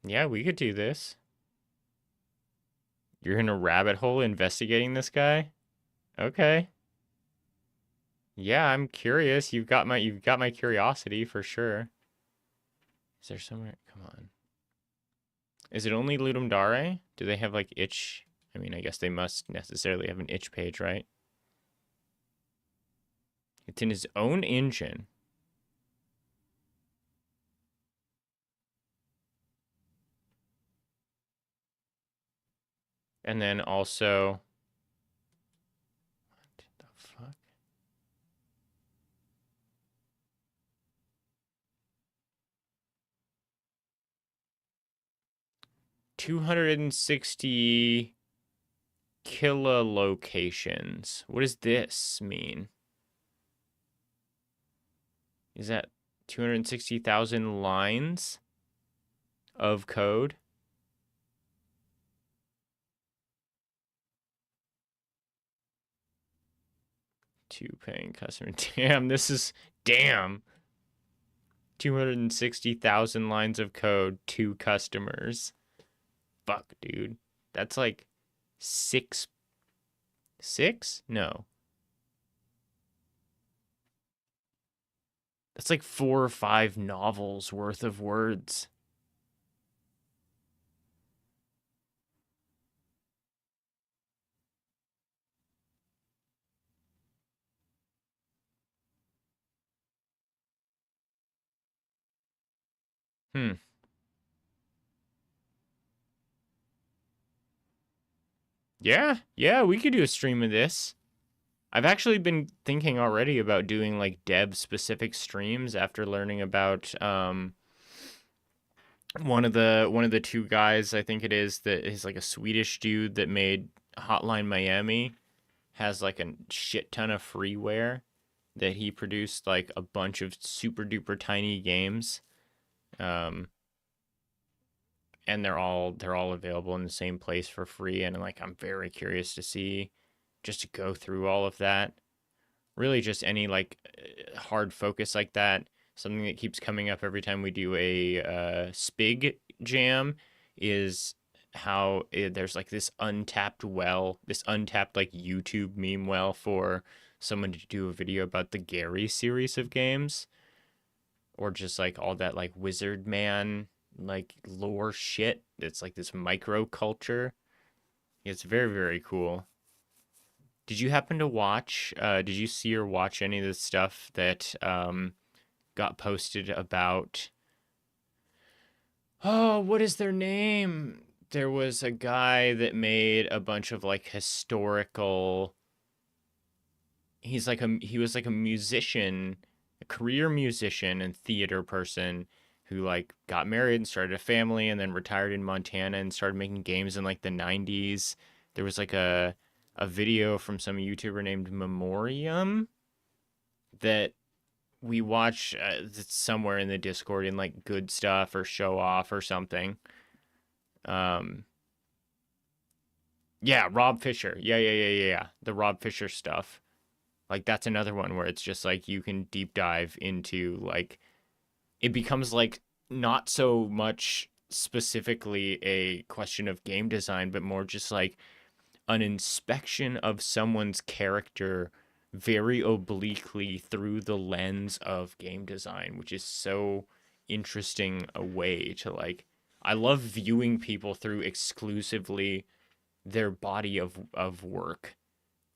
Yeah, we could do this. You're in a rabbit hole investigating this guy? Okay. Yeah, I'm curious. You've got my curiosity for sure. Is there somewhere? Come on. Is it only Ludum Dare? Do they have like itch? I mean, I guess they must necessarily have an itch page, right? It's in his own engine. And then also, what the fuck? $260 kilolocations. What does this mean? Is that 260,000 lines of code? Two paying customer. Damn, this is damn. 260,000 lines of code, two customers. Fuck, dude. That's like six. Six? No. That's like 4 or 5 novels worth of words. Hmm. Yeah, we could do a stream of this. I've actually been thinking already about doing like dev specific streams after learning about one of the two guys, I think it is, that is like a Swedish dude that made Hotline Miami, has like a shit ton of freeware that he produced like a bunch of super duper tiny games. Um and they're all available in the same place for free, and like I'm very curious to see, just to go through all of that. Really just any like hard focus like that. Something that keeps coming up every time we do a Spig Jam is how there's like this untapped well, this untapped like YouTube meme well for someone to do a video about the Gary series of games, or just like all that like Wizard Man like lore shit. It's like this micro culture. It's very, very cool. Did you happen to watch, did you see or watch any of the stuff that got posted about, oh, what is their name? There was a guy that made a bunch of like historical, he was like a musician, a career musician and theater person who like got married and started a family and then retired in Montana and started making games in like the 90s. There was like a video from some YouTuber named Memoriam that we watch, it's somewhere in the Discord in like good stuff or show off or something. Um, yeah, Rob Fisher. Yeah. The Rob Fisher stuff. Like that's another one where it's just like you can deep dive into like, it becomes like not so much specifically a question of game design, but more just like an inspection of someone's character very obliquely through the lens of game design, which is so interesting a way to like, I love viewing people through exclusively their body of work.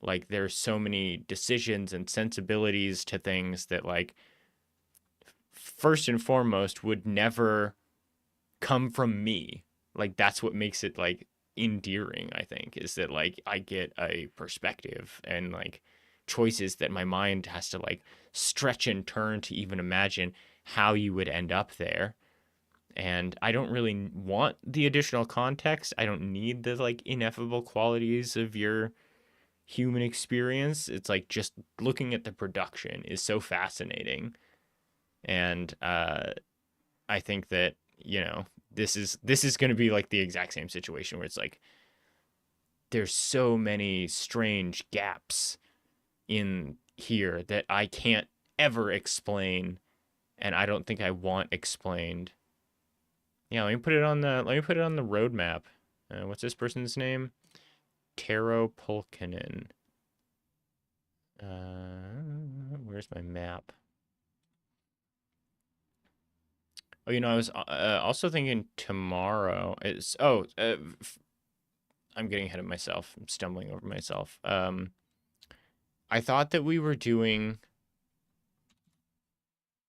Like there's so many decisions and sensibilities to things that like first and foremost would never come from me. Like that's what makes it like endearing, I think, is that like I get a perspective and like choices that my mind has to like stretch and turn to even imagine how you would end up there. And I don't really want the additional context. I don't need the like ineffable qualities of your human experience. It's like just looking at the production is so fascinating. And I think that, you know, this is going to be like the exact same situation where it's like there's so many strange gaps in here that I can't ever explain, and I don't think I want explained. Yeah, let me put it on the roadmap. What's this person's name? Taro Pulkkinen. Where's my map? Oh, I was also thinking tomorrow is. I'm getting ahead of myself. I'm stumbling over myself. I thought that we were doing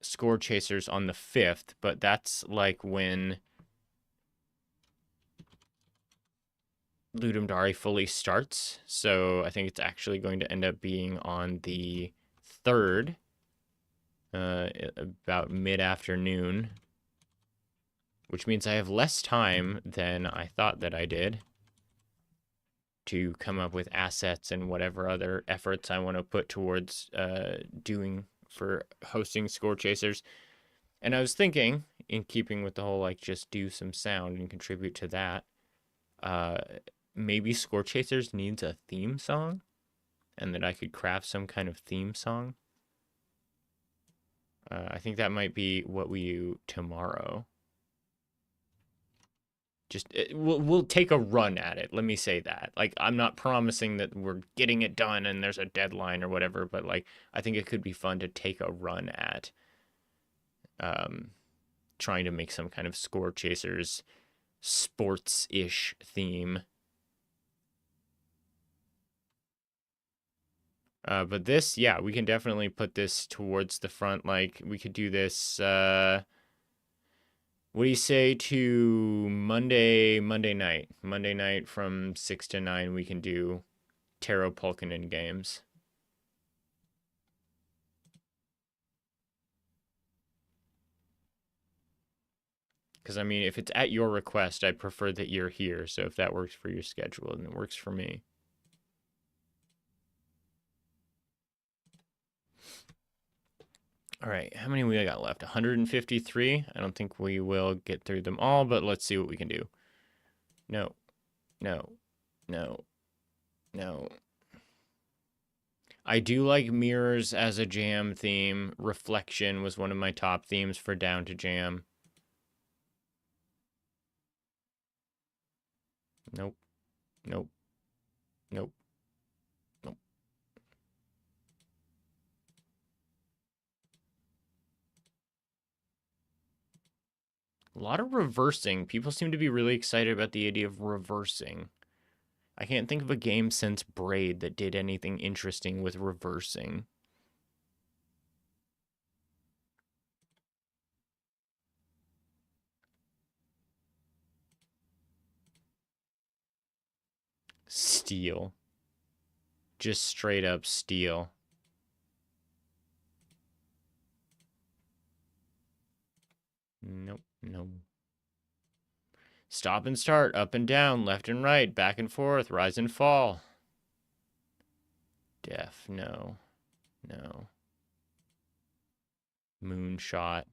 Score Chasers on the 5th, but that's like when Ludum Dare fully starts. So I think it's actually going to end up being on the 3rd, about mid-afternoon, which means I have less time than I thought that I did to come up with assets and whatever other efforts I want to put towards doing for hosting Score Chasers. And I was thinking, in keeping with the whole like just do some sound and contribute to that, maybe Score Chasers needs a theme song, and that I could craft some kind of theme song. I think that might be what we do tomorrow. We'll take a run at it. Let me say that. Like, I'm not promising that we're getting it done and there's a deadline or whatever, but like, I think it could be fun to take a run at trying to make some kind of Score Chasers sports-ish theme. But this, yeah, we can definitely put this towards the front. Like, we could do this, what do you say to Monday night? Monday night from 6 to 9, we can do Taro Pulkkinen games. Because, I mean, if it's at your request, I prefer that you're here. So if that works for your schedule, then it works for me. All right, how many we got left? 153. I don't think we will get through them all, but let's see what we can do. No, no, no, no. I do like mirrors as a jam theme. Reflection was one of my top themes for Down to Jam. Nope, nope, nope. A lot of reversing. People seem to be really excited about the idea of reversing. I can't think of a game since Braid that did anything interesting with reversing. Steal. Just straight up steal. Nope, no. Stop and start, up and down, left and right, back and forth, rise and fall. Def, no. No. Moonshot.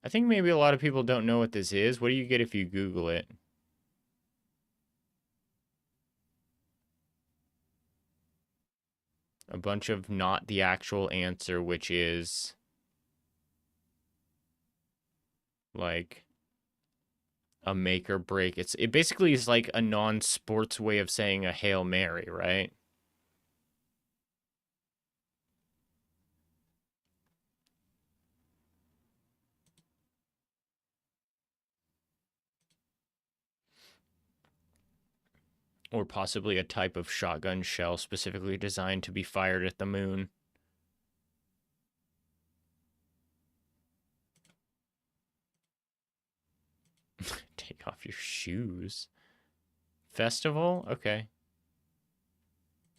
I think maybe a lot of people don't know what this is. What do you get if you Google it? A bunch of not the actual answer, which is like a make or break. It basically is like a non-sports way of saying a Hail Mary, right? Or possibly a type of shotgun shell specifically designed to be fired at the moon. Take off your shoes. Festival? Okay.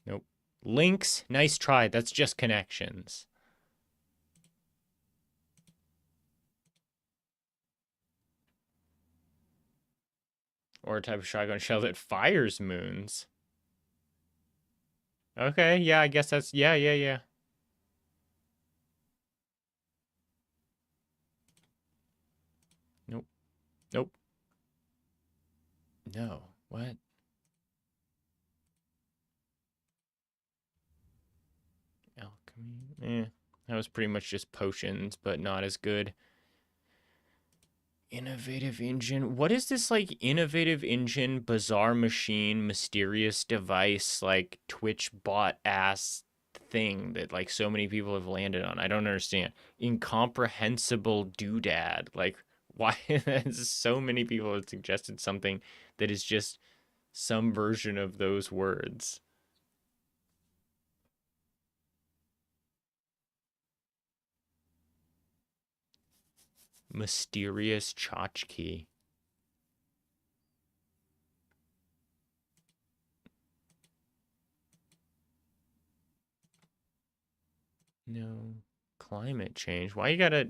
Nope. Links? Nice try. That's just connections. Or a type of shotgun shell that fires moons. Okay, yeah, I guess that's... Yeah. Nope. Nope. No. What? That was pretty much just potions, but not as good. Innovative engine. What is this, like, innovative engine, bizarre machine, mysterious device, like, Twitch bot ass thing that, like, so many people have landed on? I don't understand. Incomprehensible doodad. Like, why? So many people have suggested something that is just some version of those words. Mysterious tchotchke. No. Climate change. Why you gotta...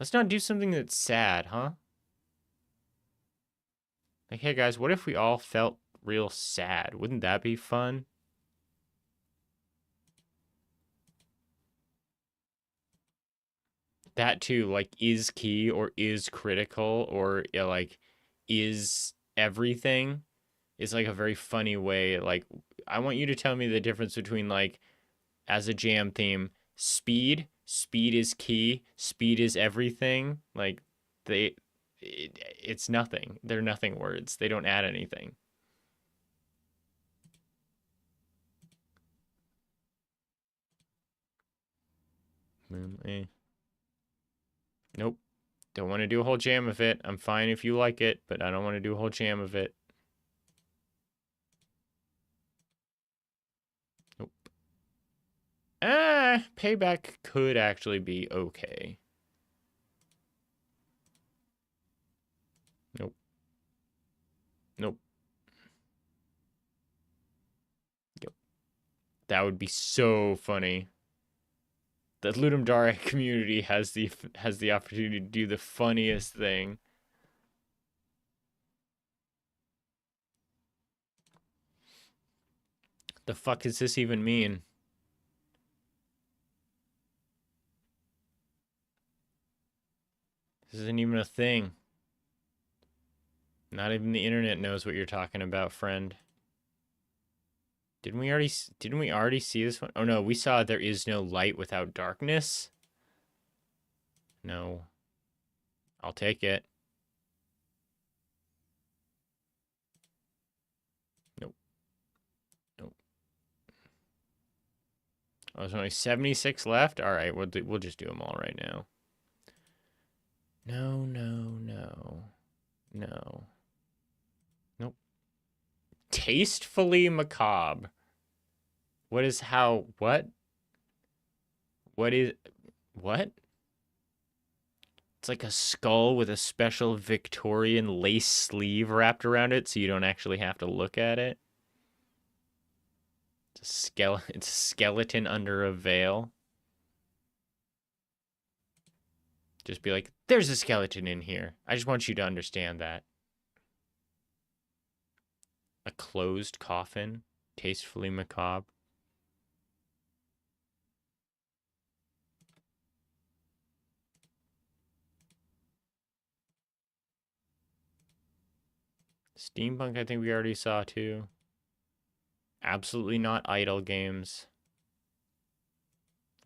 Let's not do something that's sad, huh? Like, hey guys, what if we all felt real sad? Wouldn't that be fun? That too, like, is key or is critical or, like, is everything is, like, a very funny way. Like, I want you to tell me the difference between, like, as a jam theme, speed is key, speed is everything. Like, it's nothing. They're nothing words. They don't add anything. Nope. Don't want to do a whole jam of it. I'm fine if you like it, but I don't want to do a whole jam of it. Nope. Payback could actually be okay. Nope. Nope. Yep. That would be so funny. The Ludum Dare community has the opportunity to do the funniest thing. The fuck does this even mean? This isn't even a thing. Not even the internet knows what you're talking about, friend. Didn't we already see this one? Oh no, we saw there is no light without darkness. No. I'll take it. Nope. Nope. Oh, there's only 76 left? Alright, we'll just do them all right now. No, no, no. No. Nope. Tastefully macabre. What is how... What? What is... What? It's like a skull with a special Victorian lace sleeve wrapped around it so you don't actually have to look at it. It's a skeleton under a veil. Just be like, there's a skeleton in here. I just want you to understand that. A closed coffin. Tastefully macabre. Steampunk, I think we already saw too. Absolutely not idle games.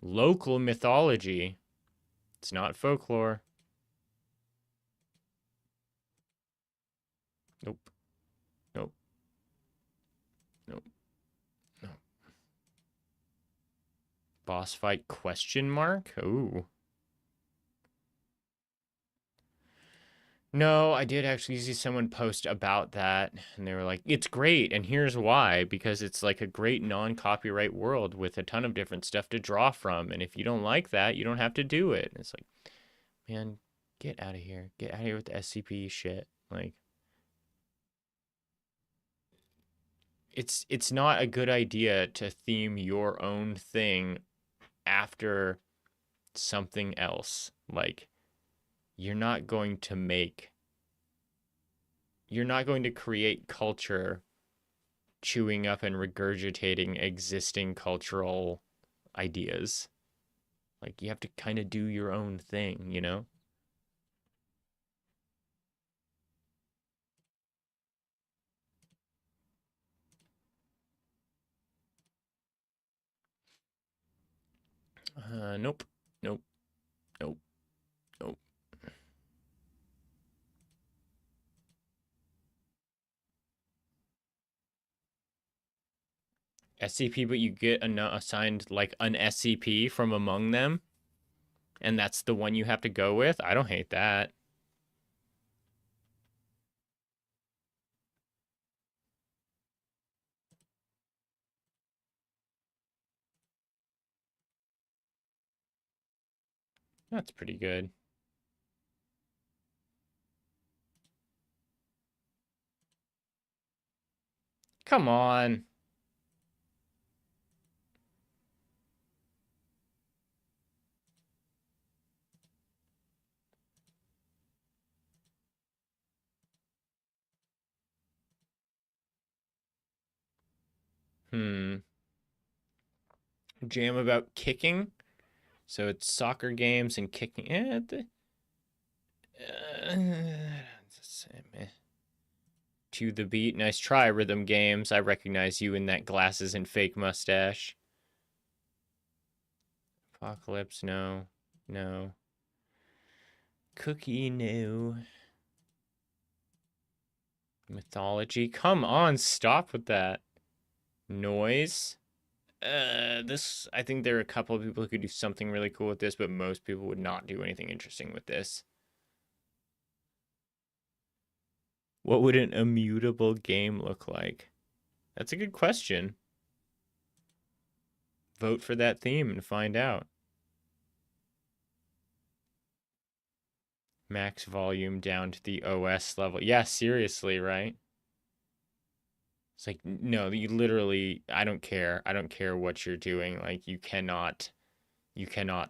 Local mythology. It's not folklore. Nope. Nope. Nope. Nope. Boss fight question mark? Ooh. No, I did actually see someone post about that, and they were like, it's great, and here's why, because it's like a great non-copyright world with a ton of different stuff to draw from, and if you don't like that, you don't have to do it. And it's like, man, get out of here. Get out of here with the SCP shit. Like, it's not a good idea to theme your own thing after something else. Like, you're not going to create culture chewing up and regurgitating existing cultural ideas. Like, you have to kind of do your own thing, you know? Nope. Nope. Nope. Nope. SCP, but you get assigned like an SCP from among them, and that's the one you have to go with. I don't hate that. That's pretty good. Come on. Jam about kicking. So it's soccer games and kicking. To the beat. Nice try, Rhythm Games. I recognize you in that glasses and fake mustache. Apocalypse, no. No. Cookie, no. Mythology. Come on, stop with that. Noise. I think there are a couple of people who could do something really cool with this, but most people would not do anything interesting with this. What would an immutable game look like? That's a good question. Vote for that theme and find out. Max volume down to the OS level. Yeah, seriously, right? It's like, no, you literally, I don't care. I don't care what you're doing. Like, you cannot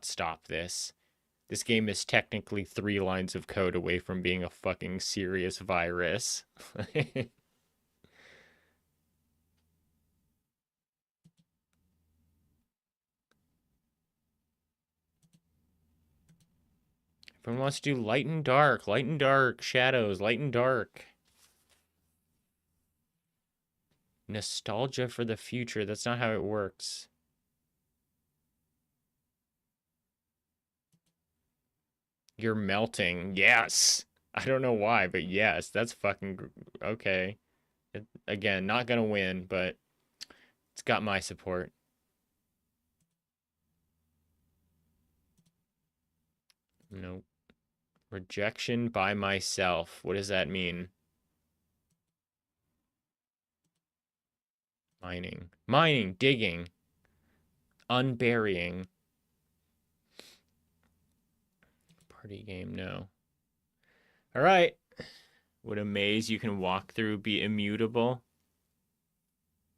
stop this. This game is technically 3 lines of code away from being a fucking serious virus. Everyone wants to do light and dark, shadows, light and dark. Nostalgia for the future. That's not how it works. You're melting. Yes. I don't know why, but yes, that's fucking okay. Again, not gonna win, but it's got my support. Nope. Rejection by myself. What does that mean? Mining, digging, unburying. Party game, no. All right. Would a maze you can walk through be immutable?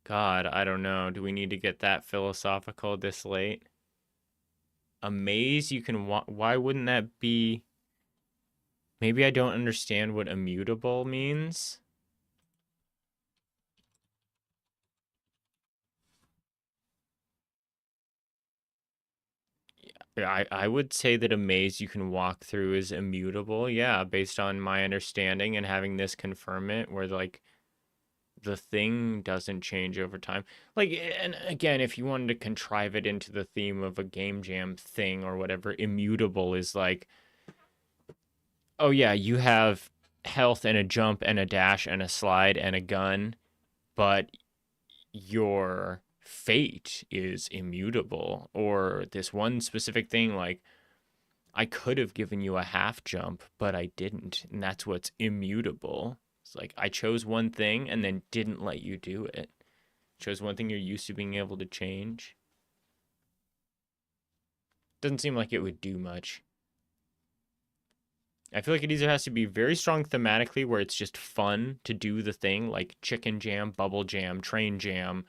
God, I don't know. Do we need to get that philosophical this late? A maze you can walk. Why wouldn't that be? Maybe I don't understand what immutable means. I would say that a maze you can walk through is immutable, yeah, based on my understanding and having this confirm it, where like the thing doesn't change over time. Like, and again, if you wanted to contrive it into the theme of a game jam thing or whatever, immutable is like, oh yeah, you have health and a jump and a dash and a slide and a gun, but your fate is immutable. Or this one specific thing, like, I could have given you a half jump, but I didn't. And that's what's immutable. It's like I chose one thing and then didn't let you do it. Chose one thing you're used to being able to change. Doesn't seem like it would do much. I feel like it either has to be very strong thematically, where it's just fun to do the thing, like chicken jam, bubble jam, train jam,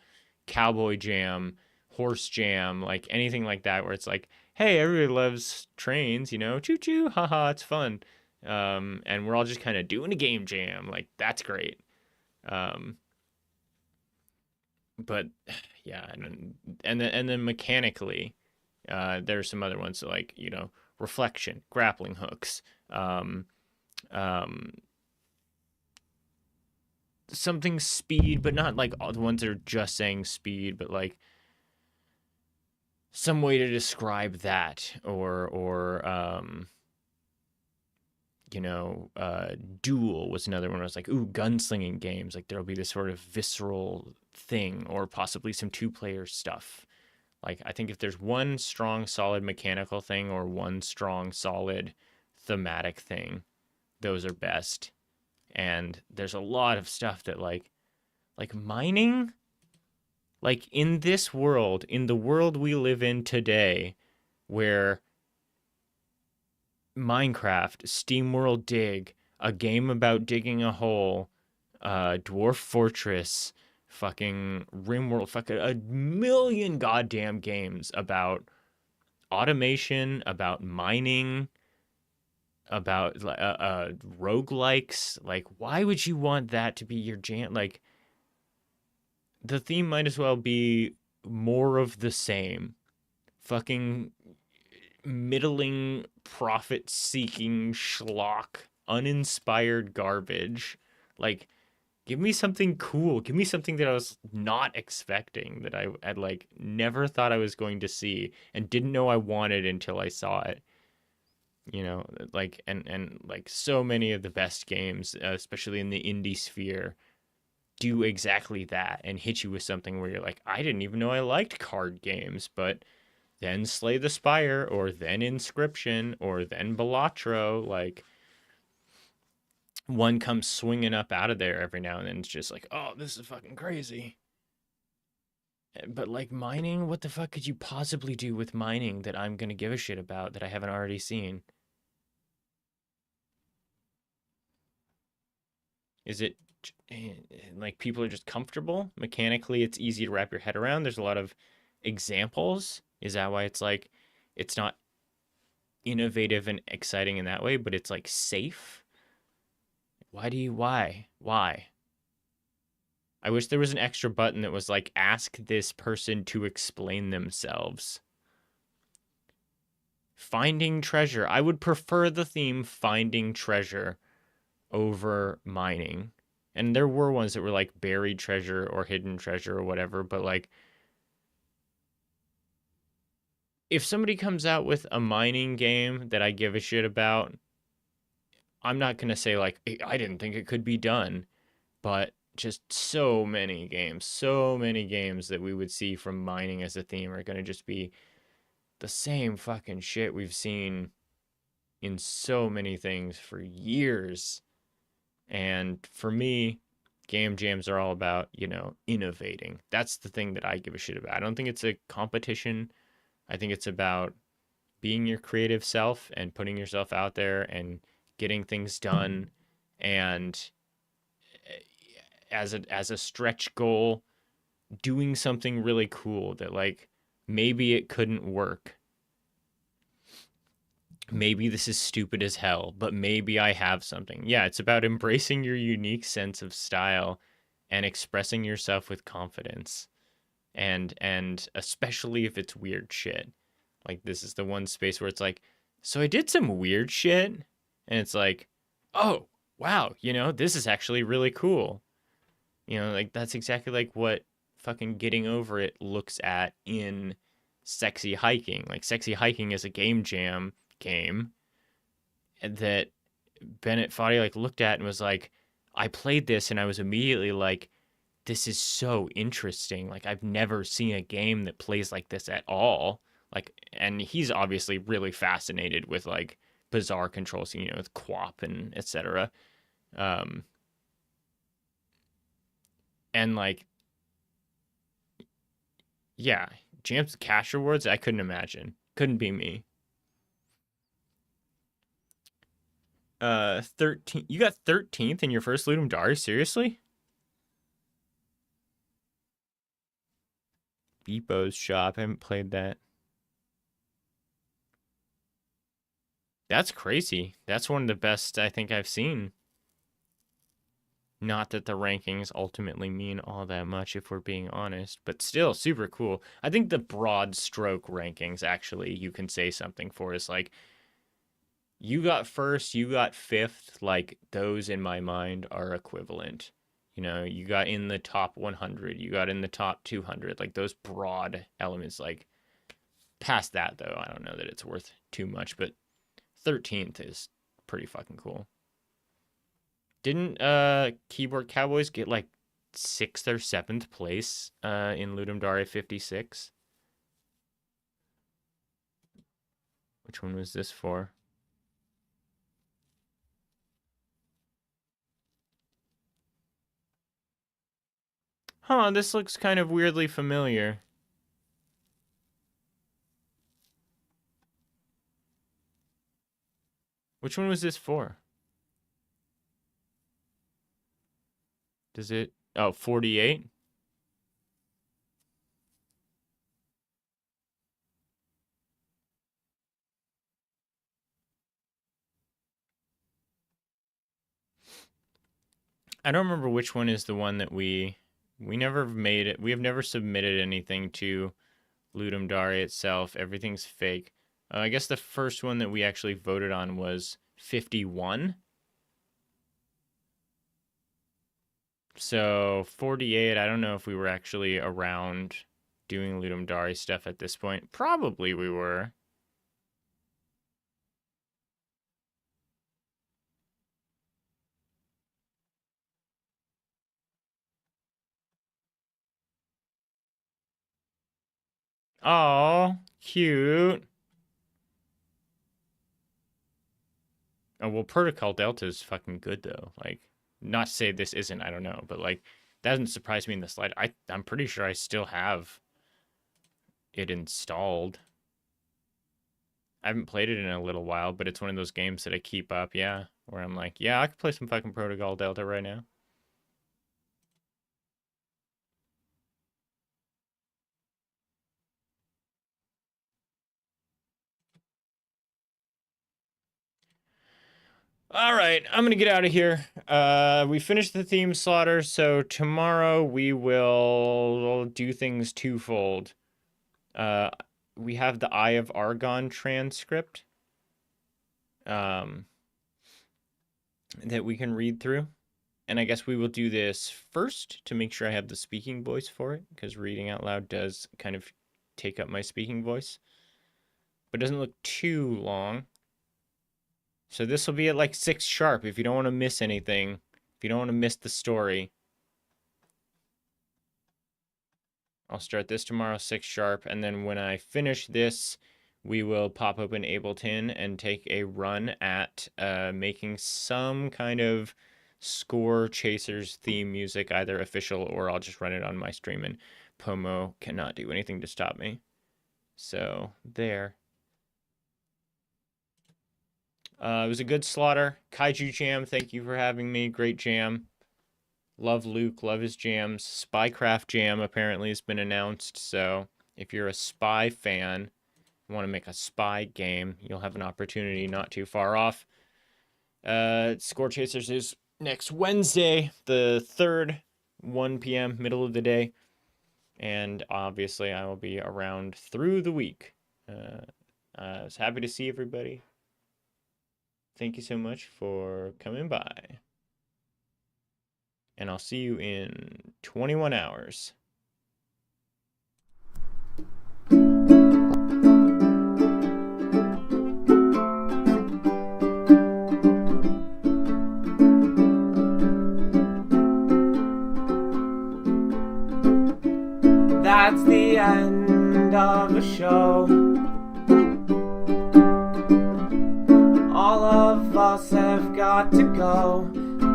cowboy jam, horse jam, like anything like that, where it's like, hey, everybody loves trains, you know, choo choo, haha, it's fun. And we're all just kind of doing a game jam, like that's great. But yeah, and then mechanically, there's some other ones like, you know, reflection, grappling hooks, something speed, but not like all the ones that are just saying speed, but like some way to describe that, or Duel was another one. I was like, ooh, gunslinging games. Like there'll be this sort of visceral thing, or possibly some two-player stuff. Like I think if there's one strong, solid mechanical thing, or one strong, solid thematic thing, those are best. And there's a lot of stuff that like mining, like in this world, in the world we live in today, where Minecraft, SteamWorld Dig, a game about digging a hole, Dwarf Fortress, fucking RimWorld, fucking a million goddamn games about automation, about mining, about roguelikes. Like, why would you want that to be your jam? Like, the theme might as well be more of the same. Fucking middling, profit seeking schlock, uninspired garbage. Like, give me something cool. Give me something that I was not expecting, that I had like never thought I was going to see and didn't know I wanted until I saw it. You know, like and like so many of the best games, especially in the indie sphere, do exactly that and hit you with something where you're like, I didn't even know I liked card games, but then Slay the Spire, or then Inscription, or then Balatro, like one comes swinging up out of there every now and then. It's just like, oh, this is fucking crazy. But like mining, what the fuck could you possibly do with mining that I'm gonna give a shit about that I haven't already seen? Is it like people are just comfortable? Mechanically, it's easy to wrap your head around. There's a lot of examples. Is that why it's like, it's not innovative and exciting in that way, but it's like safe? Why? I wish there was an extra button that was like, ask this person to explain themselves. Finding treasure. I would prefer the theme finding treasure over mining. And there were ones that were like buried treasure or hidden treasure or whatever, but like, if somebody comes out with a mining game that I give a shit about, I'm not going to say like, I didn't think it could be done, but just so many games that we would see from mining as a theme are going to just be the same fucking shit we've seen in so many things for years. And for me, game jams are all about, innovating. That's the thing that I give a shit about. I don't think it's a competition. I think it's about being your creative self and putting yourself out there and getting things done. And as a stretch goal, doing something really cool that like maybe it couldn't work. Maybe this is stupid as hell, but maybe I have something. Yeah, it's about embracing your unique sense of style and expressing yourself with confidence. And especially if it's weird shit. Like this is the one space where it's like, so I did some weird shit, and it's like, oh, wow, this is actually really cool. Like that's exactly like what fucking Getting Over It looks at in Sexy Hiking. Like Sexy Hiking is a game jam game that Bennett Foddy like looked at and was like, I played this and I was immediately like, this is so interesting. Like I've never seen a game that plays like this at all. Like, and he's obviously really fascinated with like bizarre control scheme, with QWOP and etc. And like, yeah, Jams cash rewards, I couldn't imagine. Couldn't be me. 13. You got 13th in your first Ludum Dare? Seriously? Beepo's Shop. I haven't played that. That's crazy. That's one of the best I think I've seen. Not that the rankings ultimately mean all that much, if we're being honest, but still super cool. I think the broad stroke rankings, actually, you can say something for is like, you got first, you got fifth, like those in my mind are equivalent. You got in the top 100, you got in the top 200, like those broad elements, like Past that, though, I don't know that it's worth too much, but 13th is pretty fucking cool. Didn't Keyboard Cowboys get like 6th or 7th place in Ludum Dare 56? Which one was this for? Huh, this looks kind of weirdly familiar. Which one was this for? Does it... Oh, 48? I don't remember which one is the one that we never made it. We have never submitted anything to Ludum Dare itself. Everything's fake. I guess the first one that we actually voted on was 51. So 48, I don't know if we were actually around doing Ludum Dare stuff at this point. Probably we were. Oh, cute. Oh, well, Protocol Delta is fucking good, though. Like, not to say this isn't, I don't know. But, like, that doesn't surprise me in the slide. I'm pretty sure I still have it installed. I haven't played it in a little while, but it's one of those games that I keep up, yeah. Where I'm like, yeah, I could play some fucking Protocol Delta right now. All right, I'm gonna get out of here. We finished the theme slaughter, so tomorrow we will do things twofold. We have the Eye of Argon transcript that we can read through. And I guess we will do this first to make sure I have the speaking voice for it, because reading out loud does kind of take up my speaking voice. But it doesn't look too long. So this will be at like 6 sharp if you don't want to miss anything. If you don't want to miss the story. I'll start this tomorrow, 6 sharp. And then when I finish this, we will pop open Ableton and take a run at making some kind of Score Chasers theme music, either official or I'll just run it on my stream. And Pomo cannot do anything to stop me. So there. It was a good slaughter. Kaiju Jam, thank you for having me. Great jam. Love Luke, love his jams. Spycraft Jam apparently has been announced. So if you're a Spy fan, want to make a Spy game, you'll have an opportunity not too far off. Score Chasers is next Wednesday, the 3rd, 1 p.m., middle of the day. And obviously I will be around through the week. I was happy to see everybody. Thank you so much for coming by. And I'll see you in 21 hours. That's the end of the show. All of us have got to go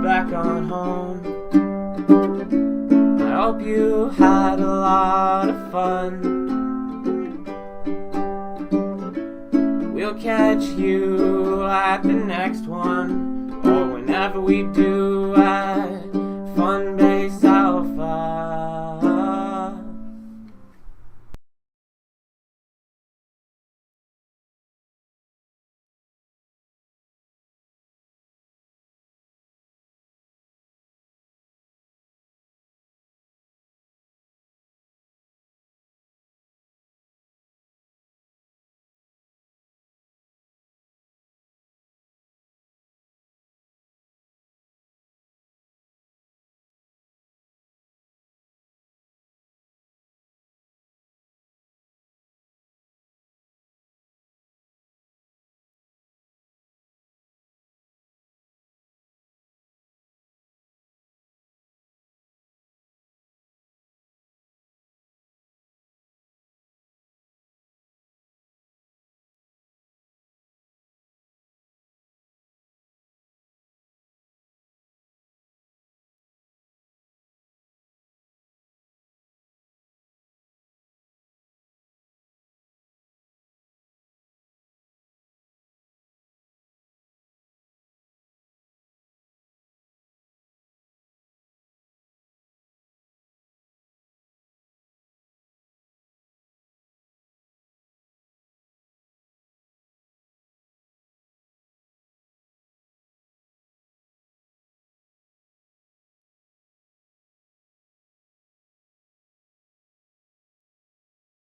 back on home. I hope you had a lot of fun. We'll catch you at the next one, or whenever we do.